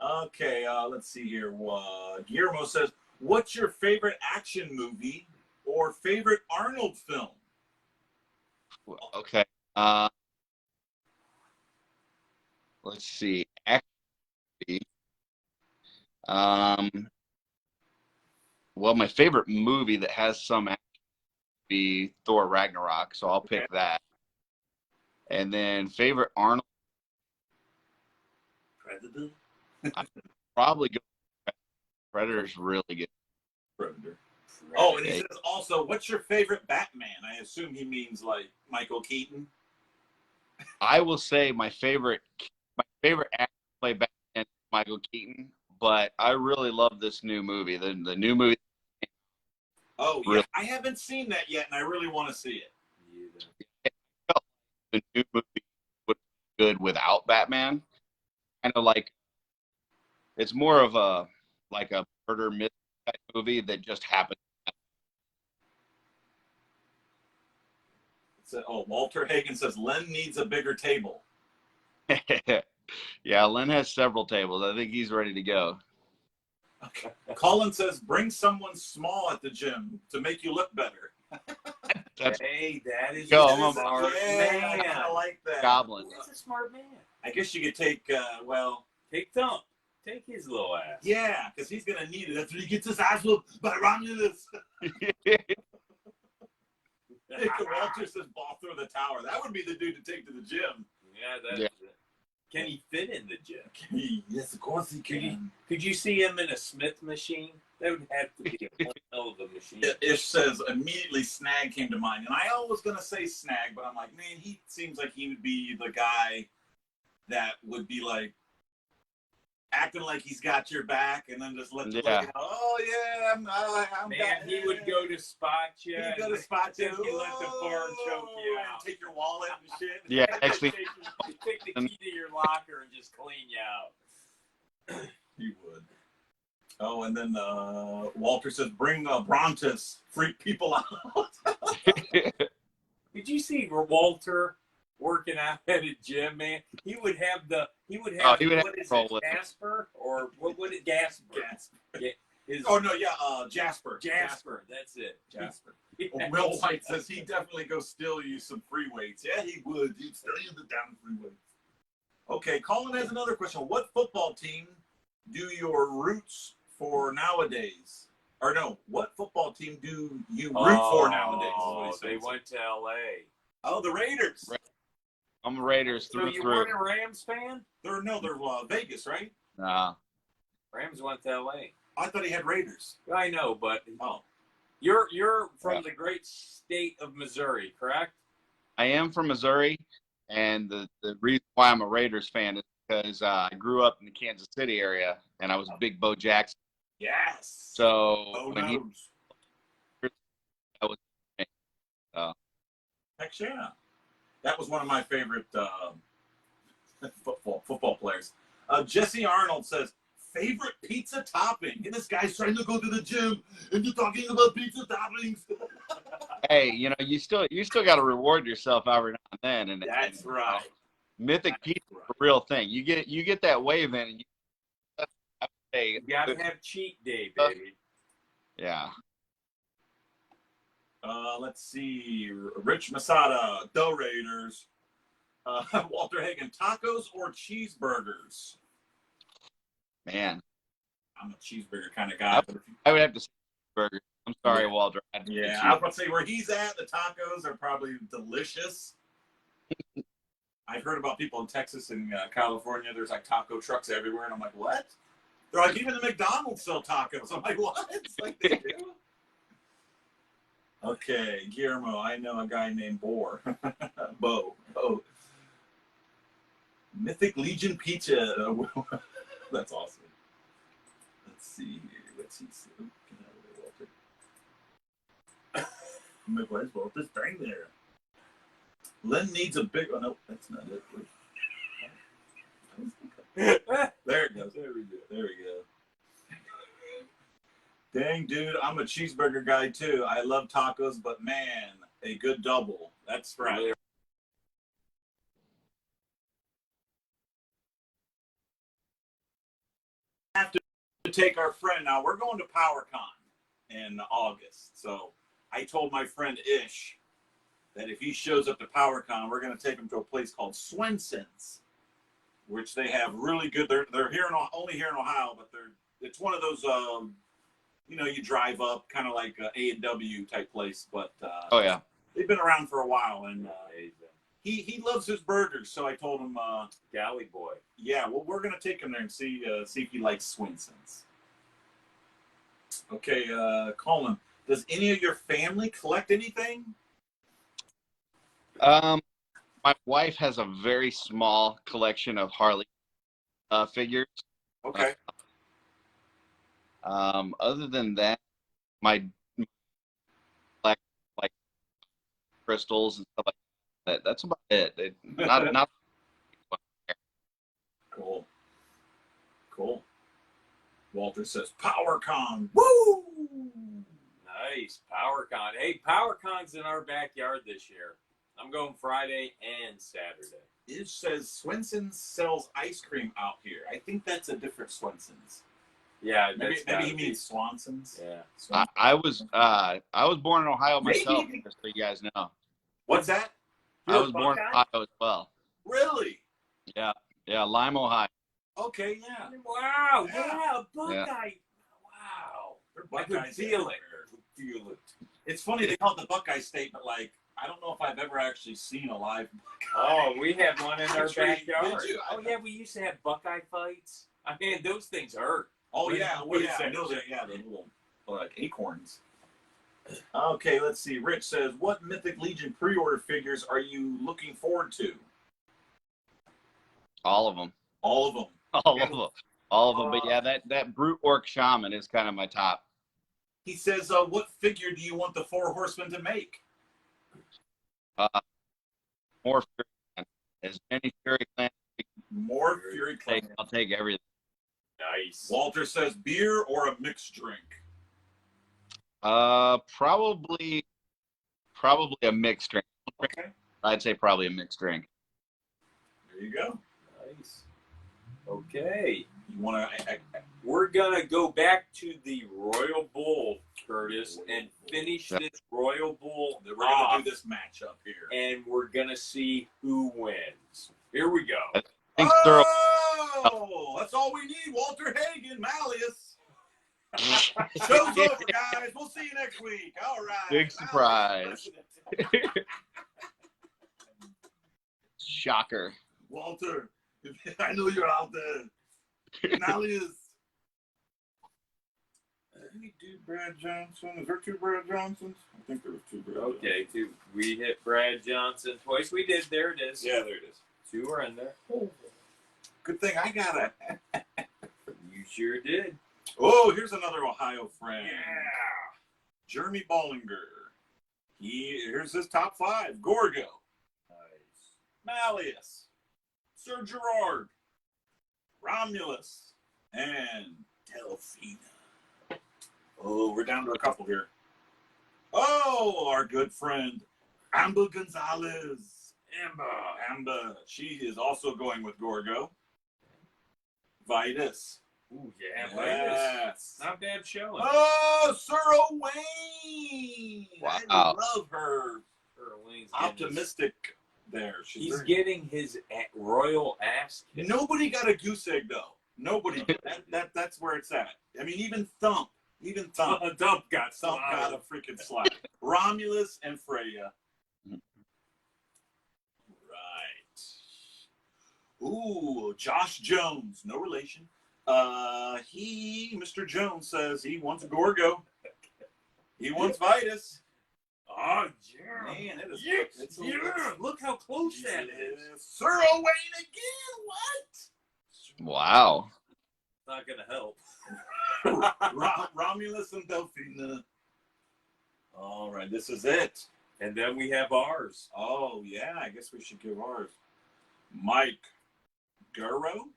S5: Okay, let's see here. Guillermo says, what's your favorite action movie or favorite Arnold film?
S4: Okay. Let's see. Actually, well, my favorite movie that has some action would be Thor Ragnarok, so I'll pick that. And then favorite Arnold,
S5: Predator?
S4: probably go Predator's really good.
S5: Predator. Oh, and he says also, what's your favorite Batman? I assume he means like Michael Keaton.
S4: I will say my favorite actor to play Batman is Michael Keaton, but I really love this new movie. The new movie.
S5: Oh, yeah.
S4: Really?
S5: I haven't seen that yet, and I really want to see it.
S4: The new movie would be good without Batman. Kind of like it's more of a murder mystery type movie that just happened.
S5: Walter Hagen says Len needs a bigger table.
S4: Yeah, Len has several tables. I think he's ready to go.
S5: Okay. Colin says bring someone small at the gym to make you look better.
S3: Hey, that is
S4: Go,
S3: a
S4: I'm a
S3: smart
S5: man.
S3: man.
S5: I kind of like that.
S4: Goblin.
S3: That's a smart man.
S5: I guess you could take,
S3: Take Thump. Take his little ass.
S5: yeah, because he's going to need it after he gets his ass whooped by Romulus. Walter says ball through the tower. That would be the dude to take to the gym.
S3: Yeah, Can he fit in the gym?
S5: Yes, of course he can.
S3: Could you see him in a Smith machine? That would have to be a hell of a machine.
S5: Ish says immediately Snag came to mind. And I was going to say Snag, but I'm like, man, he seems like he would be the guy that would be like acting like he's got your back and then just let you know, oh, yeah, I'm
S3: man, he would go to spot you.
S5: He'd go to spot you.
S3: He let the farm choke you out.
S5: And take your wallet and shit.
S4: Yeah, actually.
S3: Take the key to your locker and just clean you out.
S5: He would. Oh, and then Walter says, bring Brontus, freak people out.
S3: Did you see Walter working out at a gym, man? He would have Jasper or what would it Jasper?
S5: Jasper.
S3: Jasper, that's it.
S5: Jasper. Will White says he definitely go steal you some free weights. Yeah, he would. He'd steal you the damn free weights. Okay, Colin has another question. What football team do your roots for nowadays? Or no, what football team do you root for nowadays?
S3: Oh, they went to L.A.
S5: Oh, the Raiders.
S4: I'm a Raiders
S3: So
S4: through
S3: you
S4: through.
S3: weren't a Rams fan?
S5: They're Vegas, right?
S4: Nah.
S3: Rams went to L.A.
S5: I thought he had Raiders.
S3: I know, but
S5: Oh,
S3: you're from the great state of Missouri, correct?
S4: I am from Missouri, and the reason why I'm a Raiders fan is because I grew up in the Kansas City area, and I was a big Bo Jackson.
S5: yes.
S4: So when he I was
S5: heck yeah, that was one of my favorite football players. Jesse Arnold says favorite pizza topping. And this guy's trying to go to the gym and you're talking about pizza toppings.
S4: hey, you still got to reward yourself every now and then, and
S5: That's right.
S4: Mythic pizza is a real thing. You get that wave in, and
S3: You gotta have cheat day, baby.
S4: Yeah.
S5: Let's see. Rich Masada, the Raiders. Walter Hagen, tacos or cheeseburgers?
S4: Man,
S5: I'm a cheeseburger kind of guy.
S4: I would have to say burger. I'm sorry,
S5: Yeah.
S4: Walter. I have to
S5: Yeah,
S4: say
S5: I was about to say where he's at, the tacos are probably delicious. I've heard about people in Texas and California. There's like taco trucks everywhere, and I'm like, what? They're like, even the McDonald's sell tacos. I'm like, what? It's like they do. Okay, Guillermo, I know a guy named Bo. Bo. Mythic Legion Pizza. That's awesome. Let's see here. What's he say? Get out of there, Walter. I'm like, why is Walter staying there? Len needs a big. Oh no, that's not it. There it goes. There we go. There we go. Dang, dude, I'm a cheeseburger guy too. I love tacos, but man, a good double. That's right. Have to take our friend now. We're going to PowerCon in August, so I told my friend Ish that if he shows up to PowerCon, we're going to take him to a place called Swenson's, which they have really good. They're here only here in Ohio, but it's one of those you drive up kind of like A&W type place, but
S4: Oh yeah,
S5: they've been around for a while, and he loves his burgers. So I told him,
S3: Galley boy.
S5: yeah, well, we're gonna take him there and see if he likes Swenson's. Okay, Colin, does any of your family collect anything?
S4: my wife has a very small collection of Harley figures.
S5: Okay.
S4: Other than that, my like crystals and stuff like that. That's about it. Not.
S5: Cool. Walter says PowerCon. Woo!
S3: Nice. PowerCon. Hey, PowerCon's in our backyard this year. I'm going Friday and Saturday.
S5: It says Swenson's sells ice cream out here. I think that's a different Swenson's.
S3: Yeah,
S5: Maybe he means Swanson's.
S3: Yeah.
S4: I was born in Ohio myself, just so you guys know.
S5: What's that?
S4: I was born in Ohio as well.
S5: Really?
S4: Yeah, Lime, Ohio.
S5: Okay, yeah.
S3: Wow.
S5: Yeah.
S3: Yeah, Buckeye.
S4: Yeah.
S3: Wow.
S5: They're
S3: I could
S5: Buckeyes
S3: feel
S5: everywhere.
S3: it. Feel it.
S5: It's funny they call it the Buckeye State, but like I don't know if I've ever actually seen a live Buckeye.
S3: Oh, we have one in our
S5: Actually,
S3: backyard.
S5: did you?
S3: Oh yeah, we used to have Buckeye fights. I mean, those things hurt.
S5: Oh yeah,
S3: What is
S5: I
S3: that?
S5: know that. Yeah, the little like acorns. Okay, let's see. Rich says, "What Mythic Legion pre-order figures are you looking forward to?"
S4: All of them.
S5: All of them.
S4: All of them. But yeah, that brute orc shaman is kind of my top.
S5: He says, "What figure do you want the Four Horsemen to make?"
S4: More Fury Clan. As many Fury Clan.
S5: More Fury Clan.
S4: I'll take everything.
S3: Nice.
S5: Walter says, "Beer or a mixed drink?"
S4: Probably a mixed drink.
S5: Okay.
S4: I'd say probably a mixed drink.
S5: There you go.
S3: Nice. Okay.
S5: You want to?
S3: We're gonna go back to the Royal Bull, Curtis, and finish this Royal Bull
S5: We're gonna do this matchup here.
S3: and we're gonna see who wins. Here we go.
S5: Oh, that's all we need. Walter Hagen, Malleus. Show's over, guys. We'll see you next week. All right.
S4: Big surprise. Shocker.
S5: Walter, I know you're out there. Malleus. Did we do Brad Johnson? Is there two Brad Johnsons? I think there was two Brad Johnsons.
S3: Okay, we hit Brad Johnson twice. We did. There it is.
S5: Yeah, there it is.
S3: Two are in there.
S5: Good thing I got it.
S3: You sure did.
S5: Oh, here's another Ohio friend.
S3: Yeah.
S5: Jeremy Bollinger. Here's his top five. Gorgo.
S3: Nice.
S5: Malleus. Sir Gerard. Romulus. And Delphina. Oh, we're down to a couple here. Oh, our good friend, Amber Gonzalez. Amber. She is also going with Gorgo. Vitus.
S3: Ooh, yeah,
S5: Yes.
S3: not bad showing.
S5: Oh, Sir Owain.
S4: Wow.
S5: I love her.
S3: Erling's
S5: Optimistic there.
S3: He's getting his royal ass kicked.
S5: Nobody got a goose egg, though. Nobody. That's where it's at. I mean, even Thump
S3: Dump got
S5: Thump got a freaking slap. Romulus and Freya. Right. Ooh, Josh Jones, no relation. Mr. Jones says he wants Gorgo. He wants Vitus.
S3: Oh, yeah.
S5: Man, it is.
S3: Yeah. Look how close that is.
S5: Sir Owain again. What?
S4: Wow.
S3: Not gonna help.
S5: Romulus and Delphina. All right, this is it.
S3: And then we have ours.
S5: Oh yeah, I guess we should give ours. Mike, Guro,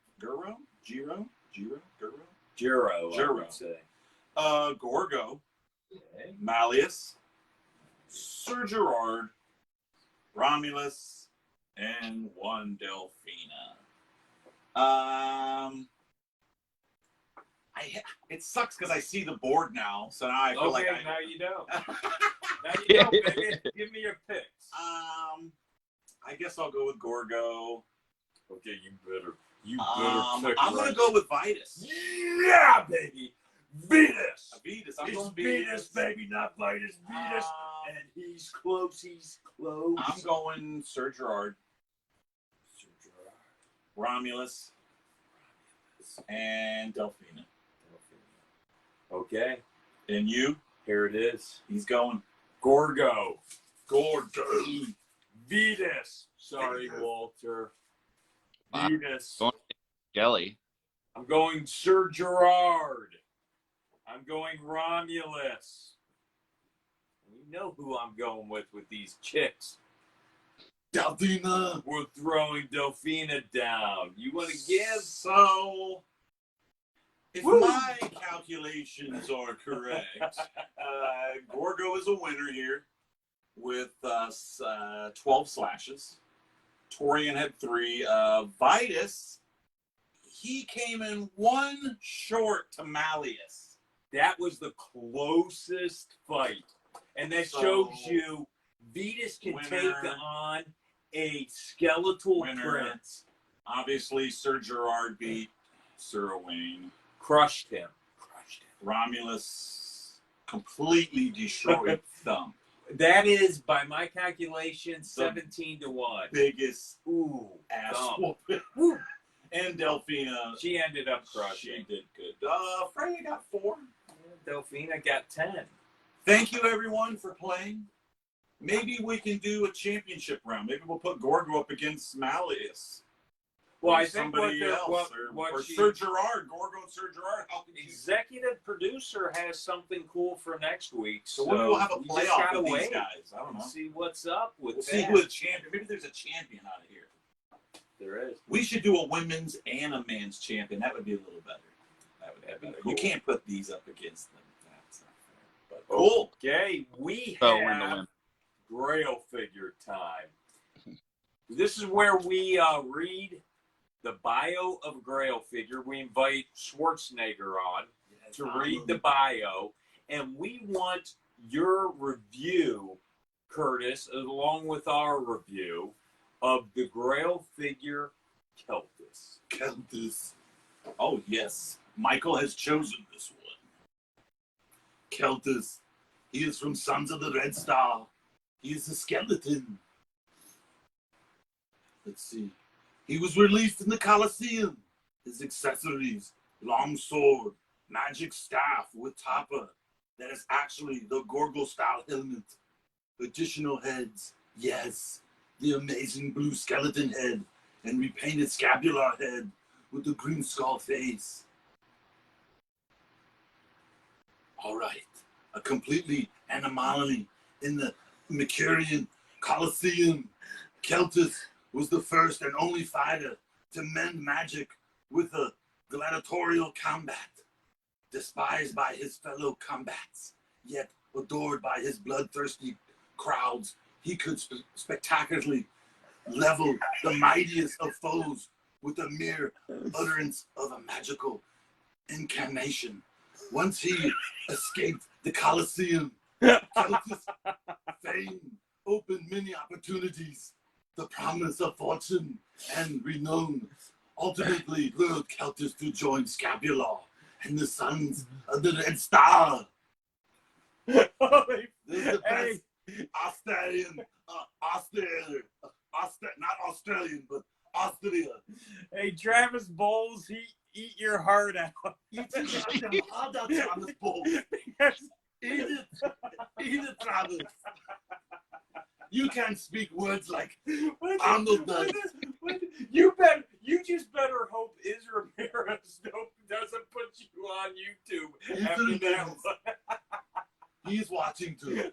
S5: Jiro, I would say. Gorgo,
S3: Okay.
S5: Malleus, Sir Gerard, Romulus, and one Delphina. It sucks because I see the board now, so now I feel like
S3: now you don't. Now you don't, baby. Give me your picks.
S5: I guess I'll go with Gorgo.
S3: Okay, you better pick.
S5: I'm gonna go with Vitus.
S3: Yeah, baby. Vetus.
S5: Vitus.
S3: It's Vetus, baby, not Vitus. Vetus. And he's close.
S5: I'm going Sir Gerard, Romulus, and Delphina.
S3: Okay.
S5: And you?
S3: Here it is.
S5: He's going
S3: Gorgo.
S5: Vetus.
S3: Sorry, Walter.
S4: Wow.
S3: Vetus.
S4: Going Jelly.
S3: I'm going Sir Gerard. I'm going Romulus. You know who I'm going with these chicks.
S5: Delphina.
S3: We're throwing Delphina down. You want to give?
S5: So, if my calculations are correct, Gorgo is a winner here with 12 slashes. Torian had 3. Vitus, he came in 1 short to Malleus.
S3: That was the closest fight. And that shows you Vetus can take on a skeletal prince.
S5: Obviously, Sir Gerard beat Sir Owain.
S3: Crushed him.
S5: Romulus completely destroyed Thump.
S3: That is, by my calculation, 17-1.
S5: Biggest
S3: ass
S5: whooping. And Delphina.
S3: She ended up crushing.
S5: She did good. Freya got 4.
S3: Delphina got 10.
S5: Thank you, everyone, for playing. Maybe we can do a championship round. Maybe we'll put Gorgo up against Malleus.
S3: Well, I think
S5: somebody else, or Sir Gerard, Gorgo and Sir Gerard.
S3: Executive producer has something cool for next week, so
S5: we'll have a
S3: we
S5: playoff
S3: just gotta
S5: with these
S3: wait.
S5: guys. I don't know.
S3: See what's up with
S5: We'll
S3: that.
S5: see who the champion. Maybe there's a champion out of here.
S3: There is.
S5: We should do a women's and a man's champion. That would be a little better. That would be better.
S3: Cool.
S5: You can't put these up against them. That's not fair. But cool.
S3: Okay, we have Grail figure time. This is where we read the bio of a Grail figure. We invite Schwarzenegger on to read the bio, and we want your review, Curtis, along with our review of the Grail figure Keltis.
S5: Oh, yes. Michael has chosen this one. Keltis. He is from Sons of the Red Star. He is a skeleton. Let's see. He was released in the Colosseum. His accessories, long sword, magic staff with topper. That is actually the Gorgo-style helmet. Additional heads. Yes. The amazing blue skeleton head and repainted scapular head with the green skull face. All right. A completely anomaly in the Mercurian Colosseum. Keltis was the first and only fighter to mend magic with a gladiatorial combat. Despised by his fellow combats, yet adored by his bloodthirsty crowds, he could spectacularly level the mightiest of foes with a mere utterance of a magical incantation. Once he escaped the Colosseum, Keltis' fame opened many opportunities. The promise of fortune and renown Ultimately, lured Celtus to join Scapula and the Sons of the Red Star. This is the best Australian, not Australian, but Austria.
S3: Hey, Travis Bowles, eat your heart out.
S5: Eat your goddamn heart out, Travis Bowles. Eat it, Travis. You can't speak words like Arnold does.
S3: You just better hope Iz Ramirez doesn't put you on YouTube after that one.
S5: He's watching too.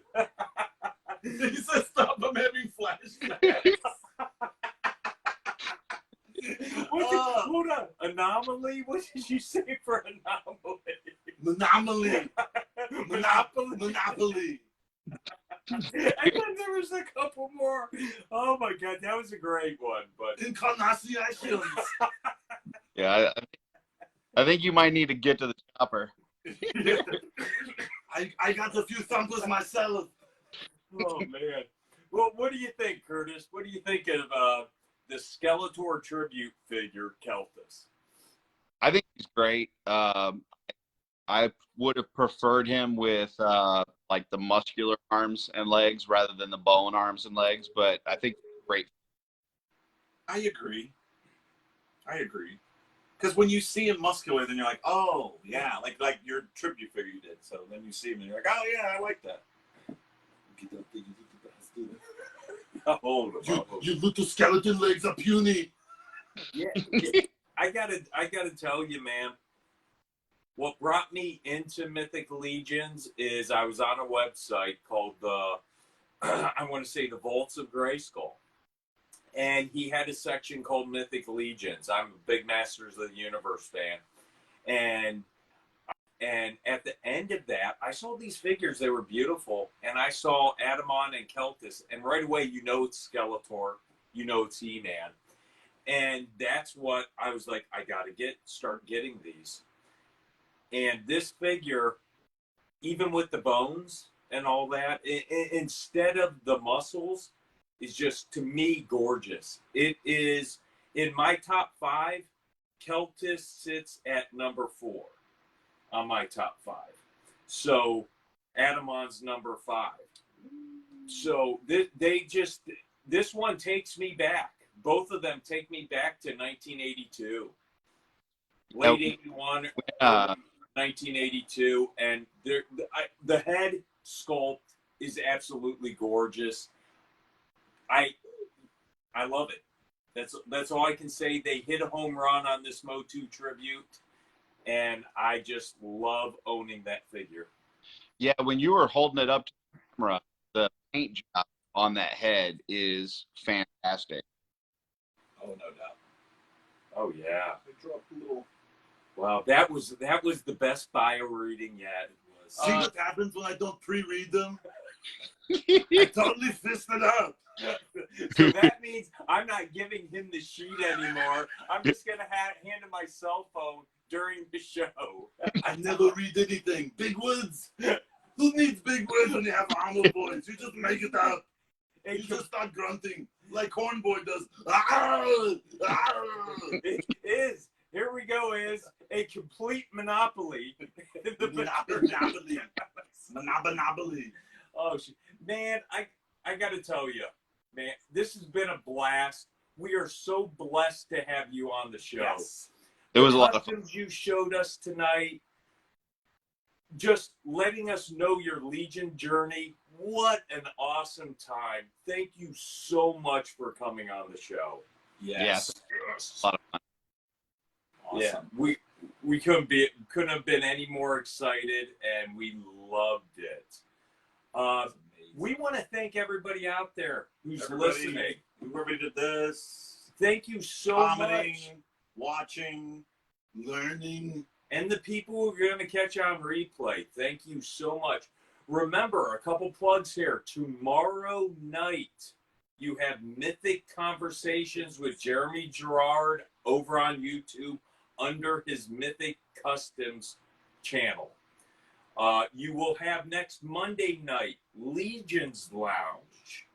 S5: He says stop him having flashbacks.
S3: Hold on. Anomaly? What did you say for
S5: Monopoly.
S3: Monopoly.
S5: Monopoly.
S3: And then there was a couple more. Oh my god, that was a great one. But
S5: Incarnations.
S4: Yeah, I think you might need to get to the chopper.
S5: I got a few thumpers myself.
S3: oh man. Well, what do you think, Curtis? What do you think of the Skeletor tribute figure, Celtus?
S4: I think he's great. I would have preferred him with like the muscular arms and legs rather than the bone arms and legs, but I think great.
S5: I agree. Because when you see him muscular, then you're like, oh yeah, like your tribute figure you did. So then you see him and you're like, oh yeah, I like that. Get that thing, you little bastard. You little skeleton legs are puny.
S3: Yeah. I gotta tell you, man. What brought me into Mythic Legions is I was on a website called I want to say the Vaults of Grayskull. And he had a section called Mythic Legions. I'm a big Masters of the Universe fan. And at the end of that, I saw these figures. They were beautiful. And I saw Akerman and Celtus. And right away, you know it's Skeletor. You know it's He-Man. And that's what I was like, I got to start getting these. And this figure, even with the bones and all that, instead of the muscles, is just, to me, gorgeous. It is, in my top 5, Celtus sits at number 4 on my top 5. So, Akerman's number 5. So, this one takes me back. Both of them take me back to 1982. Late 81, 1982, and the head sculpt is absolutely gorgeous. I love it. That's all I can say. They hit a home run on this Motu tribute, and I just love owning that figure.
S4: Yeah, when you were holding it up to the camera, the paint job on that head is fantastic.
S5: Oh, no doubt.
S3: Oh yeah.
S5: I dropped a little.
S3: Wow, that was the best bio reading yet.
S5: See what happens when I don't pre-read them? I totally fist it up.
S3: So that means I'm not giving him the sheet anymore. I'm just gonna hand him my cell phone during the show.
S5: I never read anything. Big words. Who needs big words when you have armor boys? You just make it up. You just start grunting like Hornboy does.
S3: It is. Here we go. Is a complete monopoly.
S5: Monopoly.
S3: Oh man, I got to tell you, man, this has been a blast. We are so blessed to have you on the show.
S5: Yes.
S4: It was a lot of fun.
S3: Customs you showed us tonight, just letting us know your Legion journey. What an awesome time. Thank you so much for coming on the show.
S5: Yes.
S4: A lot of fun.
S5: Awesome.
S3: Yeah, we couldn't have been any more excited, and we loved it. We want to thank everybody out there who's listening.
S5: Whoever did this.
S3: Thank you so much.
S5: Watching, learning.
S3: And the people who are going to catch on replay, thank you so much. Remember, a couple plugs here. Tomorrow night, you have Mythic Conversations with Jeremy Gerard over on YouTube under his Mythic Customs channel. You will have next Monday night Legion's Lounge,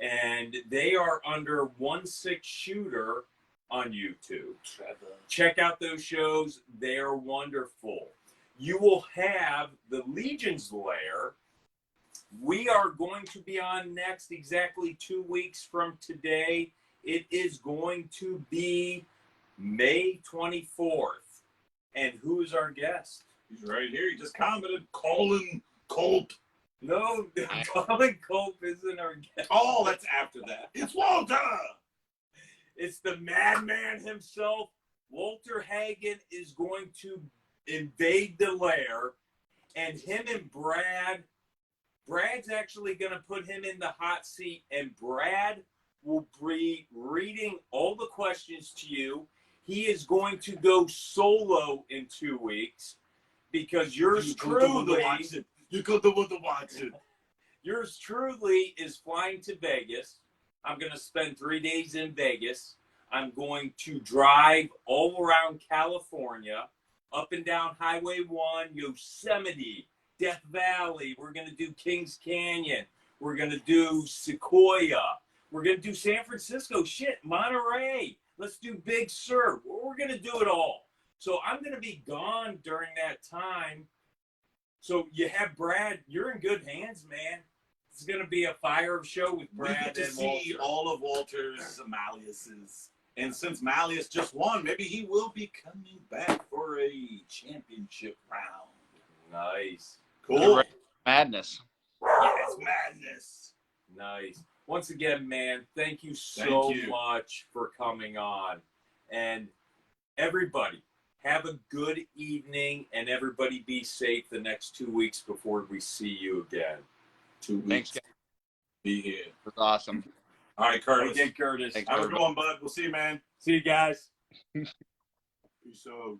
S3: and they are under 1/6 Shooter on YouTube.
S5: Trevor.
S3: Check out those shows. They're wonderful. You will have the Legion's Lair. We are going to be on next exactly 2 weeks from today. It is going to be May 24th. And who is our guest?
S5: He's right here. He just commented, Colin Culp.
S3: No, Colin Culp isn't our guest.
S5: Oh, that's after that. It's Walter.
S3: It's the madman himself. Walter Hagen is going to invade the lair, and him and Brad's actually going to put him in the hot seat, and Brad will be reading all the questions to you. He is going to go solo in 2 weeks because yours truly,
S5: You got the one to watch it.
S3: yours truly is flying to Vegas. I'm going to spend 3 days in Vegas. I'm going to drive all around California, up and down Highway 1, Yosemite, Death Valley. We're going to do Kings Canyon. We're going to do Sequoia. We're going to do San Francisco. Shit, Monterey. Let's do Big Sur. We're going to do it all. So I'm going to be gone during that time. So you have Brad. You're in good hands, man. It's going to be a fire show with
S5: We
S3: Brad
S5: get to
S3: and
S5: see
S3: Walter.
S5: all of Walter's Malleus's. And since Malleus just won, maybe he will be coming back for a championship round.
S3: Nice.
S5: Cool.
S4: Madness.
S5: Yes, madness.
S3: Nice. Once again, man, thank you so
S5: Thank you.
S3: much for coming on. And everybody, have a good evening, and everybody be safe the next 2 weeks before we see you again.
S5: 2 weeks.
S4: Thanks, guys.
S5: Be here.
S4: It was awesome.
S5: All right, Curtis.
S3: Okay, Curtis.
S4: Thanks.
S5: Have a good one, bud. We'll see you, man.
S3: See you guys.
S5: Peace out.